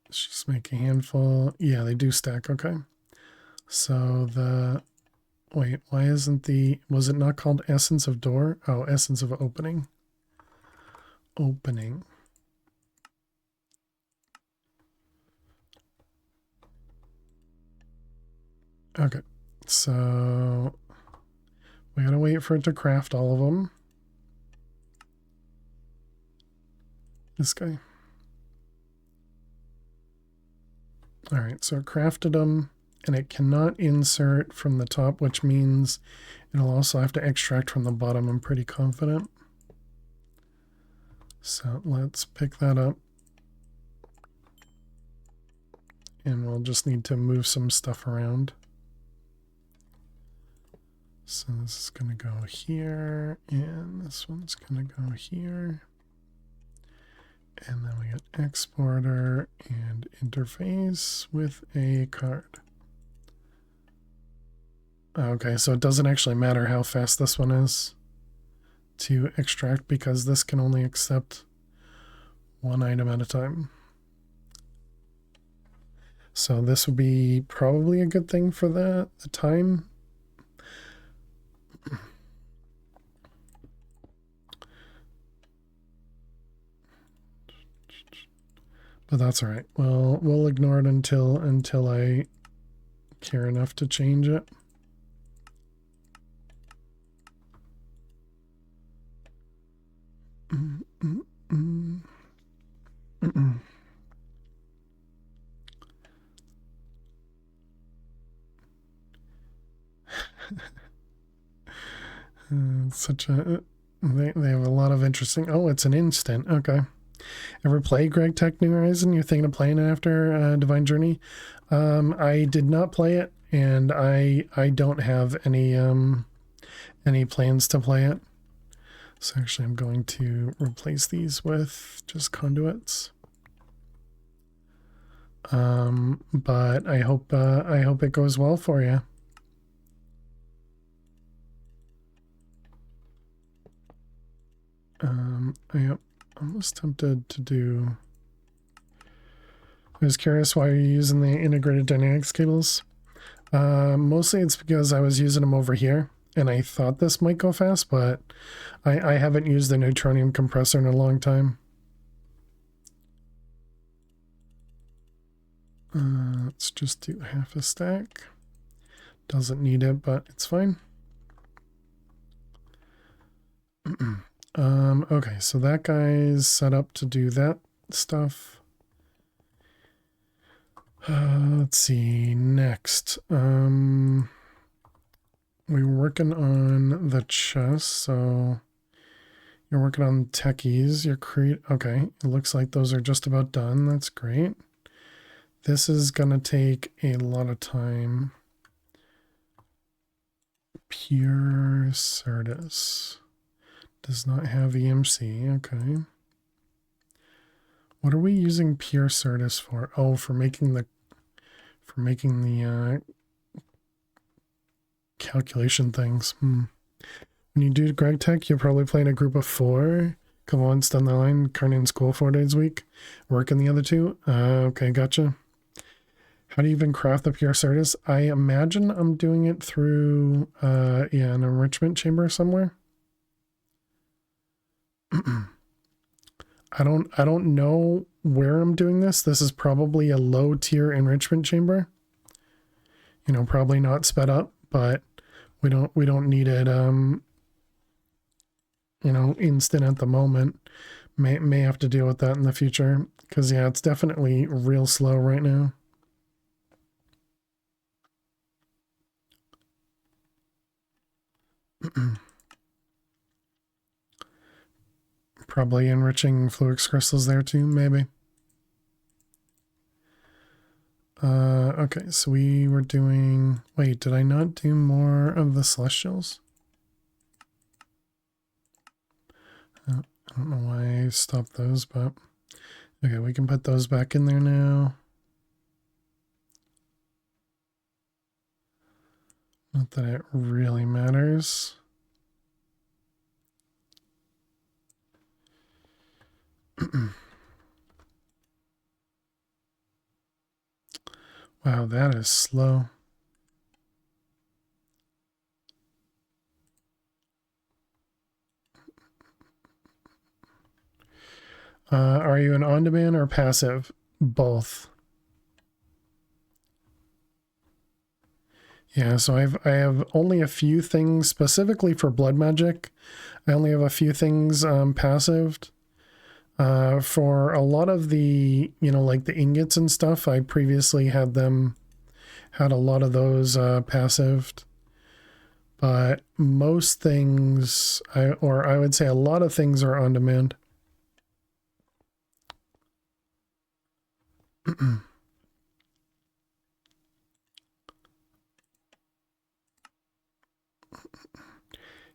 Let's just make a handful. Yeah, they do stack. Okay. So wait, why isn't was it not called essence of door? Oh, essence of opening. Opening. Okay, so we gotta wait for it to craft all of them. This guy. All right, so it crafted them, and it cannot insert from the top, which means it'll also have to extract from the bottom, I'm pretty confident. So let's pick that up. And we'll just need to move some stuff around. So this is going to go here, and this one's going to go here. And then we get exporter and interface with a card. Okay, so it doesn't actually matter how fast this one is to extract because this can only accept one item at a time. So this would be probably a good thing for the time. But that's all right. Well, we'll ignore it until I care enough to change it. Such a they have a lot of interesting. Oh, it's an instant. Okay. Ever play Greg Tech New Horizon? You're thinking of playing it after Divine Journey? I did not play it, and I don't have any plans to play it. So actually, I'm going to replace these with just conduits. But I hope it goes well for you. I'm almost tempted to do. I was curious why you're using the integrated dynamics cables. Mostly it's because I was using them over here, and I thought this might go fast, but I haven't used the neutronium compressor in a long time. Let's just do half a stack. Doesn't need it, but it's fine. Okay, so that guy's set up to do that stuff. Let's see, next. We were working on the chest, so you're working on techies. Okay, it looks like those are just about done. That's great. This is gonna take a lot of time. Pure Certus. Does not have EMC, okay. What are we using Pure Certus for? Oh, for making the calculation things. When you do Greg Tech, you'll probably play in a group of 4. Come on, down the line, currently in school 4 days a week. Working the other 2. Okay, gotcha. How do you even craft the Pure Certus? I imagine I'm doing it through an enrichment chamber somewhere. I don't know where I'm doing this. This is probably a low tier enrichment chamber. You know, probably not sped up, but we don't need it you know, instant at the moment. May have to deal with that in the future, because yeah, it's definitely real slow right now. Probably enriching fluix crystals there too, maybe. Okay, so we were doing... Wait, did I not do more of the celestials? I don't know why I stopped those, but... Okay, we can put those back in there now. Not that it really matters. Wow, that is slow. Are you an on-demand or passive? Both. Yeah, so I have only a few things specifically for blood magic. I only have a few things passived. For a lot of the, you know, like the ingots and stuff, I previously had a lot of those passived. But most things, I would say a lot of things are on demand.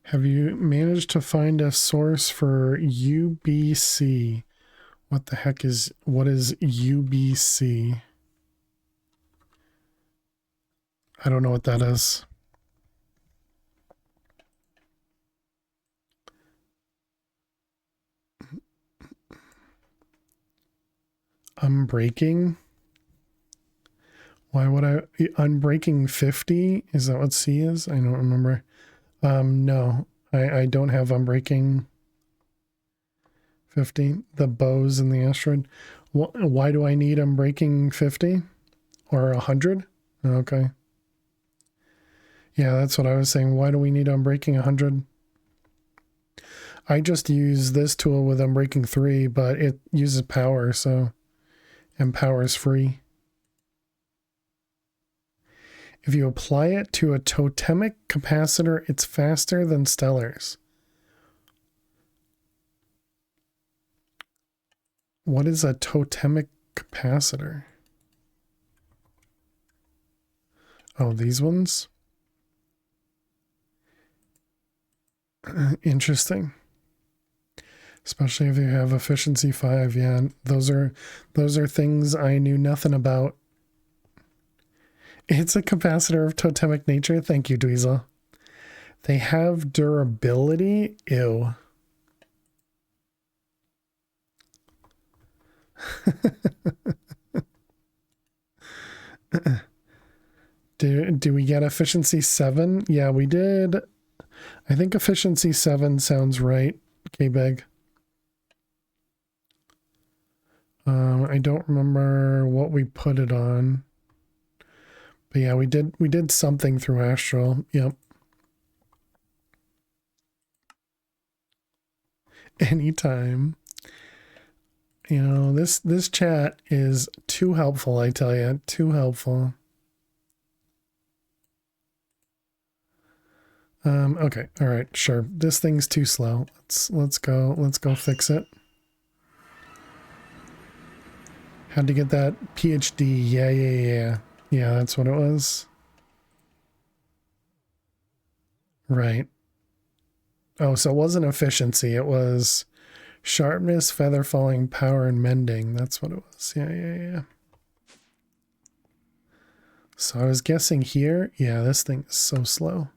Have you managed to find a source for UBC? What is UBC? I don't know what that is. Unbreaking? Why would I... Unbreaking 50? Is that what C is? I don't remember. No, I don't have Unbreaking 50. The bows in the asteroid. Why do I need unbreaking 50 or 100? Okay. Yeah, that's what I was saying. Why do we need unbreaking 100? I just use this tool with unbreaking 3, but it uses power, so, and power is free. If you apply it to a totemic capacitor, it's faster than stellars. What is a totemic capacitor? Oh, these ones? Interesting. Especially if you have efficiency 5. Yeah, those are things I knew nothing about. It's a capacitor of totemic nature. Thank you, Dweezil. They have durability. Ew. Do we get efficiency 7? Yeah, we did. I think efficiency 7 sounds right, K-Beg. I don't remember what we put it on. But yeah, we did something through Astral. Yep. Anytime. You know, this chat is too helpful, I tell you. Too helpful. Okay, all right, sure. This thing's too slow. Let's go fix it. Had to get that PhD. Yeah. Yeah, that's what it was. Right. Oh, so it wasn't efficiency. It was sharpness, feather falling, power, and mending. That's what it was. Yeah. So I was guessing here. Yeah, this thing is so slow.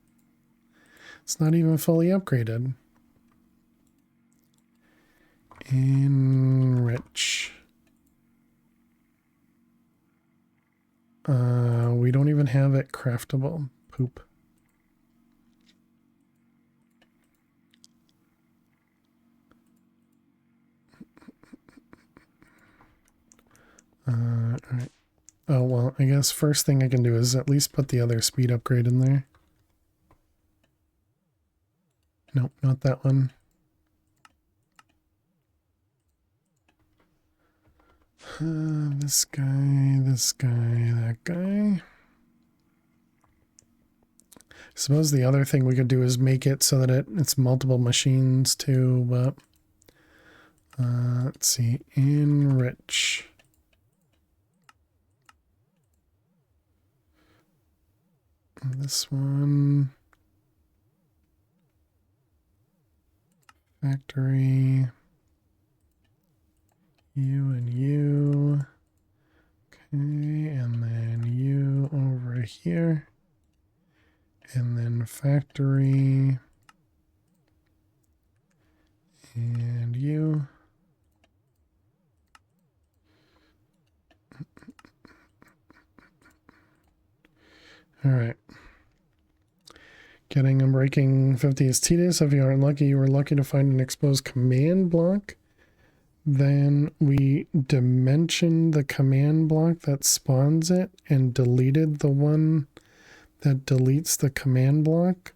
It's not even fully upgraded. Enrich. We don't even have it craftable. Poop. All right. Oh, well, I guess first thing I can do is at least put the other speed upgrade in there. Nope, not that one. This guy, that guy. I suppose the other thing we could do is make it so that it's multiple machines too, but let's see, enrich. This one. Factory. You and you. Okay, and then you over here. And then factory. And you. All right. Getting and breaking 50 is tedious. If you aren't lucky, you were lucky to find an exposed command block. Then we dimensioned the command block that spawns it and deleted the one that deletes the command block.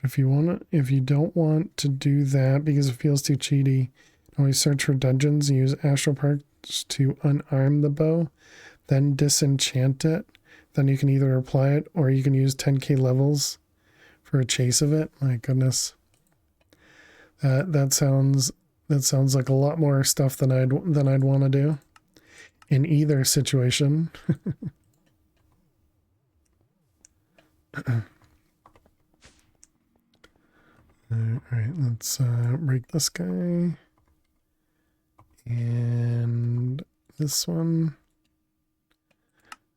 If you don't want to do that because it feels too cheaty, always search for dungeons and use astral parts to unarm the bow, then disenchant it. Then you can either apply it or you can use 10k levels for a chase of it. My goodness. That sounds like a lot more stuff than I'd want to do in either situation. All right, let's break this guy and this one.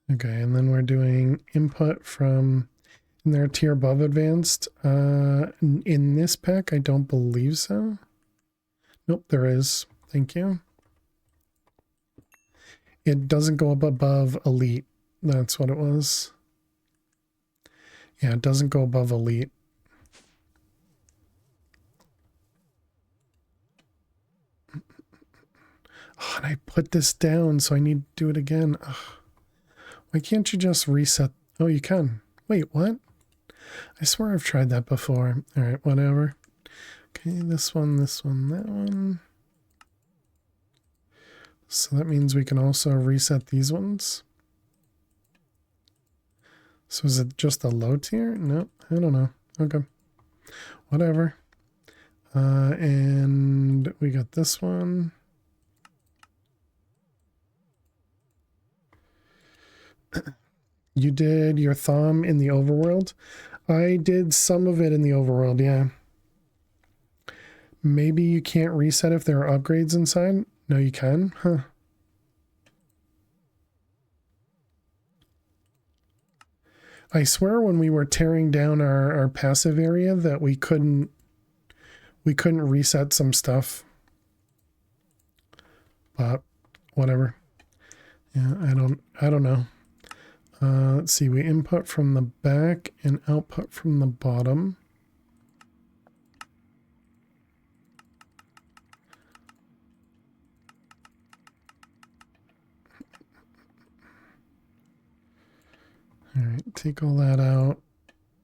Okay, and then we're doing input from in their tier above advanced. In this pack, I don't believe so. Nope, there is. Thank you. It doesn't go up above elite. That's what it was. Yeah, it doesn't go above elite. Oh, and I put this down, so I need to do it again. Ugh. Why can't you just reset? Oh, you can. Wait, what? I swear I've tried that before. All right, whatever. Okay, this one, that one. So that means we can also reset these ones. So is it just a low tier? No, I don't know. Okay, whatever. And we got this one. You did your thumb in the overworld? I did some of it in the overworld, yeah. Maybe you can't reset if there are upgrades inside? No, you can? Huh. I swear when we were tearing down our passive area that we couldn't reset some stuff. But whatever. Yeah, I don't know. Let's see, we input from the back and output from the bottom. All right, take all that out.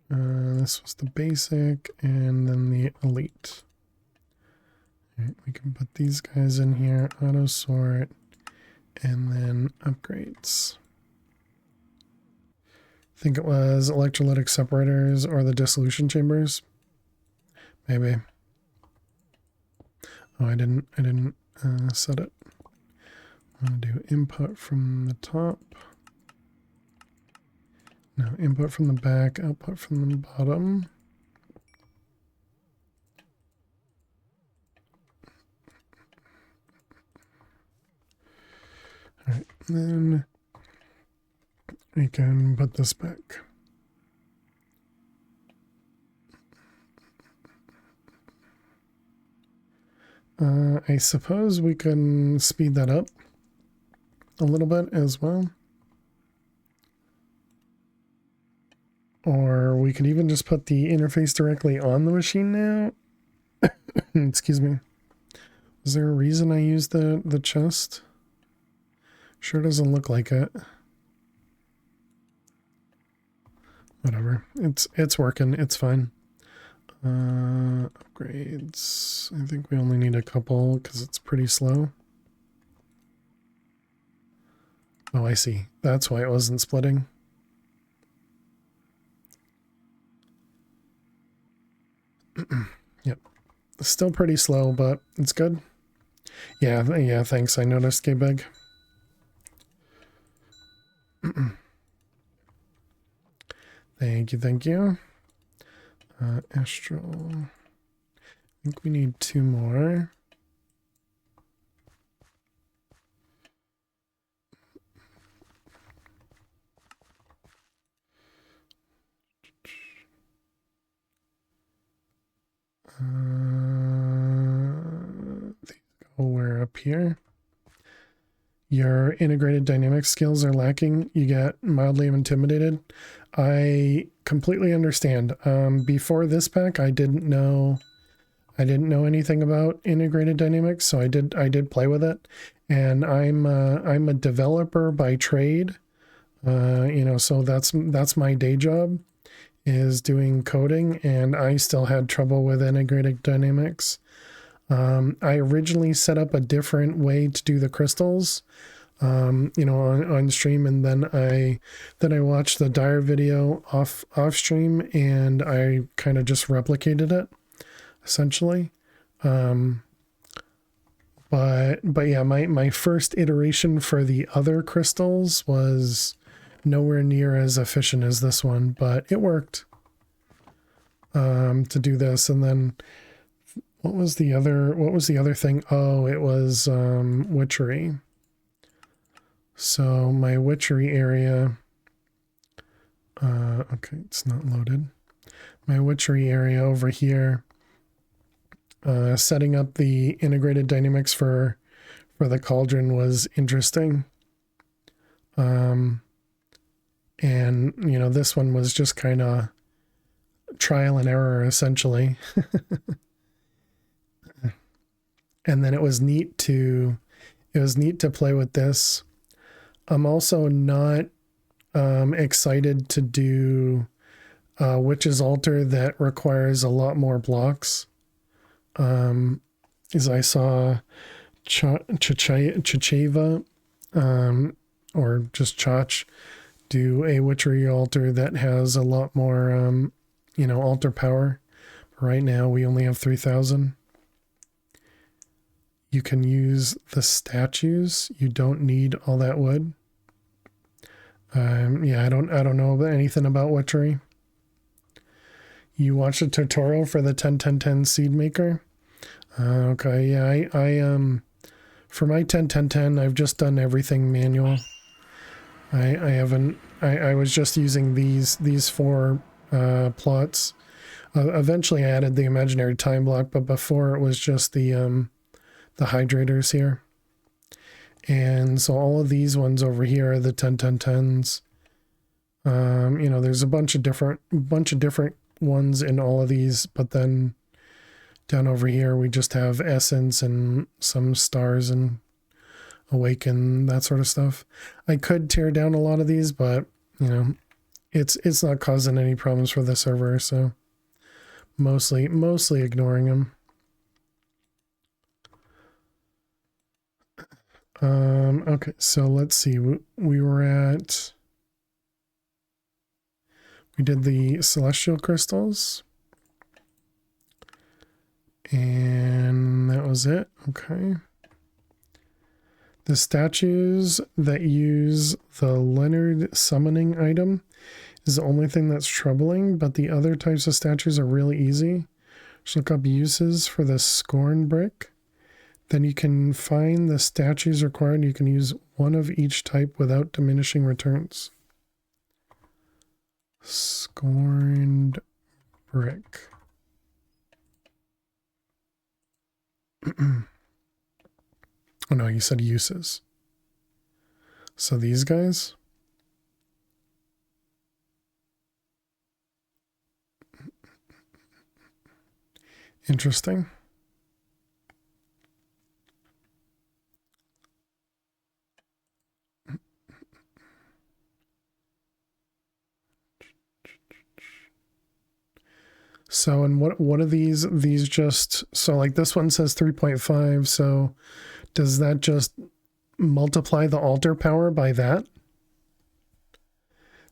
This was the basic and then the elite. All right, we can put these guys in here, auto sort, and then upgrades. I think it was electrolytic separators or the dissolution chambers. Maybe. Oh, I didn't set it. I'm gonna do input from the top. No, input from the back, output from the bottom. All right, then we can put this back. I suppose we can speed that up a little bit as well. Or we could even just put the interface directly on the machine now. Excuse me. Is there a reason I used the chest? Sure doesn't look like it. Whatever. It's working. It's fine. Upgrades. I think we only need a couple because it's pretty slow. Oh, I see. That's why it wasn't splitting. Yep. Still pretty slow, but it's good. Yeah, thanks. I noticed, K-Beg. Thank you. Astral. I think we need 2 more. These go where up here. Your integrated dynamics skills are lacking. You get mildly intimidated. I completely understand. Before this pack, I didn't know anything about integrated dynamics, so I did play with it, and I'm a developer by trade. So that's my day job, is doing coding, and I still had trouble with integrated dynamics. I originally set up a different way to do the crystals, on stream, and then I watched the Dire video off stream, and I kind of just replicated it, essentially. But yeah, my first iteration for the other crystals was nowhere near as efficient as this one, but it worked to do this. And then what was the other thing? Oh, it was witchery. So my witchery area, okay, it's not loaded. My witchery area over here, setting up the integrated dynamics for the cauldron was interesting. And this one was just kind of trial and error, essentially. And then it was neat to it was neat to play with this. I'm also not excited to do Witch's Altar that requires a lot more blocks. As I saw CH28 or just Chach do a witchery altar that has a lot more altar power. Right now we only have 3,000. You can use the statues. You don't need all that wood. Yeah, I don't know anything about witchery. You watched a tutorial for the 10-10-10 seed maker. Okay, yeah, I for my 10-10-10, I've just done everything manual. I was just using these 4 plots. Eventually I added the imaginary time block, but before it was just the hydrators here. And so all of these ones over here are the 10-10-10s. There's a bunch of different ones in all of these, but then down over here we just have essence and some stars and awaken, that sort of stuff. I could tear down a lot of these, but it's not causing any problems for the server, so mostly ignoring them. Okay, so let's see. We did the celestial crystals. And that was it. Okay. The statues that use the Leonard summoning item is the only thing that's troubling, but the other types of statues are really easy. Just look up uses for the scorn brick. Then you can find the statues required. You can use one of each type without diminishing returns. Scorned brick. Oh no, you said uses. So these guys. Interesting. So, and what are these just, so like this one says 3.5, so does that just multiply the altar power by that?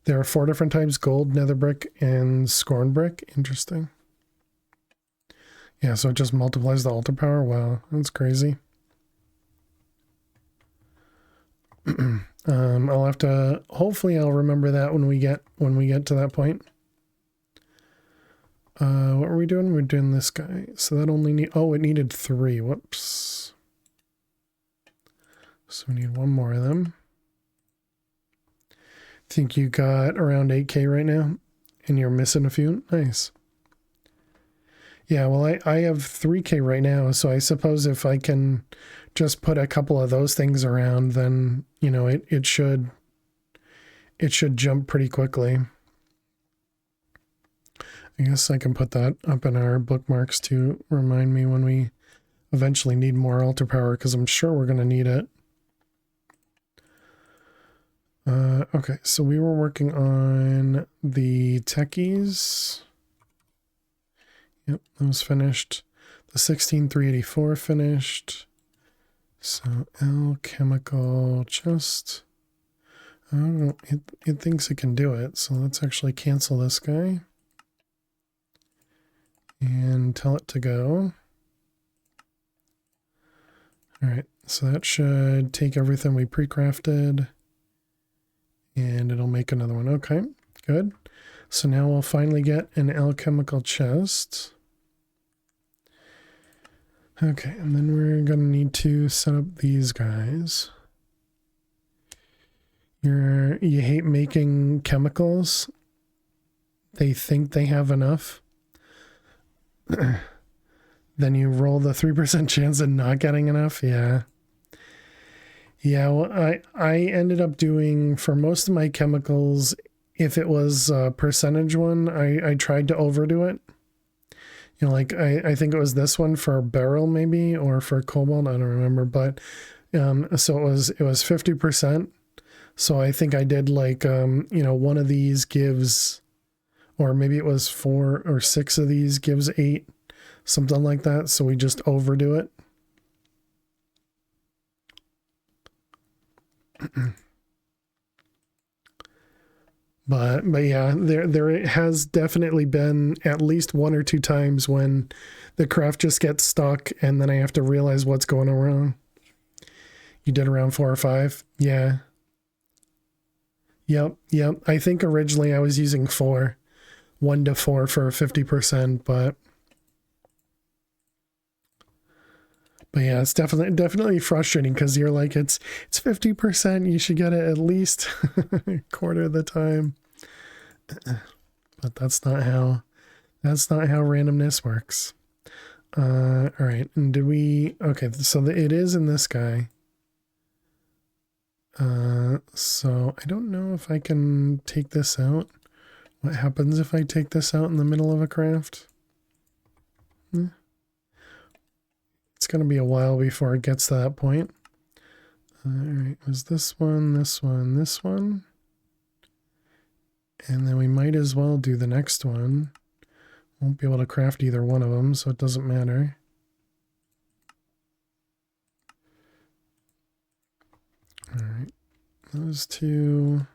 There are 4 different types: gold, nether brick, and scorn brick. Interesting. Yeah, so it just multiplies the altar power. Wow, that's crazy. I'll have to, hopefully I'll remember that when we get to that point. What were we doing? We're doing this guy. So that only need, oh, it needed 3. Whoops. So we need 1 more of them. I think you got around 8K right now, and you're missing a few. Nice. Yeah, well, I have 3K right now, so I suppose if I can just put a couple of those things around, then, it should jump pretty quickly. I guess I can put that up in our bookmarks to remind me when we eventually need more altar power, because I'm sure we're going to need it. Okay, so we were working on the techies. Yep, that was finished. The 16384 finished. So alchemical chest. I don't know, it thinks it can do it, so let's actually cancel this guy. And tell it to go. Alright, so that should take everything we pre-crafted. And it'll make another one. Okay, good. So now we'll finally get an alchemical chest. Okay, and then we're going to need to set up these guys. You hate making chemicals. They think they have enough. Then you roll the 3% chance of not getting enough. Yeah. Yeah, well, I ended up doing, for most of my chemicals, if it was a percentage one, I tried to overdo it. Like I think it was this one for beryl maybe, or for cobalt, I don't remember, but So it was 50%. So I think I did like, one of these gives, or maybe it was 4 or 6 of these gives 8, something like that. So we just overdo it. But yeah, there has definitely been at least 1 or 2 times when the craft just gets stuck and then I have to realize what's going on wrong. You did around 4 or 5? Yeah. Yep. I think originally I was using 4, 1 to 4 for 50%, but yeah, it's definitely frustrating because you're like, it's 50%. You should get it at least a quarter of the time. But that's not how randomness works. All right. And okay, so it is in this guy. So I don't know if I can take this out. What happens if I take this out in the middle of a craft? It's going to be a while before it gets to that point. All right, was this one, this one, this one? And then we might as well do the next one. Won't be able to craft either one of them, so it doesn't matter. All right, those two.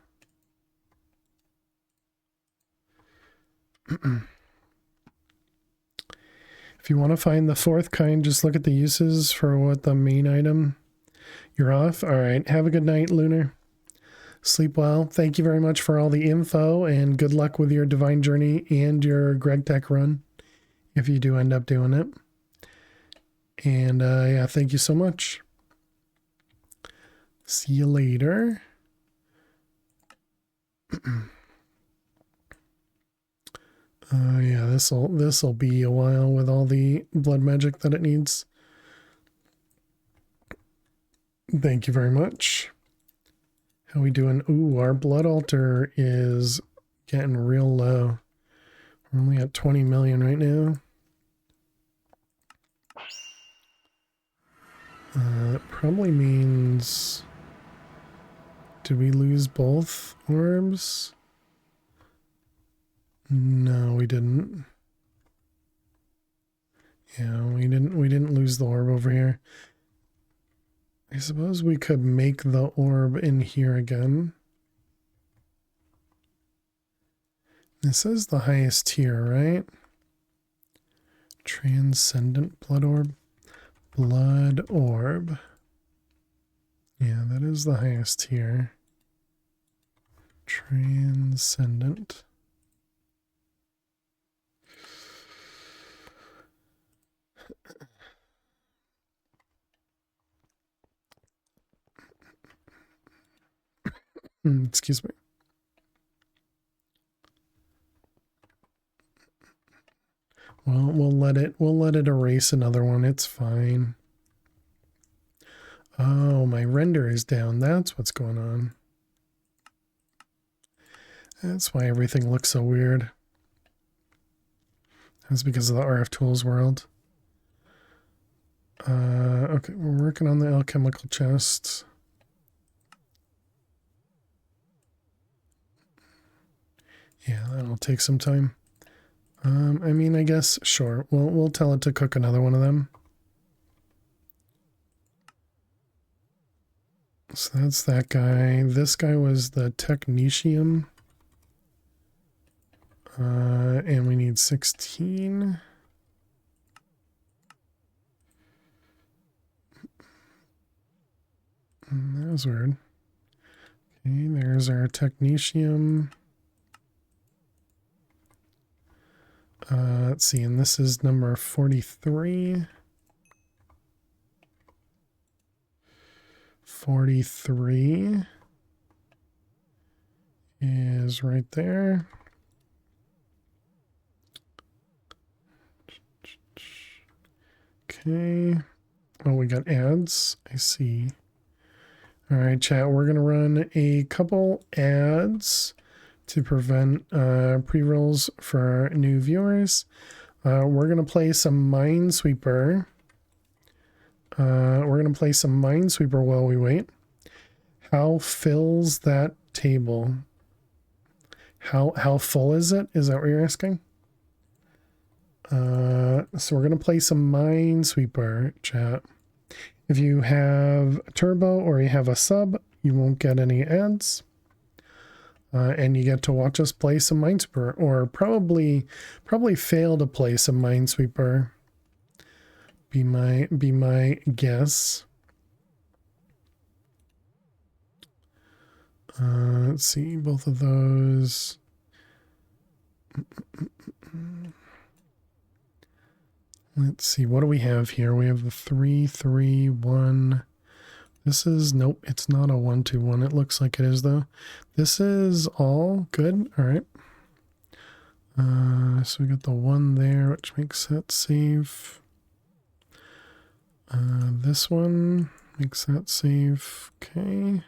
If you want to find the 4th kind, just look at the uses for what the main item. You're off? All right. Have a good night, Lunar. Sleep well. Thank you very much for all the info, and good luck with your Divine Journey and your Greg Tech run, if you do end up doing it. And yeah, thank you so much. See you later. Yeah, this'll be a while with all the blood magic that it needs. Thank you very much. How we doing? Ooh, our blood altar is getting real low. We're only at 20 million right now. It probably means... Did we lose both orbs? No, we didn't. Yeah, we didn't lose the orb over here. I suppose we could make the orb in here again. This is the highest tier, right? Transcendent blood orb. Blood orb. Yeah, that is the highest tier. Transcendent. Excuse me. Well, we'll let it erase another one. It's fine. Oh, my render is down. That's what's going on. That's why everything looks so weird. That's because of the RF Tools world. Okay, we're working on the alchemical chest. Yeah, that'll take some time. I mean, I guess, sure. We'll tell it to cook another one of them. So that's that guy. This guy was the technetium. And we need 16. That was weird. Okay, there's our technetium. Let's see, and this is number 43. 43 is right there. Okay. Oh, we got ads. I see. All right, chat. We're going to run a couple ads to prevent pre-rolls for new viewers. We're going to play some Minesweeper. We're going to play some Minesweeper while we wait. How fills that table? How full is it? Is that what you're asking? So we're going to play some Minesweeper, chat. If you have a turbo or you have a sub, you won't get any ads. And you get to watch us play some Minesweeper, or probably fail to play some Minesweeper. Be my guess. Let's see, both of those. Let's see, what do we have here? We have the 3, 3, 1. This is, nope, it's not a 1, 2, 1. It looks like it is, though. This is all good. All right. So we got the 1 there, which makes that safe. This one makes that safe. Okay.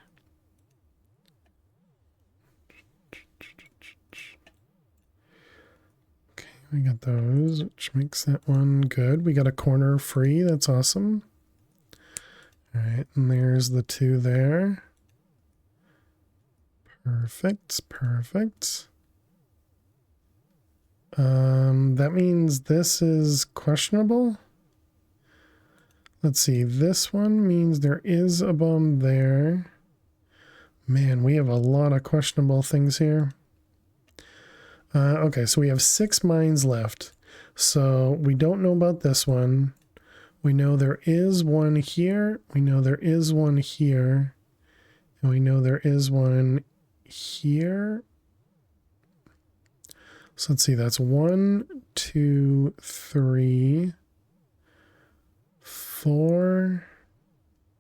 We got those, which makes that one good. We got a corner free. That's awesome. All right, and there's the 2 there. Perfect, perfect. That means this is questionable. Let's see. This one means there is a bomb there. Man, we have a lot of questionable things here. Okay, so we have 6 mines left. So we don't know about this one. We know there is one here. We know there is one here. And we know there is one here. So let's see, that's 1, 2, 3, 4,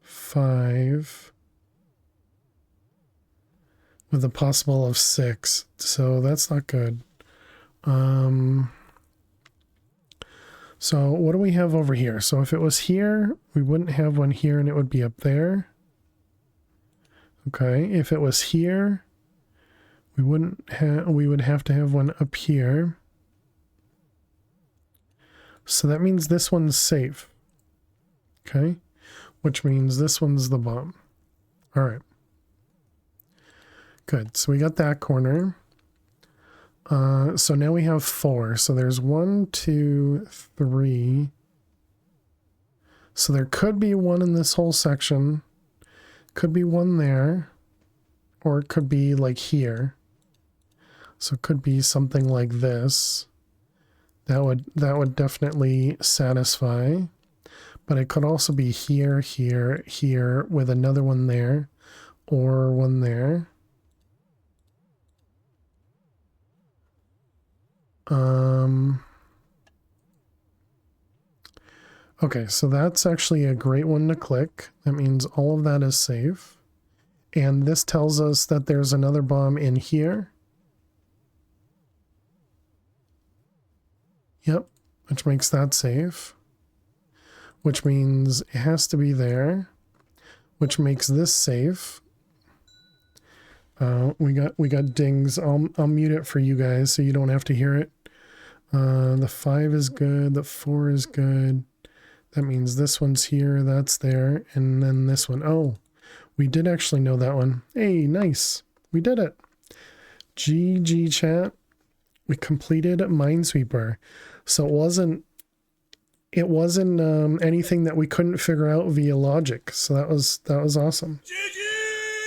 5. With a possible of 6. So that's not good. So what do we have over here? So if it was here, we wouldn't have one here and it would be up there. Okay, if it was here, we would have to have one up here. So that means this one's safe. Okay, which means this one's the bomb. All right. Good, so we got that corner. So now we have 4. So there's 1, 2, 3. So there could be one in this whole section. Could be one there. Or it could be like here. So it could be something like this. That would definitely satisfy. But it could also be here, here, here, with another one there. Or one there. Okay, so that's actually a great one to click. That means all of that is safe. And this tells us that there's another bomb in here. Yep, which makes that safe. Which means it has to be there. Which makes this safe. We got dings. I'll mute it for you guys so you don't have to hear it. The 5 is good. The 4 is good. That means this one's here. That's there. And then this one. Oh, we did actually know that one. Hey, nice. We did it. GG chat. We completed Minesweeper. So it wasn't anything that we couldn't figure out via logic. So that was awesome.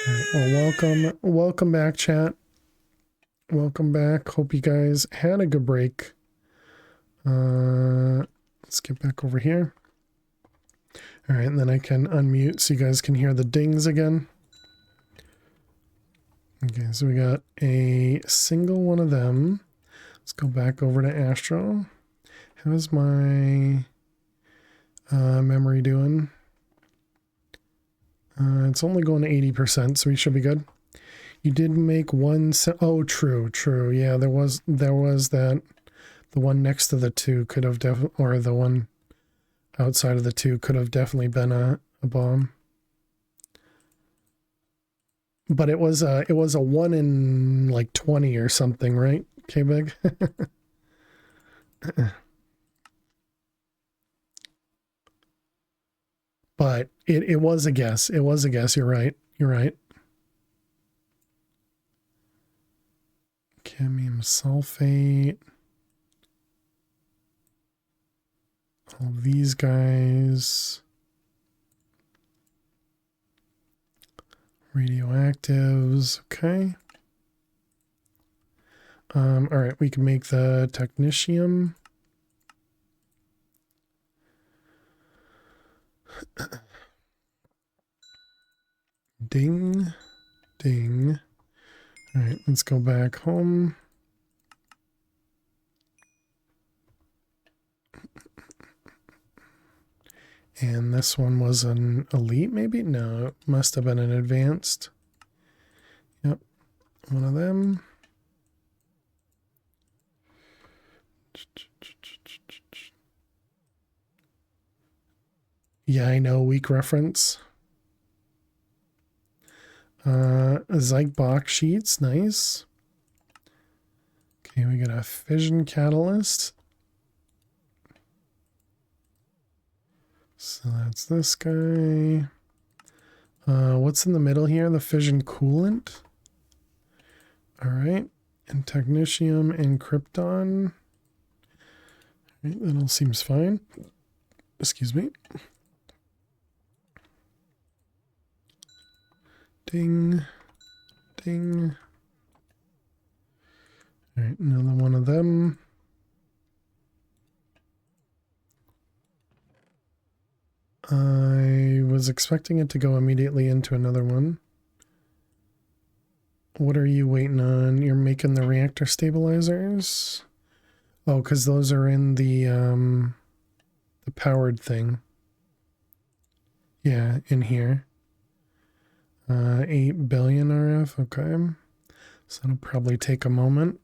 All right, well, welcome back, chat. Welcome back. Hope you guys had a good break. Let's get back over here. All right, and then I can unmute so you guys can hear the dings again. Okay, so we got a single one of them. Let's go back over to Astro. How's my memory doing? It's only going to 80%, so we should be good. You did make one. Oh, true. Yeah, there was that. The one next to the 2 could have definitely, or the one outside of the 2 could have definitely been a bomb. But it was a 1 in like 20 or something, right? K-Big? but it was a guess. It was a guess. You're right. You're right. Cadmium sulfate. All these guys. Radioactives. Okay. All right, we can make the technetium. Ding, ding. All right, let's go back home. And this one was an elite, maybe? No, it must have been an advanced. Yep, one of them. Yeah, I know, weak reference. Zyke box sheets, nice. Okay, we got a fission catalyst. So that's this guy. What's in the middle here? The fission coolant. All right, and technetium and krypton. All right, that all seems fine. Excuse me. Ding, ding. All right, another one of them. I was expecting it to go immediately into another one. What are you waiting on? You're making the reactor stabilizers? Oh, because those are in the powered thing. Yeah, in here. 8 billion RF, okay. So it'll probably take a moment.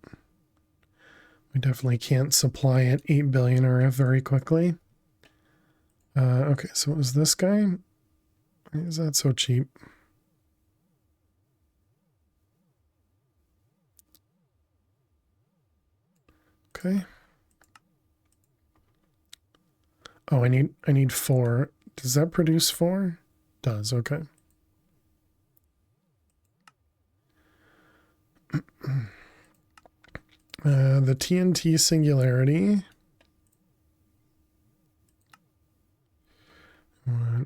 We definitely can't supply it 8 billion RF very quickly. Okay, so it was this guy. Why is that so cheap? Okay. Oh, I need 4. Does that produce 4? Does, okay. The TNT singularity.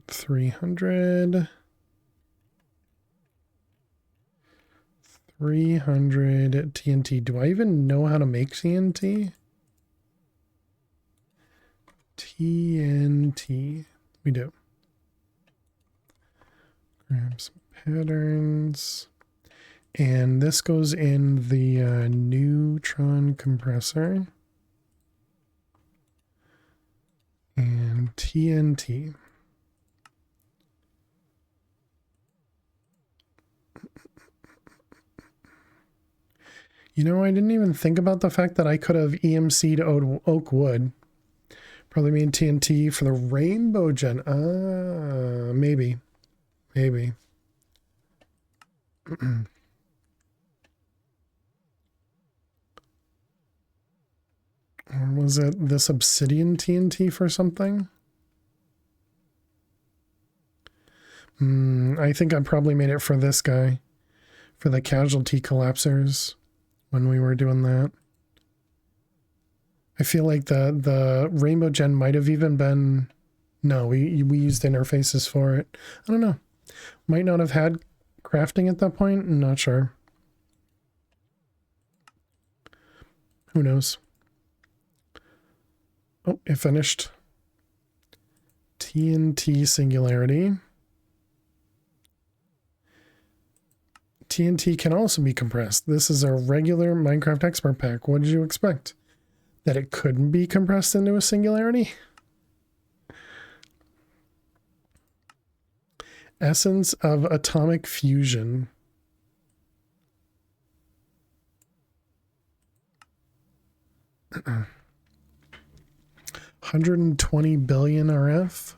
300. 300 TNT. Do I even know how to make TNT? TNT. We do. Grab some patterns. And this goes in the neutron compressor. And TNT. You know, I didn't even think about the fact that I could have EMC'd oak wood. Probably mean TNT for the rainbow gen. Ah, maybe. Maybe. Or was it this obsidian TNT for something? I think I probably made it for this guy. For the casualty collapsers. When we were doing that. I feel like the rainbow gen might have even been... No, we used interfaces for it. I don't know. Might not have had crafting at that point. I'm not sure. Who knows? Oh, it finished. TNT singularity. TNT can also be compressed. This is a regular Minecraft expert pack. What did you expect? That it couldn't be compressed into a singularity? Essence of atomic fusion. $120 billion RF.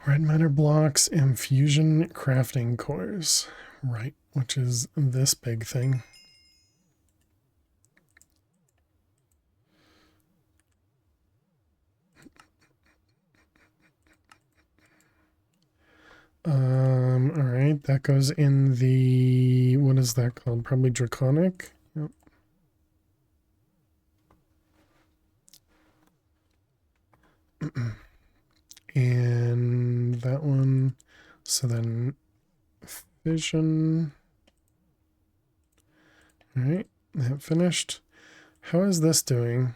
Red matter blocks and fusion crafting cores. Right, which is this big thing. All right, that goes in the, what is that called? Probably draconic. Yep. And that one, so then fission. All right, that finished. How is this doing?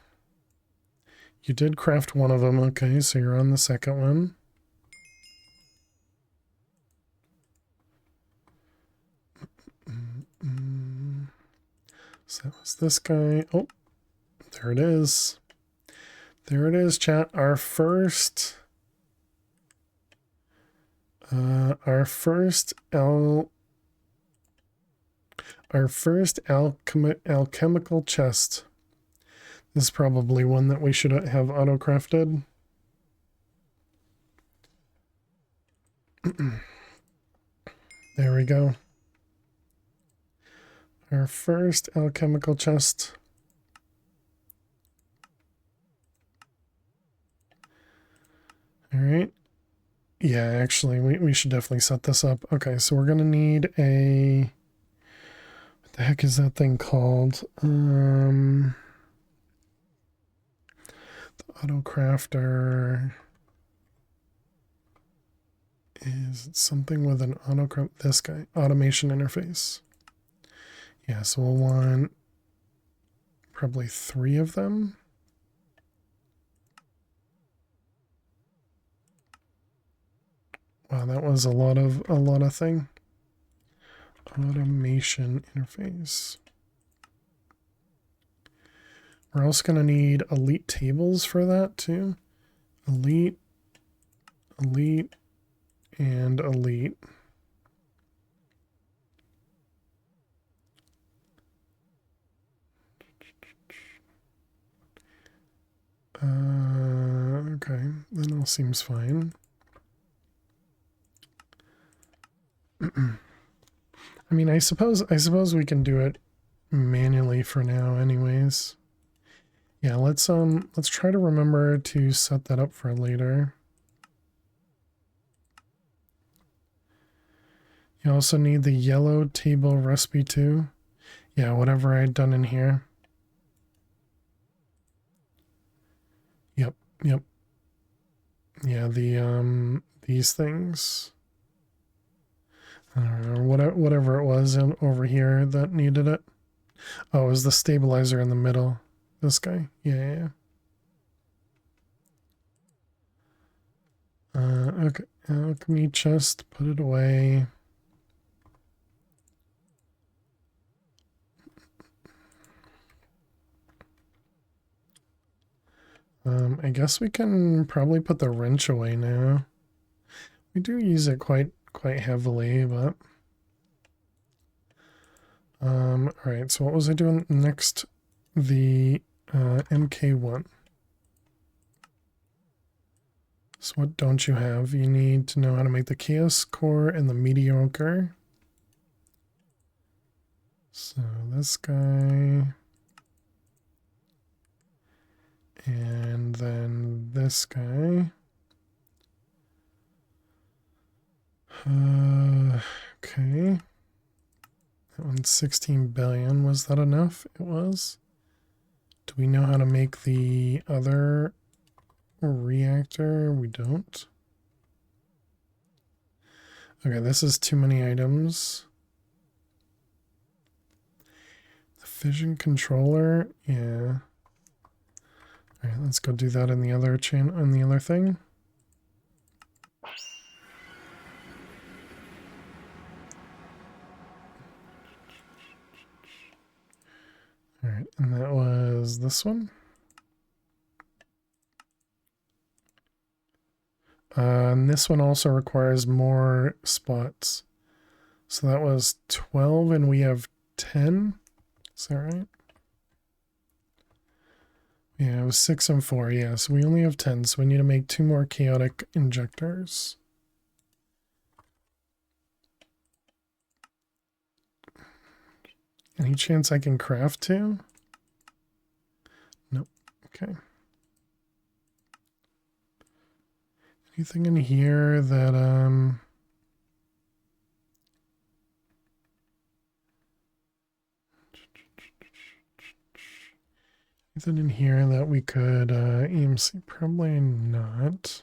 You did craft one of them. Okay, so you're on the second one. So that was this guy. Oh, there it is. There it is, chat. Our first alchemical chest. This is probably one that we should have auto-crafted. There we go. Our first alchemical chest. All right. Yeah, actually, we should definitely set this up. Okay, so we're gonna need a, what the heck is that thing called? The auto crafter is something with an this guy, automation interface. Yeah, so we'll want probably 3 of them. Wow, that was a lot of thing. Automation interface. We're also going to need elite tables for that too. Elite, elite, and elite. Okay, that all seems fine. I mean, I suppose we can do it manually for now anyways. Yeah, let's try to remember to set that up for later. You also need the yellow table recipe too. Yeah, whatever I'd done in here. Yep, yep. Yeah, the these things. I don't know, whatever it was over here that needed it. Oh, it was the stabilizer in the middle. This guy. Yeah. Okay. Alchemy chest. Put it away. I guess we can probably put the wrench away now. We do use it quite heavily, but all right, so what was I doing next? The MK1. So what don't you have? You need to know how to make the chaos core and the mediocre. So this guy. And then this guy. Okay. That one's 16 billion. Was that enough? It was. Do we know how to make the other reactor? We don't. Okay, this is too many items. The fission controller, yeah. All right, let's go do that in the other channel, on the other thing. All right, and that was this one. And this one also requires more spots. So that was 12 and we have 10. Is that right? Yeah, it was 6 and 4. Yeah, so we only have 10. So we need to make 2 more chaotic injectors. Any chance I can craft 2? Nope. Okay. Anything in here that Anything in here that we could EMC? Probably not.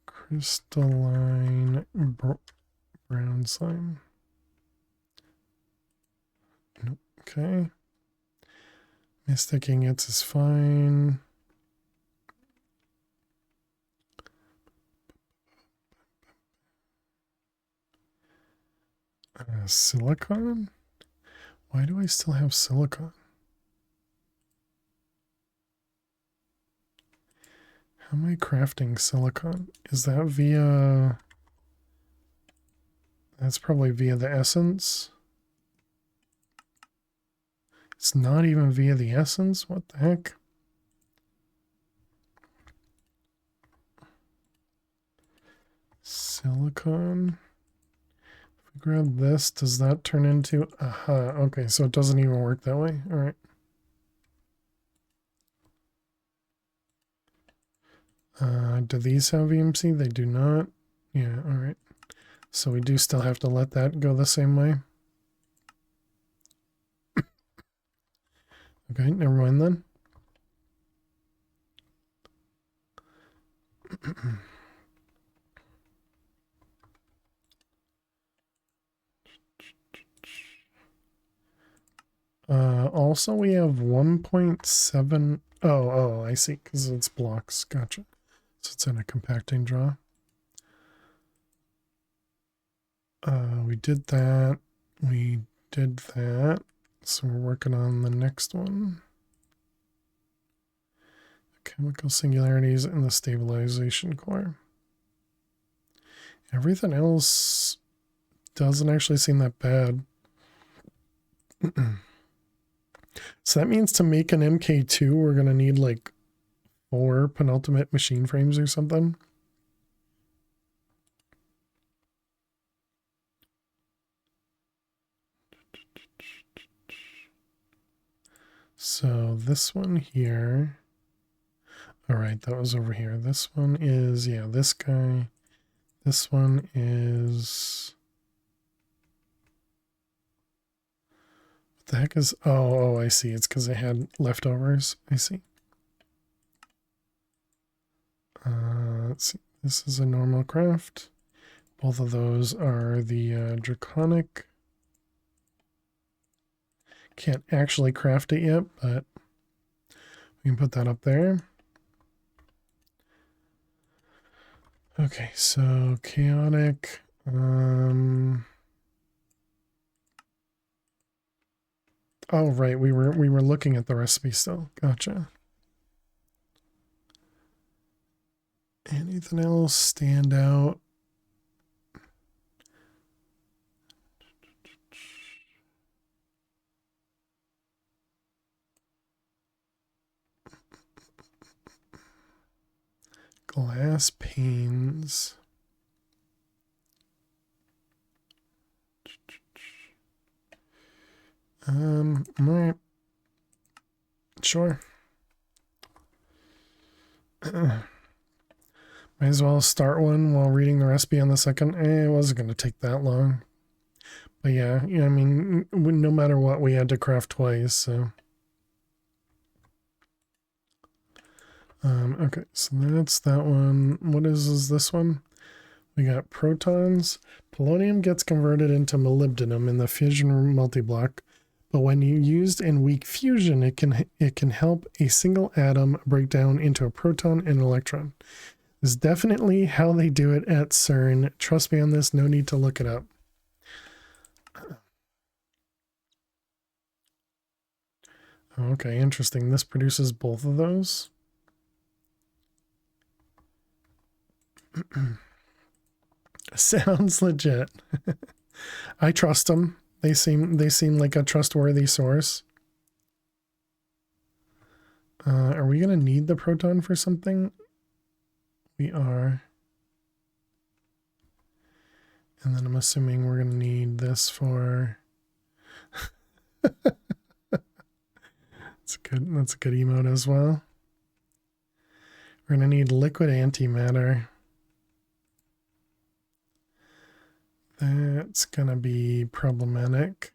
Crystalline brown slime. Nope. Okay. Mystic ingots is fine. Silicon? Why do I still have silicon? How am I crafting silicon? Is that via... That's probably via the essence. It's not even via the essence? What the heck? Silicon. If we grab this, does that turn into... Aha, okay, so it doesn't even work that way. All right. Do these have EMC? They do not. Yeah, all right. So we do still have to let that go the same way. Okay, never mind then. Also we have 1.7. Oh, I see, because it's blocks. Gotcha. So it's in a compacting draw. We did that. We did that. So we're working on the next one. Chemical singularities and the stabilization core. Everything else doesn't actually seem that bad. So that means to make an MK2, we're going to need like 4 penultimate machine frames or something. So this one here. All right, that was over here. This one is, yeah, this guy. This one is... What the heck is... Oh, I see. It's because I had leftovers. I see. Let's see. This is a normal craft. Both of those are the draconic. Can't actually craft it yet, but we can put that up there. Okay, so chaotic. Oh, right. We were looking at the recipe still. Gotcha. Anything else stand out? Glass panes. Right. Sure. Might as well start one while reading the recipe on the second. It wasn't going to take that long. But yeah, I mean, no matter what, we had to craft twice, so. Okay, so that's that one. What is this one? We got protons. Polonium gets converted into molybdenum in the fission multi-block, but when used in weak fusion, it can help a single atom break down into a proton and electron. This is definitely how they do it at CERN. Trust me on this, no need to look it up. Okay, interesting. This produces both of those. Sounds legit. I trust them. They seem like a trustworthy source. Are we gonna need the proton for something? We are. And then I'm assuming we're gonna need this for... That's a good emote as well. We're gonna need liquid antimatter. That's gonna be problematic.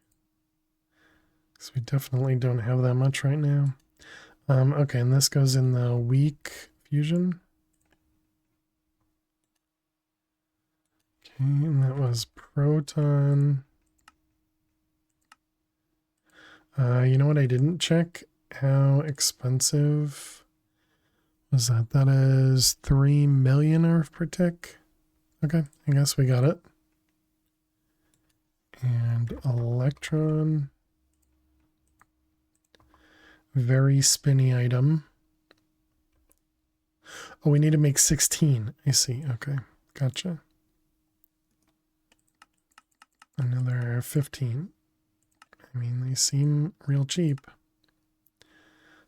So we definitely don't have that much right now. Okay, and this goes in the weak fusion. Okay, and that was proton. You know what I didn't check? How expensive was that? That is 3 million Earth per tick. Okay, I guess we got it. And electron. Very spinny item. Oh, we need to make 16. I see. Okay, gotcha. Another 15. I mean, they seem real cheap.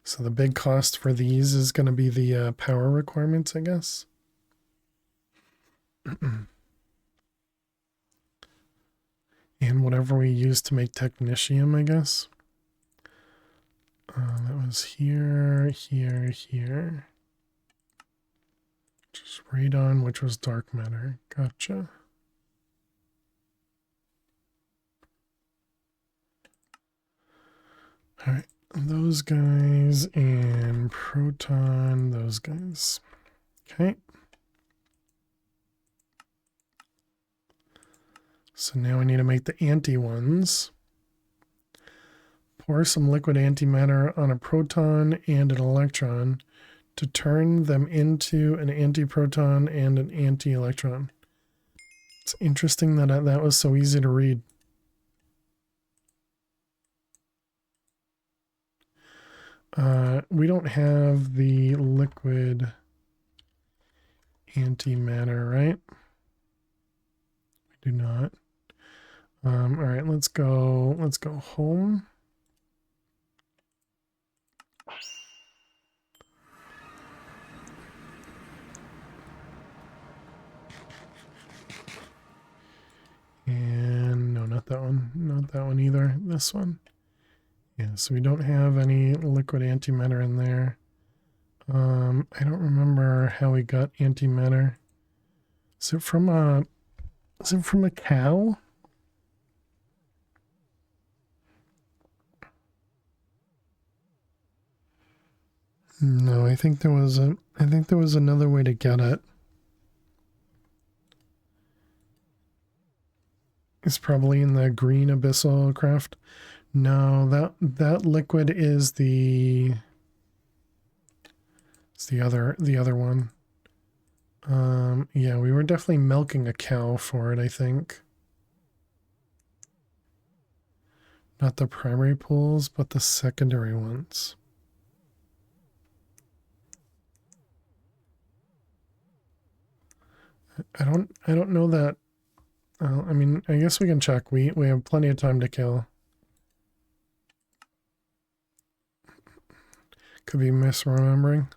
So the big cost for these is going to be the power requirements, I guess. And whatever we use to make technetium, I guess. That was here, here, here. Just radon, which was dark matter. Gotcha. All right, those guys and proton, those guys. Okay. So now we need to make the anti ones. Pour some liquid antimatter on a proton and an electron to turn them into an antiproton and an anti-electron. It's interesting that that was so easy to read. We don't have the liquid antimatter, right? We do not. All right, let's go home. And no, not that one. Not that one either. This one. Yeah, so we don't have any liquid antimatter in there. I don't remember how we got antimatter. Is it from a cow? No, I think there was another way to get it. It's probably in the green abyssal craft. No, that liquid is the other one. Yeah, we were definitely milking a cow for it, I think. Not the primary pools, but the secondary ones. I don't know that. I mean, I guess we can check. We have plenty of time to kill. Could be misremembering.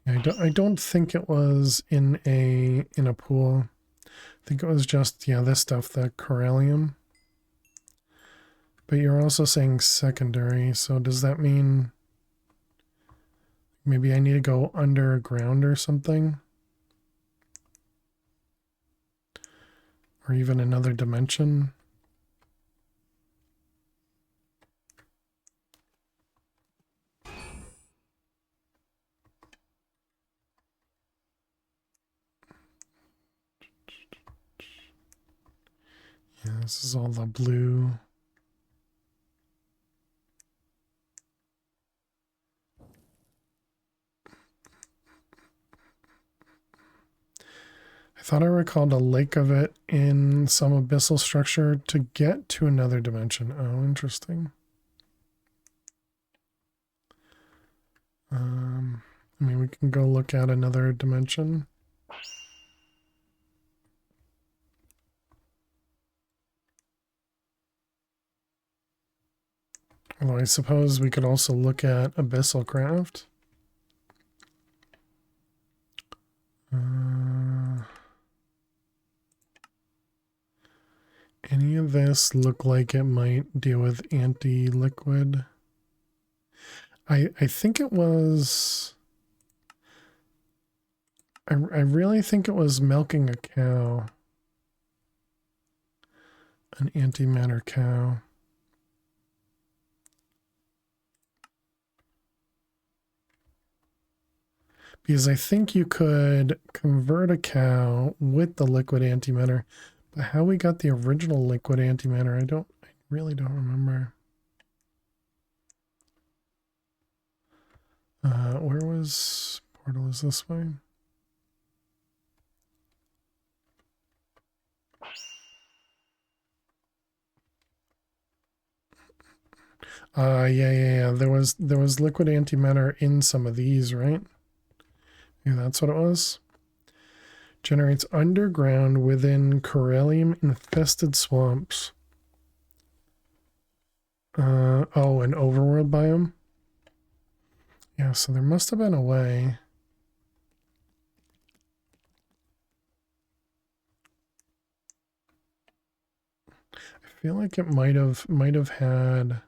I don't think it was in a pool. I think it was just this stuff, the corallium. But you're also saying secondary, so does that mean maybe I need to go underground or something? Or even another dimension? Yeah, this is all the blue. I thought I recalled a lake of it in some abyssal structure to get to another dimension. Oh, interesting. I mean, we can go look at another dimension. Although I suppose we could also look at abyssal craft. Any of this look like it might deal with anti-liquid? I think it was... I really think it was milking a cow. An antimatter cow. Because I think you could convert a cow with the liquid antimatter. But how we got the original liquid antimatter, I really don't remember. Where was portal? Is this way? Yeah. There was liquid antimatter in some of these, right? Yeah, that's what it was. Generates underground within corallium infested swamps. Oh, an overworld biome. Yeah, so there must have been a way. I feel like it might have had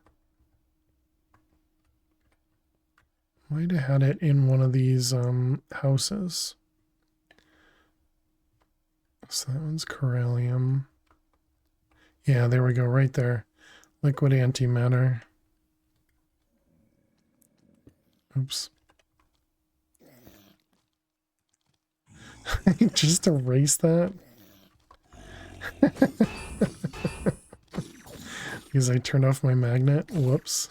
it in one of these houses. So that one's corallium. Yeah, there we go, right there. Liquid antimatter. Oops. Just erase that. Because I turned off my magnet. Whoops.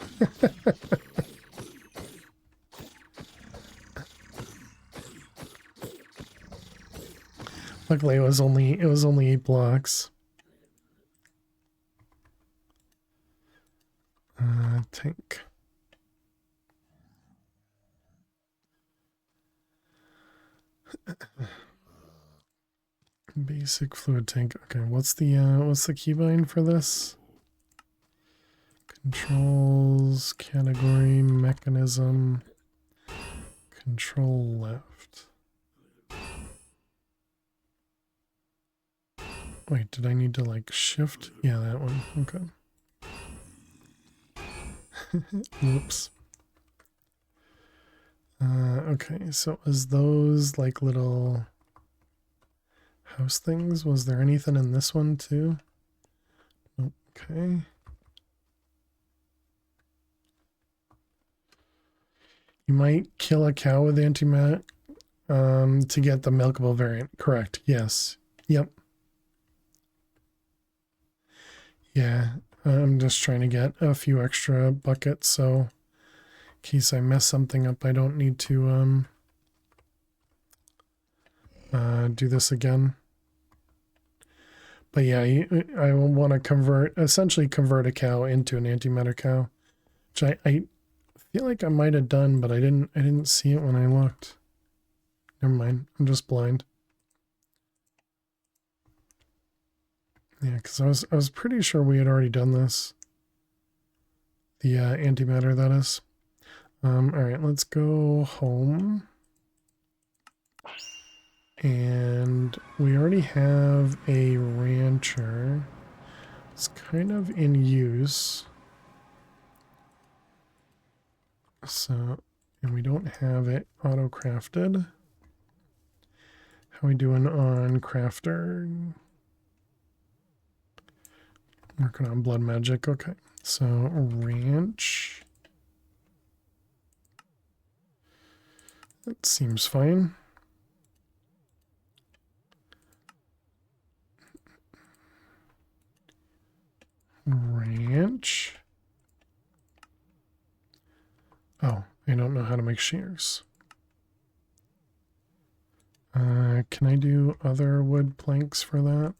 Luckily it was only 8 blocks. Tank. Basic fluid tank. Okay, what's the keybind for this? Controls, category, mechanism, control left. Wait, did I need to like shift? Yeah, that one. Okay. Whoops. Okay, so is those like little house things? Was there anything in this one too? Okay. You might kill a cow with antimat to get the milkable variant. Correct. Yes. Yep. Yeah. I'm just trying to get a few extra buckets, so in case I mess something up, I don't need to do this again. But yeah, I want to essentially convert a cow into an antimatter cow, which I feel like I might have done, but I didn't see it when I looked. Never mind. I'm just blind. Yeah, because I was pretty sure we had already done this. The antimatter, that is. All right, let's go home. And we already have a rancher. It's kind of in use. So, and we don't have it auto-crafted. How we doing on crafter? Working on blood magic. Okay, so ranch. That seems fine. Ranch. Oh, I don't know how to make shears. Can I do other wood planks for that?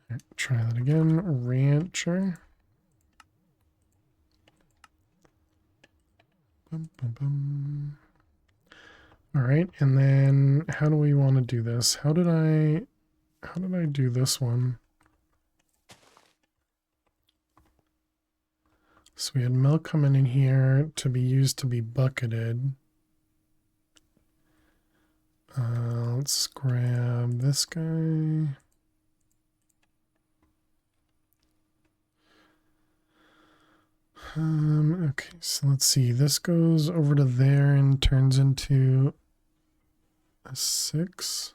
Right, try that again. Rancher. Bum, bum, bum. All right, and then how do we want to do this? How did I do this one? So we had milk coming in here to be used to be bucketed. Let's grab this guy. Okay, so let's see. This goes over to there and turns into a 6.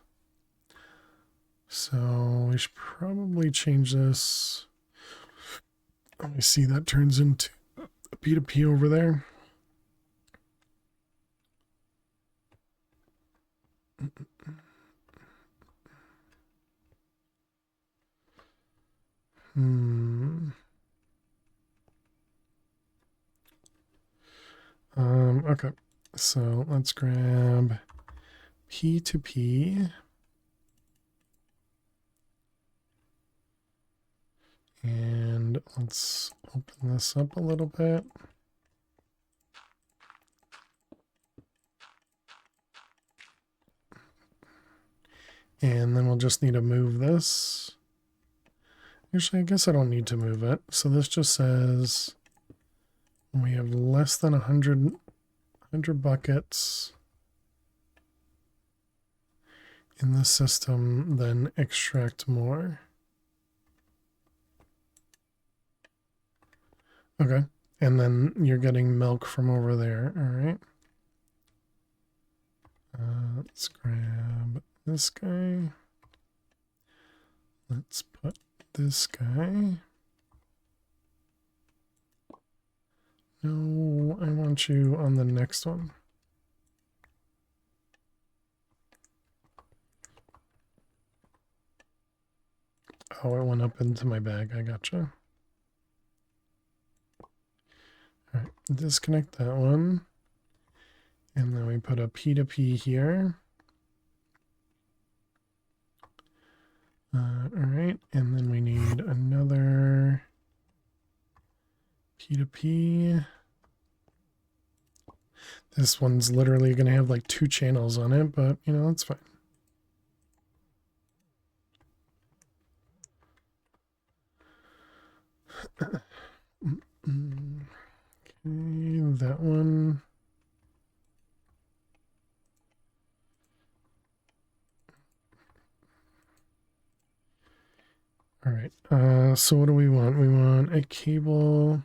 So we should probably change this. Let me see, that turns into a P2P over there. Okay, so let's grab P2P. And let's open this up a little bit. And then we'll just need to move this. Actually, I guess I don't need to move it. So this just says when we have less than 100 buckets in the system, then extract more. Okay. And then you're getting milk from over there. All right. Let's grab this guy. Let's put this guy. No, I want you on the next one. Oh, it went up into my bag. I gotcha. All right, disconnect that one. And then we put a P2P here. All right, and then we need another P2P. This one's literally going to have like 2 channels on it, but you know, that's fine. Okay, that one. All right, so what do we want? We want a cable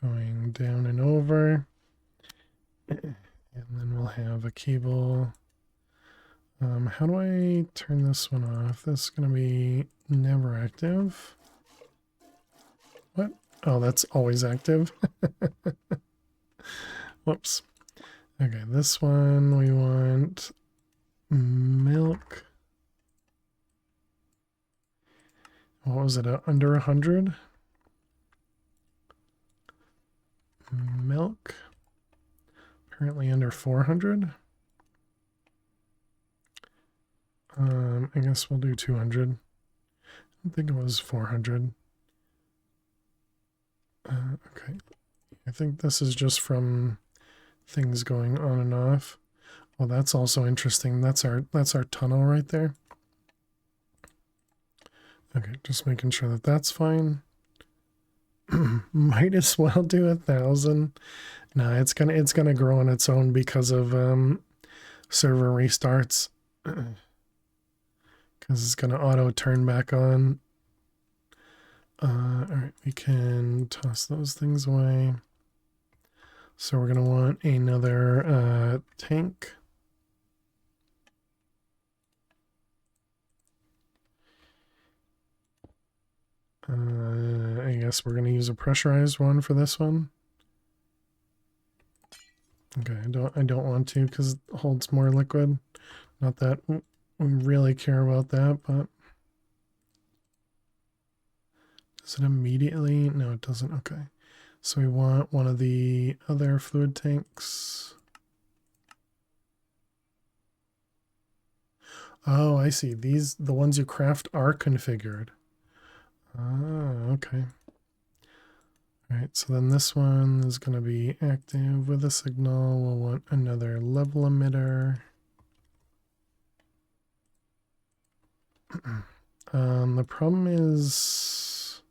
going down and over. And then we'll have a cable. How do I turn this one off? This is going to be never active. What? Oh, that's always active. Whoops. Okay, this one we want milk. What was it? Under 100? Milk. Apparently under 400. I guess we'll do 200. I don't think it was 400. Okay. I think this is just from things going on and off. Well, that's also interesting. That's our tunnel right there. Okay, just making sure that that's fine. Might as well do 1,000. No, it's gonna grow on its own because of server restarts. Because it's gonna auto turn back on. All right, we can toss those things away. So we're gonna want another tank. I guess we're going to use a pressurized one for this one. Okay, I don't want to because it holds more liquid. Not that we really care about that, but does it immediately? No, it doesn't. Okay, so we want one of the other fluid tanks. Oh, I see. The ones you craft are configured. Ah, okay. All right, so then this one is going to be active with a signal. We'll want another level emitter. The problem is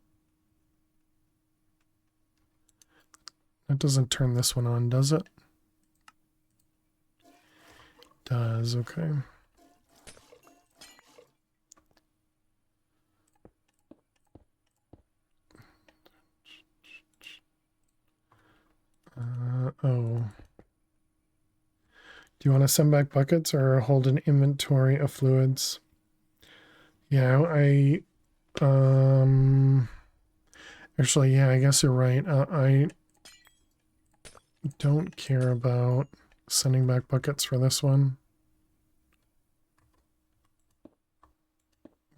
that doesn't turn this one on, does it? Does, okay. Oh. Do you want to send back buckets or hold an inventory of fluids? Yeah, actually, yeah, I guess you're right. I don't care about sending back buckets for this one,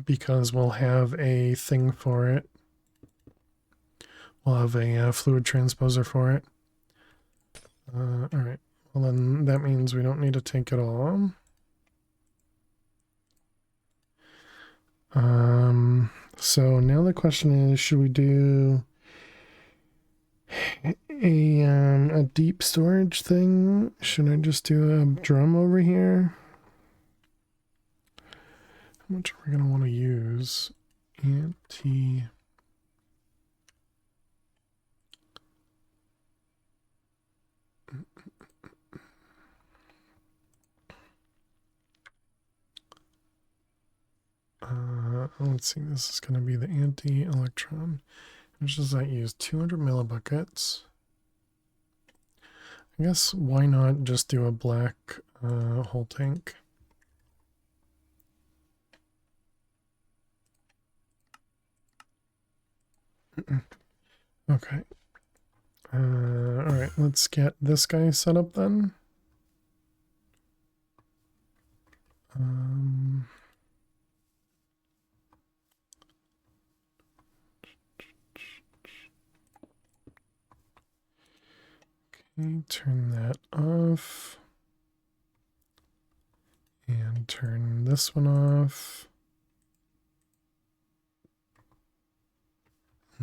because we'll have a thing for it. We'll have a fluid transposer for it. All right. Well, then that means we don't need to take it all. So now the question is, should we do a deep storage thing? Should I just do a drum over here? How much are we gonna want to use? Anti. Let's see, this is going to be the anti-electron. Which does that use? 200 millibuckets. I guess why not just do a black whole tank? Okay. Alright, let's get this guy set up then. Okay, turn that off. And turn this one off.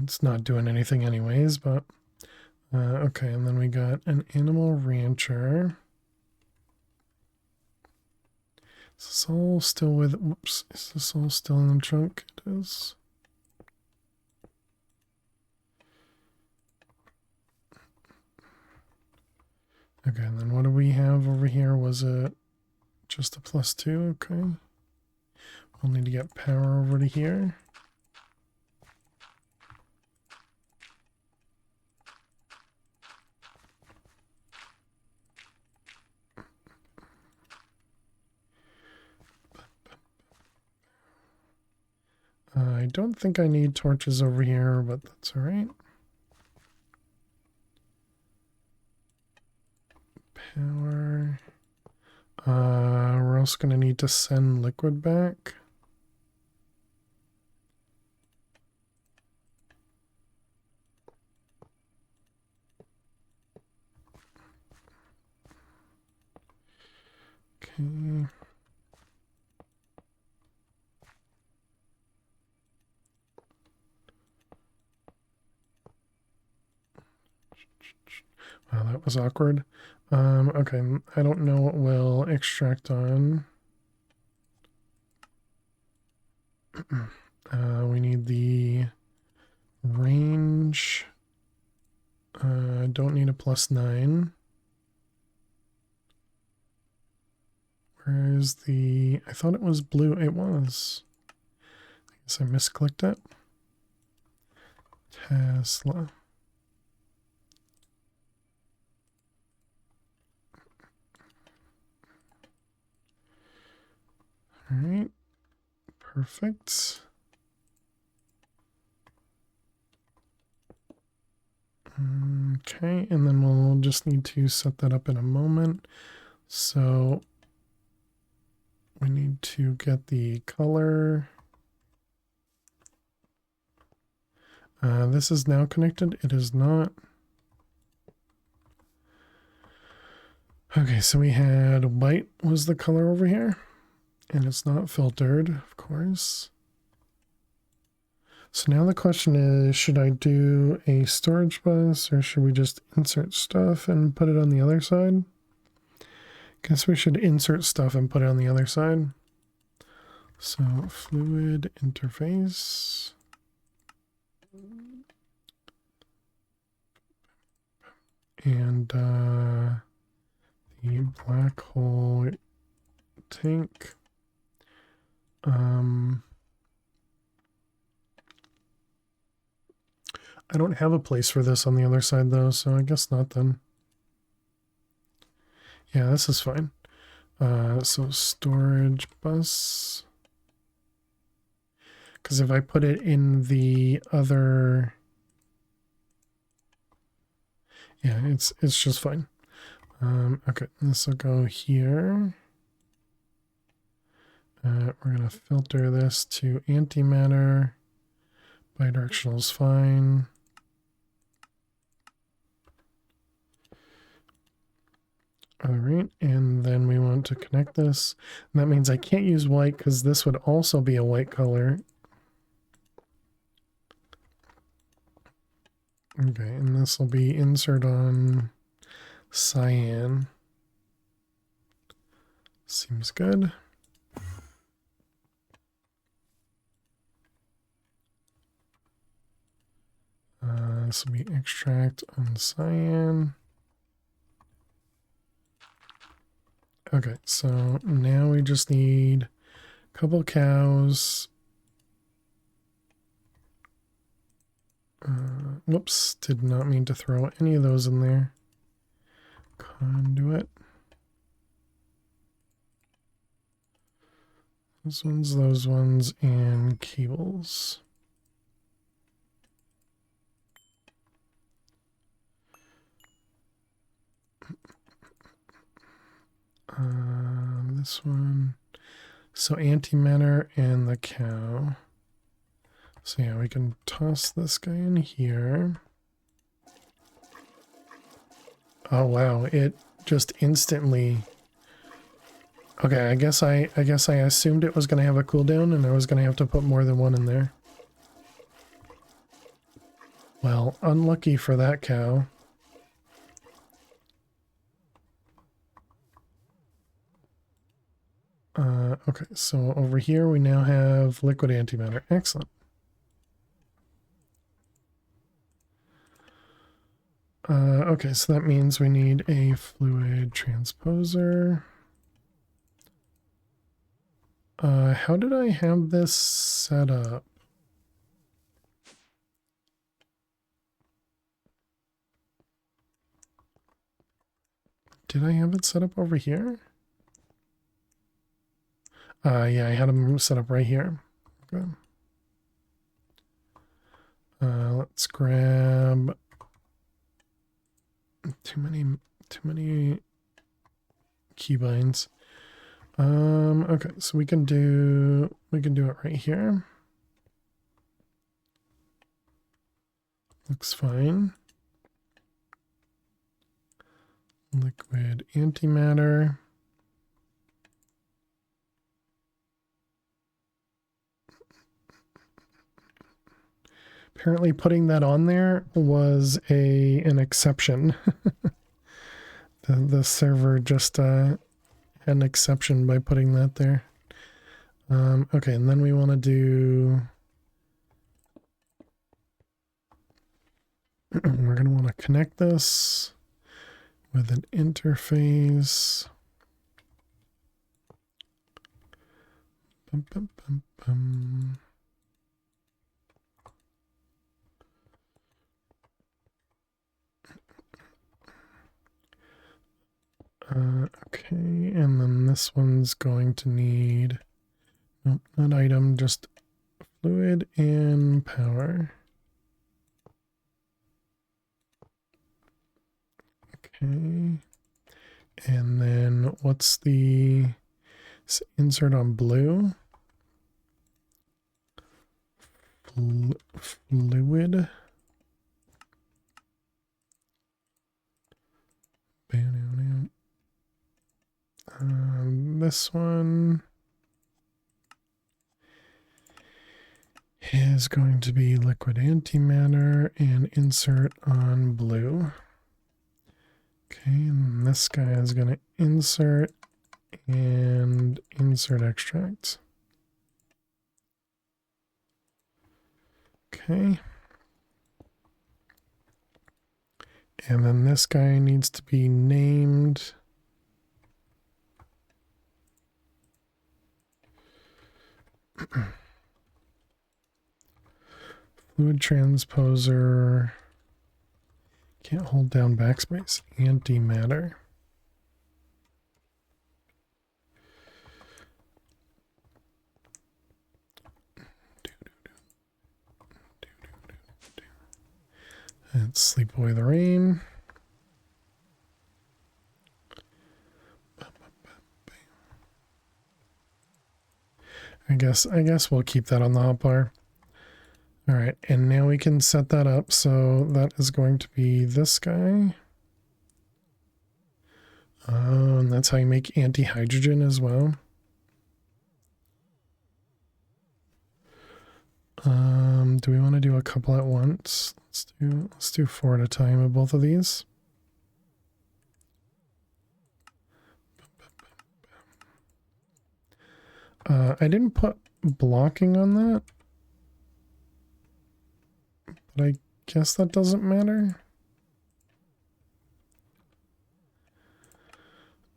It's not doing anything anyways, but okay, and then we got an animal rancher. Is this all still with, whoops, is this all still in the trunk? It is. Okay, and then what do we have over here? Was it just a +2? Okay. We'll need to get power over to here. I don't think I need torches over here, but that's all right. Power. We're also going to need to send liquid back. Okay. Wow, that was awkward. Okay, I don't know what we'll extract on. We need the range. Don't need a +9. Where is the... I thought it was blue. It was. I guess I misclicked it. Tesla. All right. Perfect. Okay, and then we'll just need to set that up in a moment. So we need to get the color. This is now connected. It is not. Okay, so we had white was the color over here, and it's not filtered, of course. So now the question is, should I do a storage bus or should we just insert stuff and put it on the other side? Guess we should insert stuff and put it on the other side. So fluid interface. And the black hole tank. I don't have a place for this on the other side though, so I guess not then. Yeah, this is fine. So storage bus. Because if I put it in the other, yeah, it's just fine. Okay, this will go here. We're gonna filter this to antimatter. Bidirectional is fine. All right, and then we want to connect this. And that means I can't use white because this would also be a white color. Okay, and this will be insert on cyan. Seems good. This will be extract on cyan. Okay, so now we just need a couple cows. Whoops, did not mean to throw any of those in there. Conduit. Those ones, and cables. This one. So antimatter and the cow. So yeah, we can toss this guy in here. Oh wow, it just instantly. Okay, I guess I assumed it was going to have a cooldown and I was going to have to put more than one in there. Well, unlucky for that cow. Okay, so over here we now have liquid antimatter. Excellent. Okay, so that means we need a fluid transposer. How did I have this set up? Did I have it set up over here? Yeah, I had them set up right here. Okay. Let's grab too many keybinds. Okay, so we can do it right here. Looks fine. Liquid antimatter. Apparently putting that on there was an exception. the server just had an exception by putting that there. Okay, and then we want to do we're going to want to connect this with an interface. Bum, bum, bum, bum. Okay, and then this one's going to need, nope, not item, just fluid and power. Okay, and then what's the insert on blue? Fluid. This one is going to be liquid antimatter and insert on blue. Okay, and this guy is going to insert and insert extract. Okay. And then this guy needs to be named. Fluid transposer. Can't hold down backspace. Antimatter. Let's sleep away the rain. I guess we'll keep that on the hotbar. All right, and now we can set that up. So that is going to be this guy. Oh, and that's how you make anti-hydrogen as well. Do we want to do a couple at once? Let's do 4 at a time of both of these. I didn't put blocking on that, but I guess that doesn't matter.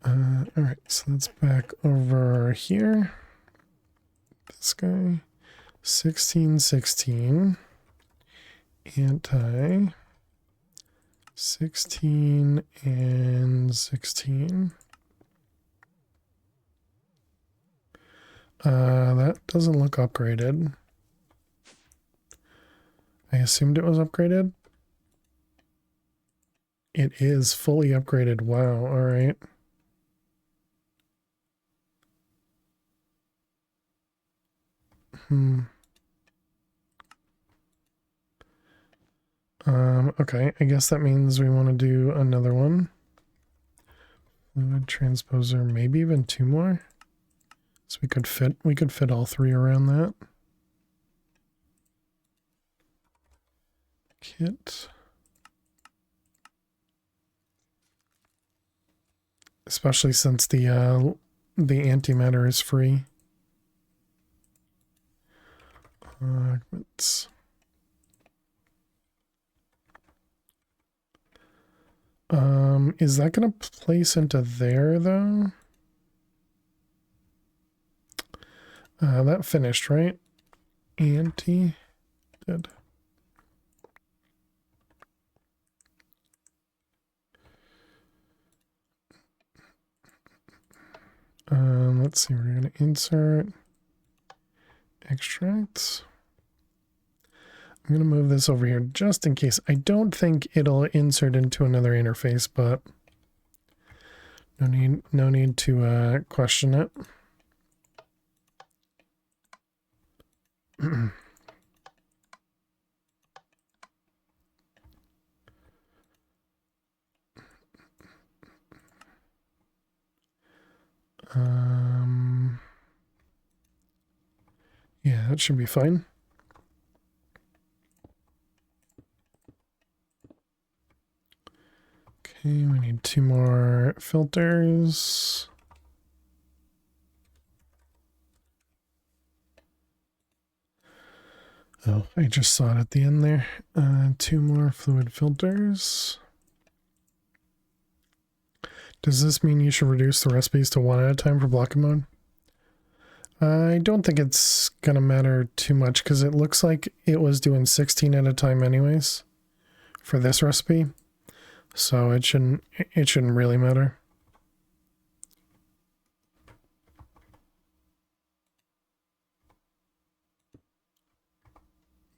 All right, so that's back over here. This guy, 16, 16, anti, 16 and 16. That doesn't look upgraded. I assumed it was upgraded. It is fully upgraded. Wow, all right. Okay, I guess that means we want to do another one. Fluid transposer, maybe even 2 more. So we could fit all 3 around that. Kit. Especially since the antimatter is free. Augments. Is that gonna place into there though? That finished, right? Anti did. Let's see, we're gonna insert extracts. I'm going to move this over here just in case. I don't think it'll insert into another interface, but no need to question it. Yeah, that should be fine. Okay, we need 2 more filters. Oh, I just saw it at the end there. 2 more fluid filters. Does this mean you should reduce the recipes to 1 at a time for blocking mode? I don't think it's gonna matter too much because it looks like it was doing 16 at a time anyways for this recipe. So it shouldn't really matter.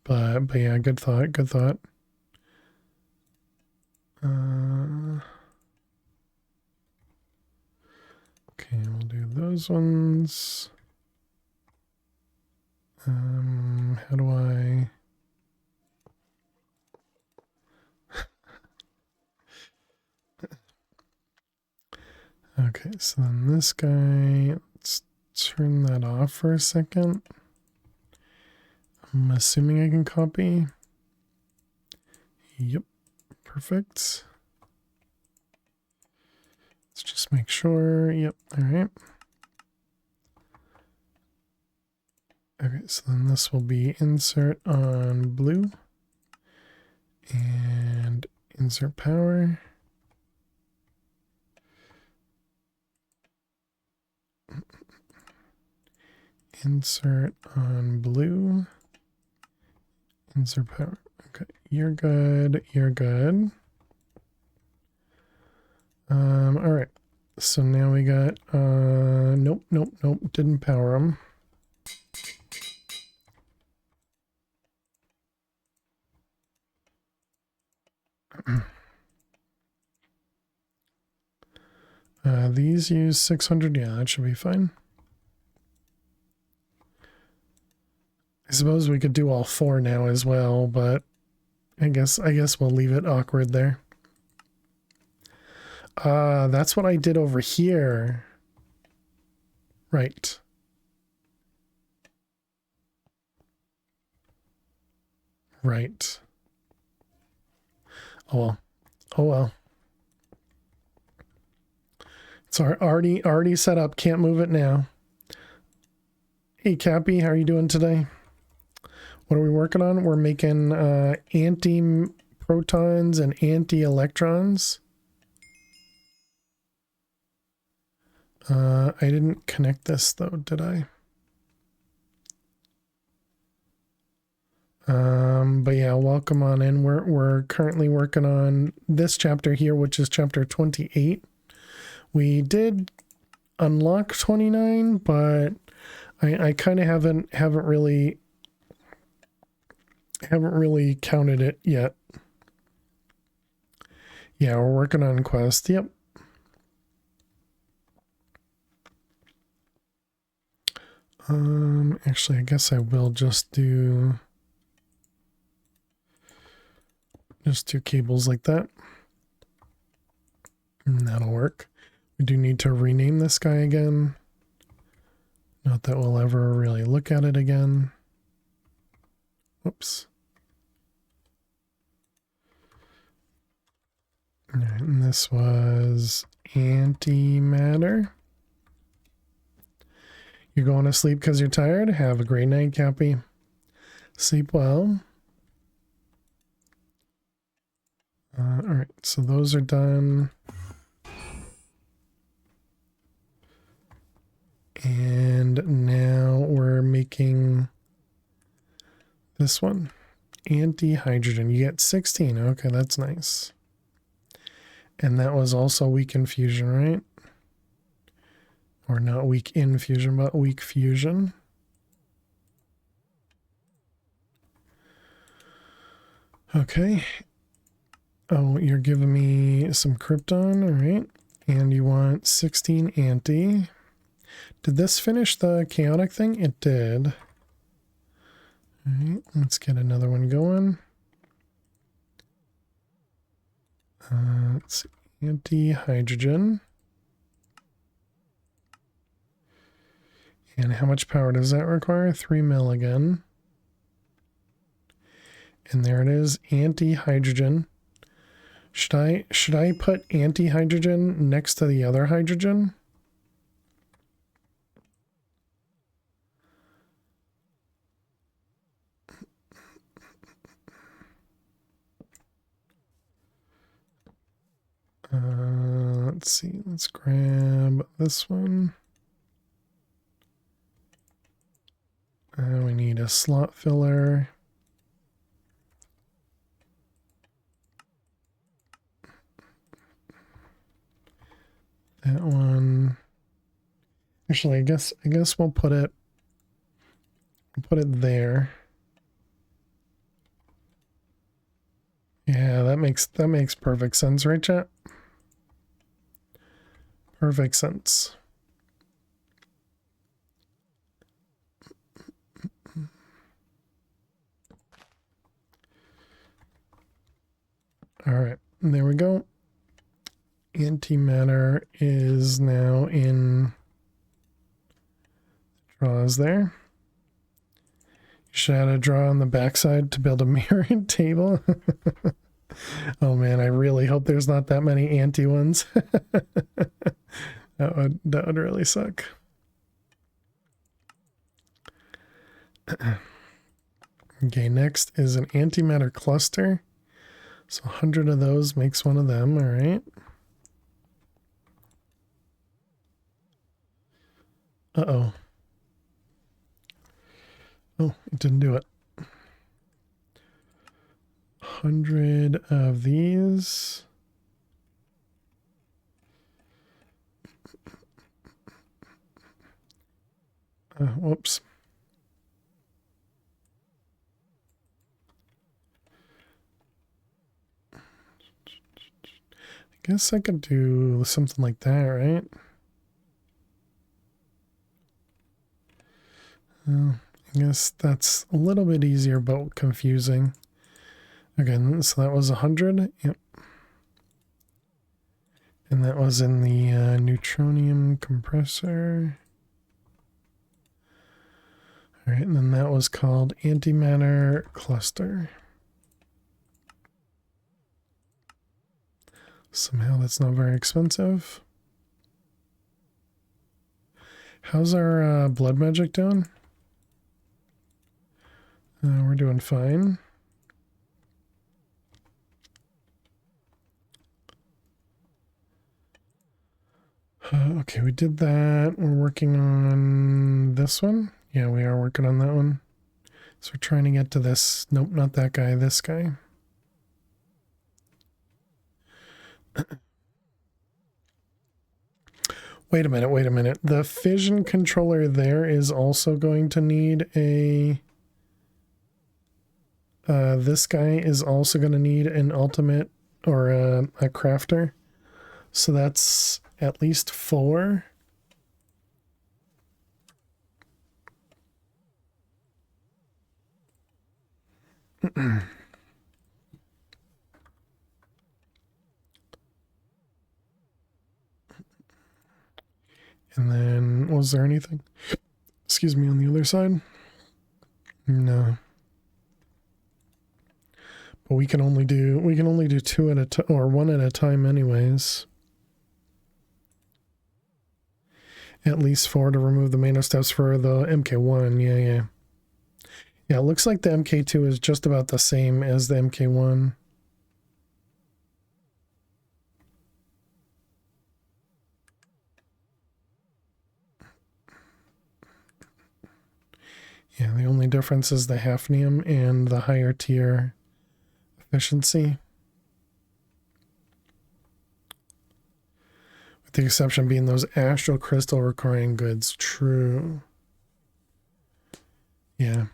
But yeah, good thought, good thought. Okay, we'll do those ones. How do I... Okay, so then this guy, let's turn that off for a second. I'm assuming I can copy. Yep, perfect. Let's just make sure. Yep, all right. Okay, so then this will be insert on blue and insert power. Insert on blue. Insert power. Okay, you're good. You're good. All right. So now we got, nope, didn't power them. These use 600. Yeah, that should be fine. I suppose we could do all 4 now as well, but I guess we'll leave it awkward there. That's what I did over here. Right. Right. Oh well. Oh well. It's already set up. Can't move it now. Hey Cappy, how are you doing today? What are we working on? We're making anti-protons and anti-electrons. I didn't connect this though, did I? But yeah, welcome on in. We're currently working on this chapter here, which is chapter 28. We did unlock 29, but I kind of haven't really counted it yet. Yeah, we're working on quest. Yep. Actually, I guess I will just do 2 cables like that. And that'll work. We do need to rename this guy again. Not that we'll ever really look at it again. Whoops. All right, and this was antimatter. You're going to sleep because you're tired? Have a great night, Cappy. Sleep well. All right, so those are done. And now we're making this one. Anti-hydrogen. You get 16. Okay, that's nice. And that was also weak in fusion, right? Or not weak in fusion, but weak fusion. Okay. Oh, you're giving me some krypton, all right. And you want 16 anti. Did this finish the chaotic thing? It did. All right, let's get another one going. Let's see. Anti-hydrogen. And how much power does that require? 3 mil again. And there it is, anti-hydrogen. Should I put anti-hydrogen next to the other hydrogen? Let's see. Let's grab this one. We need a slot filler. That one. Actually, I guess we'll put it there. Yeah, that makes perfect sense, right, chat? Perfect sense. All right, there we go. Antimatter is now in draws there. You should add a draw on the backside to build a mirrored table. Oh man, I really hope there's not that many anti ones. that would really suck. Okay, next is an antimatter cluster. So 100 of those makes one of them, all right. Uh-oh. Oh, it didn't do it. 100 of these. Whoops. Guess I could do something like that, right? I guess that's a little bit easier but confusing. Again, so that was 100. Yep. And that was in the neutronium compressor. All right, and then that was called antimatter cluster. Somehow that's not very expensive. How's our blood magic doing? We're doing fine. Okay, we did that. We're working on this one. Yeah, we are working on that one. So we're trying to get to this. Nope, not that guy, this guy. Wait a minute, wait a minute. The fission controller there is also going to need a... this guy is also going to need an ultimate or a crafter. So that's at least 4. And then, was there anything? Excuse me, on the other side? No. But we can only do 2 at a time, or 1 at a time anyways. At least 4 to remove the mana steps for the MK1. Yeah. Yeah, it looks like the MK2 is just about the same as the MK1. Yeah, the only difference is the hafnium and the higher tier efficiency. With the exception being those astral crystal requiring goods. True. Yeah.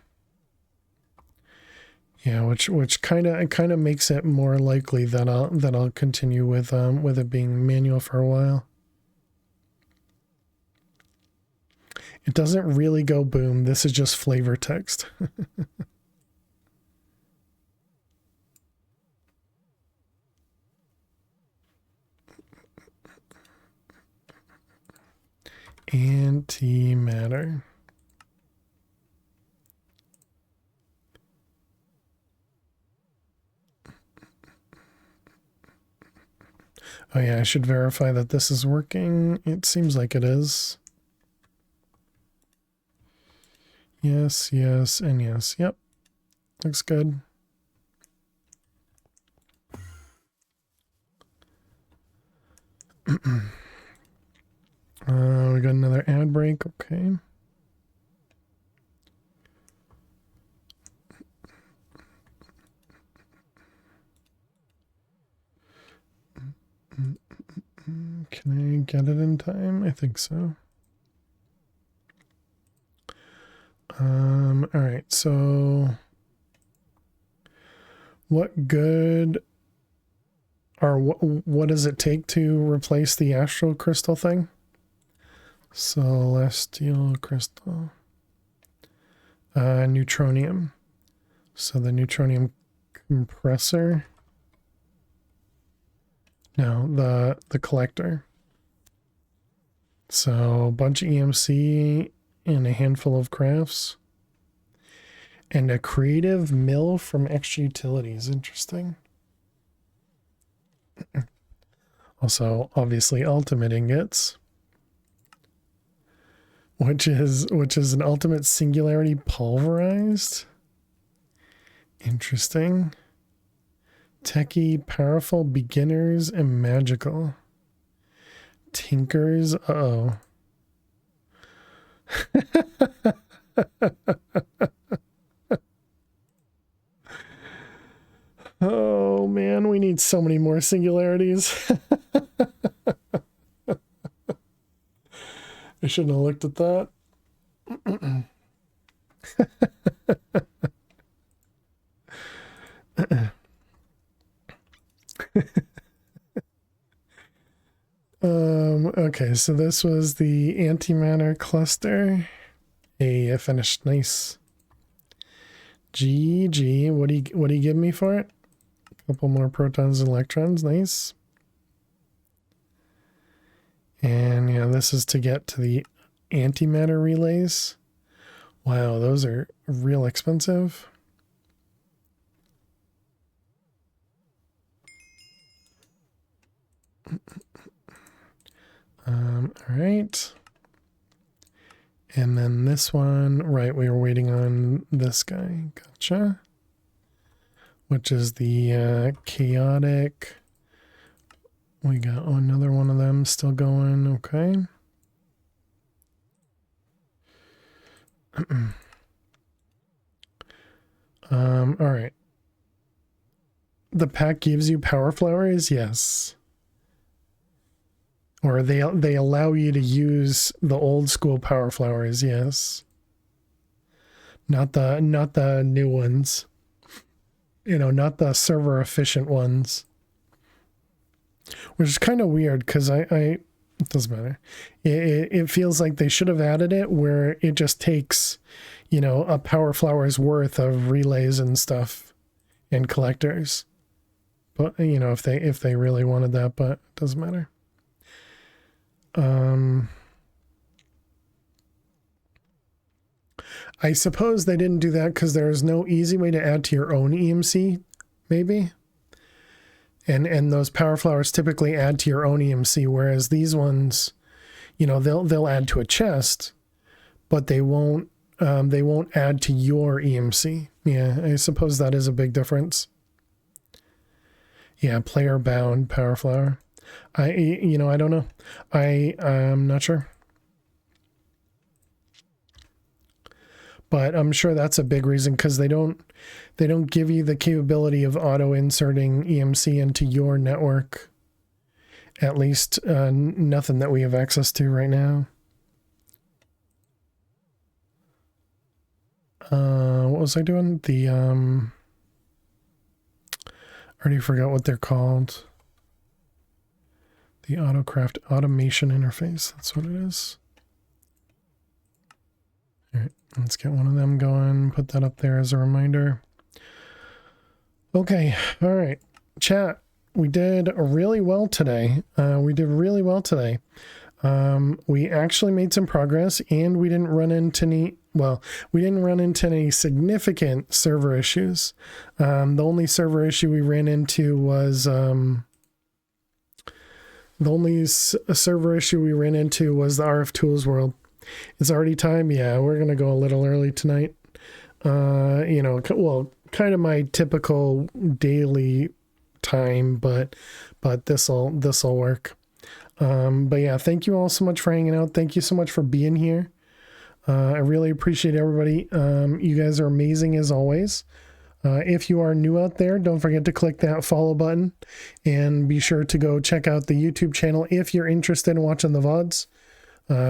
Yeah, which kind of makes it more likely that I'll continue with it being manual for a while. It doesn't really go boom. This is just flavor text. Antimatter. Oh yeah, I should verify that this is working. It seems like it is. Yes, and yes. Yep. Looks good. We got another ad break. Okay. Can I get it in time? I think so. All right. So what good or what does it take to replace the astral crystal thing? Celestial crystal. Neutronium. So the neutronium compressor. No, the collector. So a bunch of EMC and a handful of crafts. And a creative mill from extra utilities. Interesting. Also, obviously, ultimate ingots. Which is an ultimate singularity pulverized. Interesting. Techie, powerful, beginners, and magical. Tinkers, uh-oh. Oh man, we need so many more singularities. I shouldn't have looked at that. Okay, so this was the antimatter cluster. Hey, I finished. Nice. GG. What do you give me for it? A couple more protons and electrons. Nice. And yeah, this is to get to the antimatter relays. Wow, those are real expensive. All right. And then this one, right, we were waiting on this guy. Gotcha. Which is the chaotic. We got another one of them still going. Okay. All right. The pack gives you power flowers? Yes. Or they allow you to use the old school power flowers, yes. Not the new ones. You know, not the server efficient ones. Which is kind of weird because it doesn't matter. It feels like they should have added it where it just takes, you know, a power flower's worth of relays and stuff and collectors. But you know, if they really wanted that, but it doesn't matter. I suppose they didn't do that because there is no easy way to add to your own EMC, maybe. And those power flowers typically add to your own EMC, whereas these ones, you know, they'll add to a chest, but they won't add to your EMC. Yeah, I suppose that is a big difference. Yeah, player bound power flower. I don't know. I'm not sure. But I'm sure that's a big reason because they don't give you the capability of auto inserting EMC into your network. At least nothing that we have access to right now. What was I doing? The I already forgot what they're called. The AutoCraft automation interface. That's what it is. All right, let's get one of them going. Put that up there as a reminder. Okay, all right. Chat, we did really well today. We actually made some progress and we didn't run into any significant server issues. The only server issue we ran into was the RF Tools world. It's already time. Yeah, we're going to go a little early tonight. You know, well, kind of my typical daily time, but this'll work. But yeah, thank you all so much for hanging out. Thank you so much for being here. I really appreciate everybody. You guys are amazing as always. If you are new out there, don't forget to click that follow button and be sure to go check out the YouTube channel. If you're interested in watching the VODs,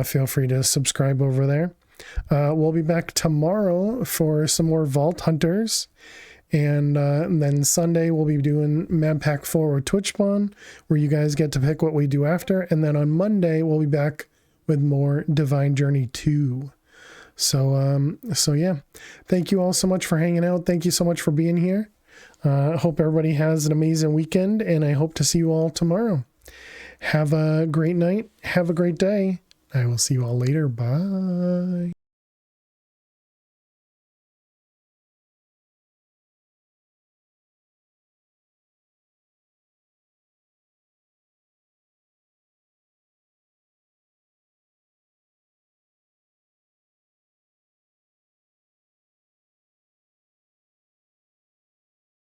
feel free to subscribe over there. We'll be back tomorrow for some more Vault Hunters. And then Sunday we'll be doing Map Pack 4 or Twitch Spawn, where you guys get to pick what we do after. And then on Monday we'll be back with more Divine Journey 2. So yeah, thank you all so much for hanging out. Thank you so much for being here. I hope everybody has an amazing weekend, and I hope to see you all tomorrow. Have a great night. Have a great day. I will see you all later. Bye.